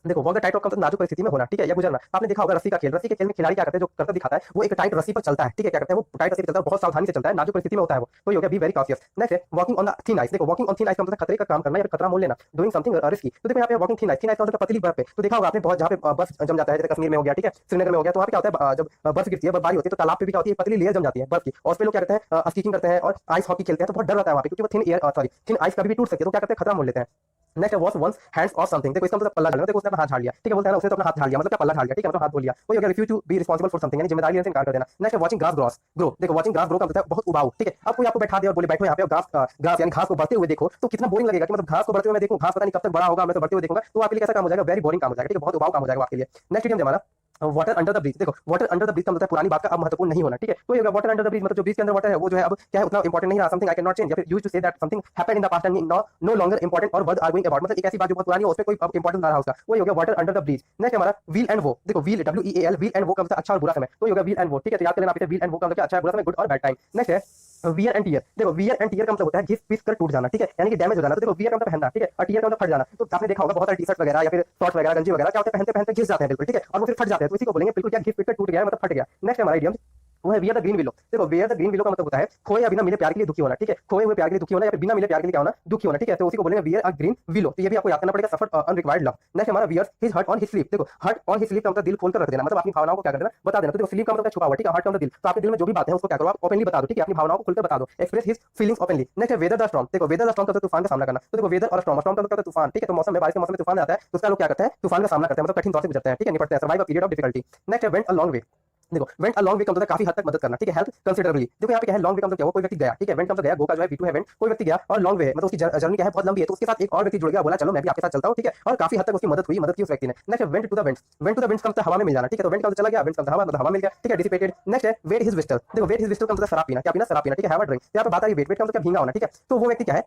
देखो वॉक द टाइट रॉक का मतलब नाजुक परिस्थिति में होना, ठीक है, या गुजरना। आपने देखा होगा रस्सी का खेल, रस्सी के खेल में खिलाड़ी क्या करते हैं, जो करता दिखाता है, वो एक टाइट रस्सी पर चलता है, ठीक है, क्या करते हैं, वो टाइट रस्सी पर चलता है, बहुत सावधानी से चलता है, नाजुक परिस्थिति में होता है वो, तो ये हो गया बी वेरी कॉशियस। नेक्स्ट है walking on the thin ice. देखो वॉकिंग ऑन थिन आइस का मतलब खतरे का काम करना या फिर खतरा मोल लेना, डूइंग समथिंग रिस्की। तो देखो यहाँ पे walking thin ice, thin ice का मतलब पतली बर्फ पे। तो देखा होगा आपने बहुत, जहाँ पे बर्फ जम जाता है, जैसे कश्मीर में हो गया, ठीक है, श्रीनगर में हो गया, तो वहाँ पे क्या होता है, जब बर्फ गिरती है, बर्फबारी होती है, तो तालाब पे भी क्या होती है, पतली लेयर जम जाती है बर्फ की, और उसपे लोग क्या करते हैं, स्कीइंग करते हैं और आइस हॉकी खेलते हैं, तो बहुत डर रहता है वहाँ पे, क्योंकि वो thin air sorry thin ice कभी भी टूट सकती है, तो क्या करते हैं, खतरा मोल लेते हैं। Next wash one's hands of something. देखो इसका मतलब पल्ला झाड़ना, देखो उसने अपना हाथ झाड़ लिया, ठीक है, बोलते हैं ना उसने तो अपना हाथ झाड़ लिया, मतलब क्या पल्ला झाड़ लिया, ठीक है, मतलब हाथ धो लिया, वो हो गया refuse to be responsible for something, यानी जिम्मेदारी लेने से इनकार कर देना। Next watching grass grows grow. देखो वाचिंग ग्रास ग्रो का मतलब है बहुत उबाऊ, ठीक है, अब कोई आपको बैठा दे और बोले बैठो यहाँ पे, ग्रास ग्रास यानी घास को बढ़ते हुए देखो, तो कितना बोरिंग लगेगा कि मतलब घास को बढ़ते हुए मैं देखूं, घास पता नहीं कब तक बड़ा होगा, मैं तो बढ़ते हुए देखूंगा, तो आपके लिए कैसा काम हो जाएगा, वेरी बोरिंग काम हो जाएगा, ठीक है, बहुत उबाऊ काम हो जाएगा आपके लिए। नेक्स्ट इडियम हमारा वाटर अंडर द ब्रिज। देखो वाटर अंडर द ब्रिज का मतलब पुरानी बात का अब महत्वपूर्ण नहीं होना, ठीक है, तो ये वाटर अंडर द ब्रिज मतलब जो ब्रिज के अंदर वाटर है वो जो है अब क्या है, उतना इंपॉर्टेंट नहीं रहा, something I can not change, या फिर used to say that something happened in the past and no longer important और वर्थ आर्गुइंग अबाउट, मतलब एक ऐसी बात जो बहुत पुरानी है उसमें कोई अब इंपॉर्टेंस ना रहा उसका, वो हो गया water under the bridge. Next हमारा व्हील एंड वो। देखो व्हील WEAL, व्हील एंड वो का मतलब अच्छा और बुरा समय, तो ये हो गया व्हील एंड वो, ठीक है, तो याद कर लेना आप इसे, व्हील एंड वो का मतलब क्या, अच्छा है बुरा समय, गुड और बैड टाइम। नेक्स्ट है वियर एंड टीयर। देखो वियर एंड टीयर का मतलब होता है घिस पिस कर टूट जाना, ठीक है, यानी कि डैमेज हो जाना। तो देखो वियर का मतलब पहनना, ठीक है, और टीयर का मतलब फट जाना। तो आपने देखा होगा बहुत सारे टी-शर्ट वगैरह या फिर शॉर्ट्स वगैरह गंजी वगैरह क्या होते हैं, पहनते पहनते घिस जाते हैं बिल्कुल, ठीक है, और वो फिर फट जाते हैं, तो इसी को बोलेंगे बिल्कुल क्या, घिस पिस कर टूट गया मतलब फट गया। नेक्स्ट हमारा इडियम वो है वियर द ग्रीन विलो। देखो वियर द ग्रीन विलो का मतलब होता है खोए या बिना मिले प्यार के लिए दुखी होना, ठीक है, खोए हुए प्यार के लिए दुखी होना या फिर बिना मिले प्यार के लिए क्या होना, दुखी होना, ठीक है, तो उसी को बोलेंगे वियर अ ग्रीन विलो। तो ये भी आपको याद करना पड़ेगा, सफर अनरिक्वायर्ड लव। नेक्स्ट हमारा wear his heart on his sleeve. देखो हर्ट ऑन हिज स्लीव का मतलब दिल खोलकर रख देना, मतलब अपनी भावनाओं को क्या कर देना, बता देना। तो देखो स्लीव का मतलब छुपा हुआ, ठीक है, हर्ट का मतलब दिल, तो आपके दिल में जो भी बातें हैं उसको क्या करो, आप ओपनली बता दो, ठीक है, अपनी भावनाओं को खुलकर बता दो, express his feelings openly. Next है वेदर द स्टॉर्म। देखो वेदर द स्टॉर्म का मतलब तूफान का सामना करना। तो देखो वेदर और स्टॉर्म, स्टॉर्म का मतलब क्या होता है, तूफान, ठीक है, तो मौसम में, बारिश के मौसम में तूफान आता है, तो उसका लोग क्या करते हैं, तूफान का सामना करते हैं, मतलब कठिन दौर से गुजरते हैं, ठीक है, निपटते हैं, survive a period of difficulty. Next है वेंट अ लॉन्ग वे। देखो वेंट अ लॉन्ग वे का मतलब काफी हद तक मदद करना, ठीक है, हेल्प कंसिडरेबली। देखो यहाँ पे क्या है, लॉन्ग वे का मतलब क्या, वो कोई व्यक्ति गया, ठीक है, वेंट का मतलब गया, गो का जो है V2 है वेंट, कोई व्यक्ति गया और लॉन्ग वे है मतलब उसकी जर्नी क्या है, बहुत लंबी है, तो उसके साथ एक और व्यक्ति जुड़ गया, बोला चलो मैं भी आपके साथ चलता हूँ, ठीक है, और काफी हद तक उसकी मदद हुई, मदद की उस व्यक्ति ने। Next went to the winds. Went to the winds का मतलब हवा में मिल जाना, ठीक है, तो वेंट का मतलब चला गया, विंड्स का मतलब हवा मिल गया, ठीक है, डिसिपेटेड। नेक्स्ट है वेट हिज विस्टल। देखो वेट हिज विस्टल का मतलब शराब पीना, क्या पीना, शराब पीना, ठीक है, हैव अ ड्रिंक। यहाँ पे बात आ रही है वेट का मतलब क्या, भींगा होना, ठीक है, तो वो व्यक्ति क्या है,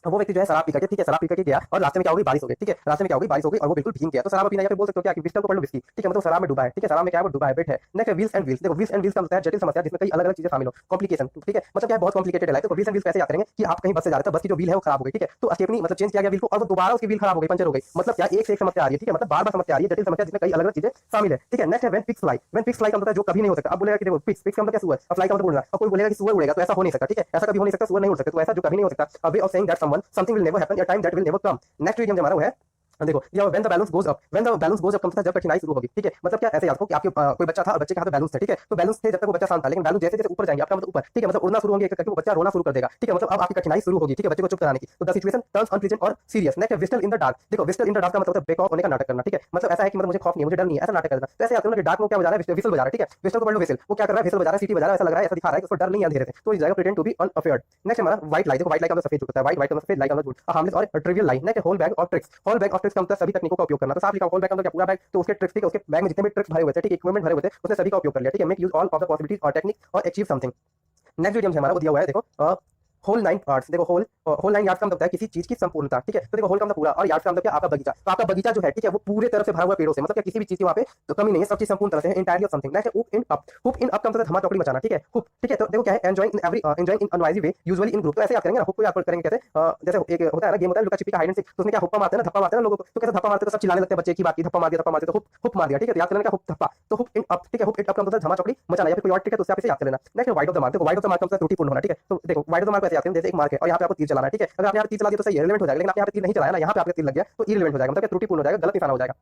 वो व्यक्ति जो है शराब पी करके, ठीक है, शराब पी करके गया और रास्ते में क्या हो गई, बारिश हो गई, ठीक है, रास्ते में क्या हो गई, बारिश हो गई और वो बिल्कुल भीग गया, तो शराब पीना या फिर बोल सकते हो क्या कि विस्टल को पढ़ लो विस्की, ठीक है, मतलब शराब में डूबा है, ठीक है, शराब में क्या है, वो डूबा है, बेट है। Next wheels and wheels. देखो व्हील्स एंड व्हील्स का मतलब है जटिल समस्या जिसमें कई अलग अलग चीजें शामिल हो, कॉम्प्लिकेशन, ठीक है, मतलब क्या है, बहुत कॉम्प्लिकेटेड है। तो व्हील्स एंड व्हील्स कैसे याद करेंगे कि आप कहीं बस से जा रहे थे, बस की जो व्हील है वो खराब हो गई, ठीक है, तो स्टेपनी मतलब चेंज किया गया व्हील को और वो दोबारा उसकी व्हील खराब हो गई, पंचर हो गई, मतलब क्या एक से एक समस्या आ रही है, ठीक है, मतलब बार बार समस्या आ रही है, जटिल समस्या जिसमें कई अलग अलग चीजें शामिल है, ठीक है। नेक्स्ट है when pigs fly. When pigs fly का मतलब है जो कभी नहीं हो सकता। अब बोलेगा कि देखो पिक्स, पिक्स का मतलब क्या, सुअर, और फ्लाई का मतलब उड़ना, और कोई बोलेगा कि सुअर उड़ेगा, तो ऐसा हो नहीं सकता, ठीक है, ऐसा कभी हो नहीं सकता, सुअर नहीं उड़ सकते, तो ऐसा जो कभी नहीं हो सकता। A way of saying that someone something will never happen, या time that will never come. Next idiom हमारा वो है देखो ये when the balance goes up. When the balance goes up का मतलब जब कठिनाई शुरू होगी, ठीक है, मतलब क्या, ऐसे याद रखो कि आपके कोई बच्चा था और बच्चे के हाथ में बैलेंस थे, ठीक है, तो बैलेंस थे जब तक वो बच्चा शांत था, लेकिन बैलेंस जैसे जैसे ऊपर जाएंगे आपका मतलब ऊपर, ठीक है, मतलब उड़ना शुरू होंगे करके वो बच्चा रोना शुरू कर देगा, ठीक है, मतलब अब आपकी कठिनाई शुरू होगी, ठीक है, बच्चे को चुप कराने की, तो द सिचुएशन टर्न्स अनप्लीजेंट और serious. Next whistle in the dark. देखो विस्टल इन द डार्क का मतलब बेक ऑफ होने का नाटक करना, ठीक है, मतलब ऐसा है कि मतलब मुझे खौफ नहीं है, मुझे डर नहीं है, ऐसा नाटक करना। तो ऐसे याद करो कि डार्क में क्या बजा रहा है, विस्टल बजा रहा है, ठीक है, विस्टल को पढ़ लो विस्टल, वो क्या कर रहा है, विस्टल बजा रहा है, सीटी बजा रहा है, ऐसा लग रहा है, ऐसा दिखा रहा है कि उसको डर नहीं है अंधेरे से, तो इस जगह प्रिटेंड टू बी अनअफेयर्ड। नेक्स्ट हमारा व्हाइट लाइट। देखो व्हाइट लाइट का मतलब सफेद होता है, व्हाइट व्हाइट का मतलब सफेद, लाइट का मतलब झूठ, हार्मलेस और trivial light. Next whole bag of tricks. Whole bag of tricks का मतलब सभी तकनीकों का उपयोग करना, तो साफ लिखा होल बैग का मतलब क्या, पूरा बैग, तो उसके ट्रिक्स, ठीक है, उसके बैग में जितने भी ट्रिक्स भरे हुए थे, ठीक है, इक्विपमेंट भरे हुए थे, उसने सभी का उपयोग कर लिया, ठीक है, make use all of the possibilities और टेक्निक और अचीव समथिंग। नेक्स्ट वीडियो हमारा वो दिया हुआ है, देखो होल 9 आर्ट्स। देखो होल 9 यार्ड्स का मतलब होता है किसी चीज की संपूर्णता, ठीक है, तो देखो होल का मतलब पूरा और यार्ड्स का मतलब क्या, आपका बगीचा। तो आपका बगीचा जो है, ठीक है, वो पूरे तरह से भरा हुआ पेड़ों से, मतलब क्या किसी भी चीज की वहां पे तो कमी नहीं है, सब चीज संपूर्ण तरह से है, entirely of something. Next hoop in up. Hoop in up का मतलब धमा चौकड़ी मचाना, ठीक है, हुप, ठीक है, तो देखो क्या है, enjoying in every enjoying in a noisy way usually in group. तो ऐसे याद करेंगे ना, हुप को याद करेंगे कैसे, जैसे एक होता है ना गेम होता है लुका छिपी का, हाइड एंड सीक, तो उसमें क्या हुप्पा मारते हैं ना, धप्पा मारते हैं ना लोगों को, तो कैसे धप्पा मारते हैं तो सब चिल्लाने लगते हैं, बच्चे की बात की, धप्पा मार दिया, धप्पा मार दिया, तो हुप मार दिया, ठीक है, तो याद करने का हुप धप्पा, तो हुप इन अप, ठीक है, हुप इन अप का मतलब धमा चौकड़ी मचाना या फिर कोई और, ठीक है, तो उससे आप इसे याद कर लेना। Next wide of the mark. देखो वाइड ऑफ द मार्क का मतलब त्रुटिपूर्ण होना, ठीक है, तो देखो वाइड ऑफ द मार्क ऐसे याद करें जैसे एक मार्क है और यहाँ पे आपको तीर चलाना है, ठीक है, अगर आपने यहाँ तीर चला दिया तो सही है, रिलेवेंट हो जाएगा, लेकिन आपने यहाँ पे तीर नहीं चलाया ना, यहाँ पे आपका तीर लग गया तो इररिलेवेंट हो जाएगा, मतलब त्रुटिपूर्ण हो जाएगा, गलत निशाना हो जाएगा।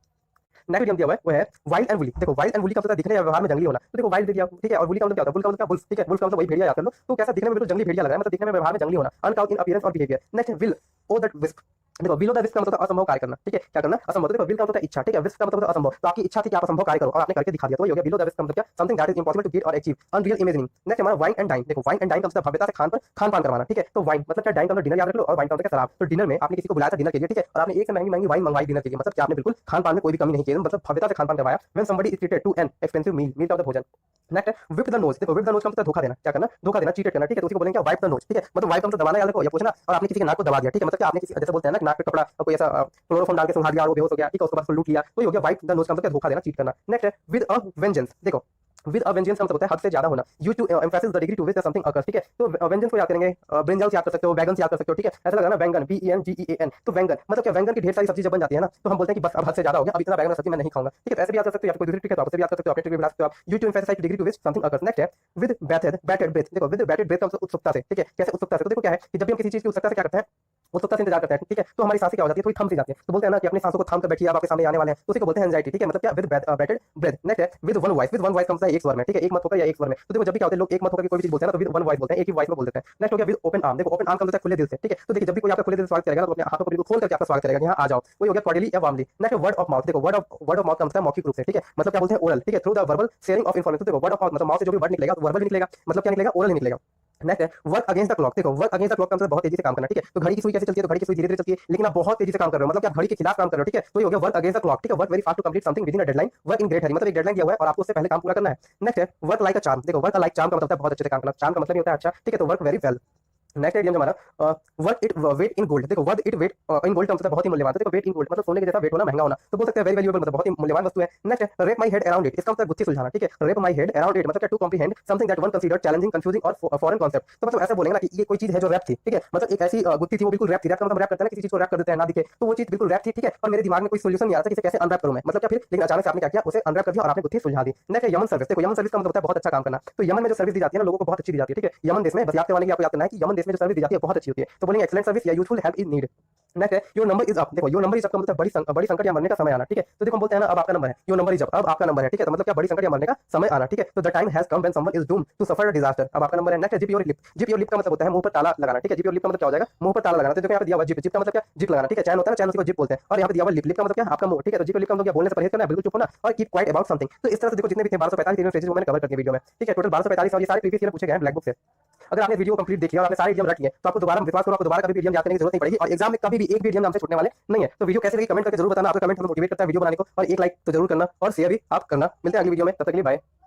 नेक्स्ट इडियम दिया हुआ है वो है वाइल्ड एंड वुली। देखो वाइल्ड एंड वुली का मतलब दिखने या व्यवहार में जंगली होना, तो देखो वाइल्ड दे दिया, ठीक है, और वुली का मतलब क्या होता है, वुल का मतलब क्या, वुल्फ, ठीक है, वुल्फ का मतलब वही भेड़िया याद कर लो। तो कैसा दिखने में बिल्कुल जंगली भेड़िया लग रहा है, मतलब दिखने में व्यवहार में जंगली होना, अनकाउट इन अपीयरेंस और behaviour. Next will o that wisp. देखो विल दैट विस्प का मतलब असंभव कार्य करना, ठीक है, क्या करना, असंभव। देखो विल का मतलब इच्छा, ठीक है, विस्प का मतलब असंभव, तो आपकी इच्छा थी कि आप असंभव कार्य करो और आपने करके दिखा दिया, तो ये हो गया विल दैट विस्प का मतलब क्या, something that is impossible to get और अचीव, अनरियल इमेजिनिंग। नेक्स्ट हमारा वाइन एंड डाइन। देखो वाइन एंड डाइन का मतलब भव्यता से खान पान करवाना, ठीक है, तो वाइन मतलब क्या, डाइन का मतलब डिनर याद रख लो, और वाइन का मतलब क्या, शराब। तो डिनर में आपने किसी को बुलाया था डिनर के लिए, ठीक है, और आपने एक से महंगी महंगी वाइन मंगवाई डिनर के लिए, मतलब कि आपने बिल्कुल खान पान में कोई भी कमी नहीं की, मतलब भव्यता से खान पान करवाया। When somebody is treated to an expensive meal, meal का मतलब भोजन। Next wipe the nose. देखो विप द नोज का मतलब धोखा देना, क्या करना, धोखा देना, चीट करना, ठीक है, तो उसी को बोलेंगे वाइप द नोज, ठीक है, मतलब वाइप का मतलब दबाना याद रखो या पोंछना, और आपने किसी के नाक को दबा दिया, ठीक है, मतलब कि आपने किसी, जैसे बोलते हैं ना नाक पे कपड़ा कोई ऐसा क्लोरोफॉर्म डाल के सुंघा दिया और वो बेहोश हो गया, ठीक है, उसके बाद उसको लूट लिया, तो ये हो गया वाइप द नोज का मतलब धोखा देना, चीट करना। नेक्स्ट है विद अ वेंजेंस। देखो विद अ वेंजेंस का मतलब होता है हद से ज्यादा होना, you to emphasis the degree to which something occurs, ठीक है, तो वेंजेंस को याद करेंगे, ब्रिंजल्स याद कर सकते हो, वैगन्स याद कर सकते हो, ठीक है, ऐसा लगा ना वैंगन, VENGEAN, तो वैंगन मतलब क्या, वैंगन की ढेर सारी सब्जी जब बन जाती है ना, तो हम बोलते हैं कि बस अब हद से ज्यादा हो गया, अब इतना वैगन सब्जी मैं नहीं खाऊंगा, ठीक है, तो ऐसे भी याद कर सकते हो, या कोई दूसरी ट्रिक है तो आप भी याद कर सकते हो, अपने ट्रिक भी बना सकते हो आप, you to emphasise degree to which something occurs. Next है विद बैटेड ब्रेथ। देखो विद बैटेड ब्रेथ का मतलब उत्सुकता से, ठीक है, कैसे उत्सुकता से, तो देखो क्या है कि जब भी हम किसी चीज की उत्सुकता से क्या करते हैं, उत्सुकता से इंतजार करते हैं, ठीक है, तो हमारी सांसें क्या हो जाती है, थोड़ी थम सी जाती है, तो बोलते हैं ना कि अपनी सांसों को थाम कर बैठिए, अब आपके सामने आने वाले हैं, तो उसी को बोलते हैं एंजाइटी, ठीक है, मतलब क्या विद बैटेड ब्रेथ। नेक्स्ट है with one voice. With one voice का मतलब है एक स्वर में, ठीक है, एक मत होकर या एक स्वर में, तो देखो जब भी क्या होता है लोग एक मत होकर कोई भी चीज बोलते हैं ना, तो विद वन वॉइस बोलते हैं, एक ही वॉइस में बोल देते हैं। नेक्स्ट हो गया विद ओपन आर्म। देखो ओपन आर्म का मतलब है खुले दिल से, ठीक है, तो देखिए जब भी कोई आपका खुले दिल से स्वागत करेगा तो अपने हाथों को बिल्कुल खोल करके आपका स्वागत करेगा कि यहाँ आ जाओ, वही हो गया कॉर्डियली या warmly. Next word of mouth. देखो वर्ड ऑफ माउथ का मतलब है मौखिक रूप से, ठीक है, मतलब क्या बोलते हैं ओरल, ठीक है, through the verbal sharing of information. देखो वर्ड ऑफ माउथ मतलब माउथ से जो भी वर्ड निकलेगा तो वर्बल निकलेगा, मतलब क्या निकलेगा, ओरल ही निकलेगा। नेक्स्ट है वर्क अगेंस्ट द क्लॉक। देखो वर्क अगेंस्ट द क्लॉक का मतलब बहुत तेजी से काम करना, ठीक है, तो घड़ी की सुई कैसे चलती है, तो घड़ी की सुई धीरे धीरे चलती है, लेकिन आप बहुत तेजी से काम कर रहे हो, मतलब कि आप घड़ी के खिलाफ काम कर रहे हो, ठीक है, तो ये हो गया वर्क अगेंस्ट द क्लॉक, ठीक है, work very fast to complete something within a deadline, work in great hurry, मतलब एक डेडलाइन दिया हुआ है और आपको उससे पहले काम पूरा करना है। नेक्स्ट है वर्क लाइक अ चार्म। देखो वर्क लाइक चार्म का मतलब है बहुत अच्छे से काम करना, चार्म का मतलब ये होता है अच्छा, ठीक है, तो work very well. Next idiom हमारा worth it weight in gold. देखो worth it weight in gold का मतलब बहुत ही मूल्यवान, तो देखो वेट इन गोल्ड मतलब सोने के जैसा वेट होना, महंगा होना, तो बोल सकते हैं वेरी वैल्यूएबल, मतलब बहुत ही मूल्यवान वस्तु है। नेक्स्ट है wrap my head around it. इसका मतलब गुत्थी सुलझाना, ठीक है, wrap my head around it मतलब क्या, to comprehend something that one considered challenging confusing और फॉरेन कॉन्सेप्ट। तो मतलब ऐसा बोलेंगे ना कि ये कोई चीज है जो रैप थी, ठीक है, मतलब एक ऐसी गुत्थी थी वो बिल्कुल रैप थी, रैप का मतलब रैप करते हैं ना, किसी चीज को रैप कर देते हैं ना दिखे, तो वो चीज बिल्कुल रैप थी, ठीक है, और मेरे दिमाग में कोई सोल्यूशन नहीं आ रहा था कि इसे कैसे अनरैप करूं मैं, मतलब क्या फिर, लेकिन अचानक से आपने क्या किया, उसे अनरैप कर दिया और आपने गुत्थी सुलझा दी। नेक्स्ट है यमन सर्विस। देखो यमन सर्विस का मतलब होता है बहुत अच्छा काम करना, तो यमन में जो सर्विस दी जाती है ना लोगों को बहुत अच्छी दी जाती है, ठीक है, यमन देश में बस याद करवाने की आपको याद करना है कि यमन देश में जो सर्विस दी जाती है बहुत अच्छी होती है, तो बोलेंगे एक्सीलेंट सर्विस या useful help in need. Next है योर नंबर इज अप। देखो योर नंबर इज अप का मतलब बड़ी संकट या मरने का समय आना, ठीक है, तो देखो हम बोलते हैं ना अब आपका नंबर है, योर नंबर इज अप, अब आपका नंबर है, ठीक है, तो मतलब क्या बड़ी संकट या मरने का समय आना, ठीक है, तो the time has come when someone is doomed to suffer a disaster, अब आपका नंबर है। नेक्स्ट है zip your lip. Zip your lip का मतलब होता है मुंह पर ताला लगाना, ठीक है, जिप योर लिप का मतलब क्या हो जाएगा, मुंह पर ताला लगाना, तो देखो यहाँ पे दिया हुआ जिप, जिप का मतलब क्या, जिप लगाना, ठीक है, चैन होता है ना, चैन उसी को जिप बोलते हैं, और यहाँ पे दिया हुआ लिप, लिप का मतलब क्या आपका मुंह, ठीक है, तो जिप योर लिप का मतलब क्या बोलने से परहेज करना, बिल्कुल चुप होना और कीप क्वाइट अबाउट समथिंग। तो इस तरह से देखो जितने भी थे 1245 इडियम फ्रेजेस वो मैंने कवर कर दिए वीडियो में, ठीक है, टोटल 1245 और ये सारे प्रीवियस ईयर पूछे गए हैं ब्लैक बुक से। अगर आपने वीडियो कंप्लीट देखी और आपने सारे इडियम रट लिए तो आपको दोबारा विश्वास करो, आपको दोबारा कभी भी इडियम याद करने की जरूरत नहीं पड़ेगी और एग्जाम में कभी भी एक भी इडियम हमसे छूटने वाले नहीं है। तो वीडियो कैसे लगी कमेंट करके जरूर बताना, आपका कमेंट हमें मोटिवेट करता है वीडियो बनाने को, और एक लाइक तो जरूर करना और शेयर भी आप करना। मिलते हैं अगली वीडियो में, तब तक के लिए बाय।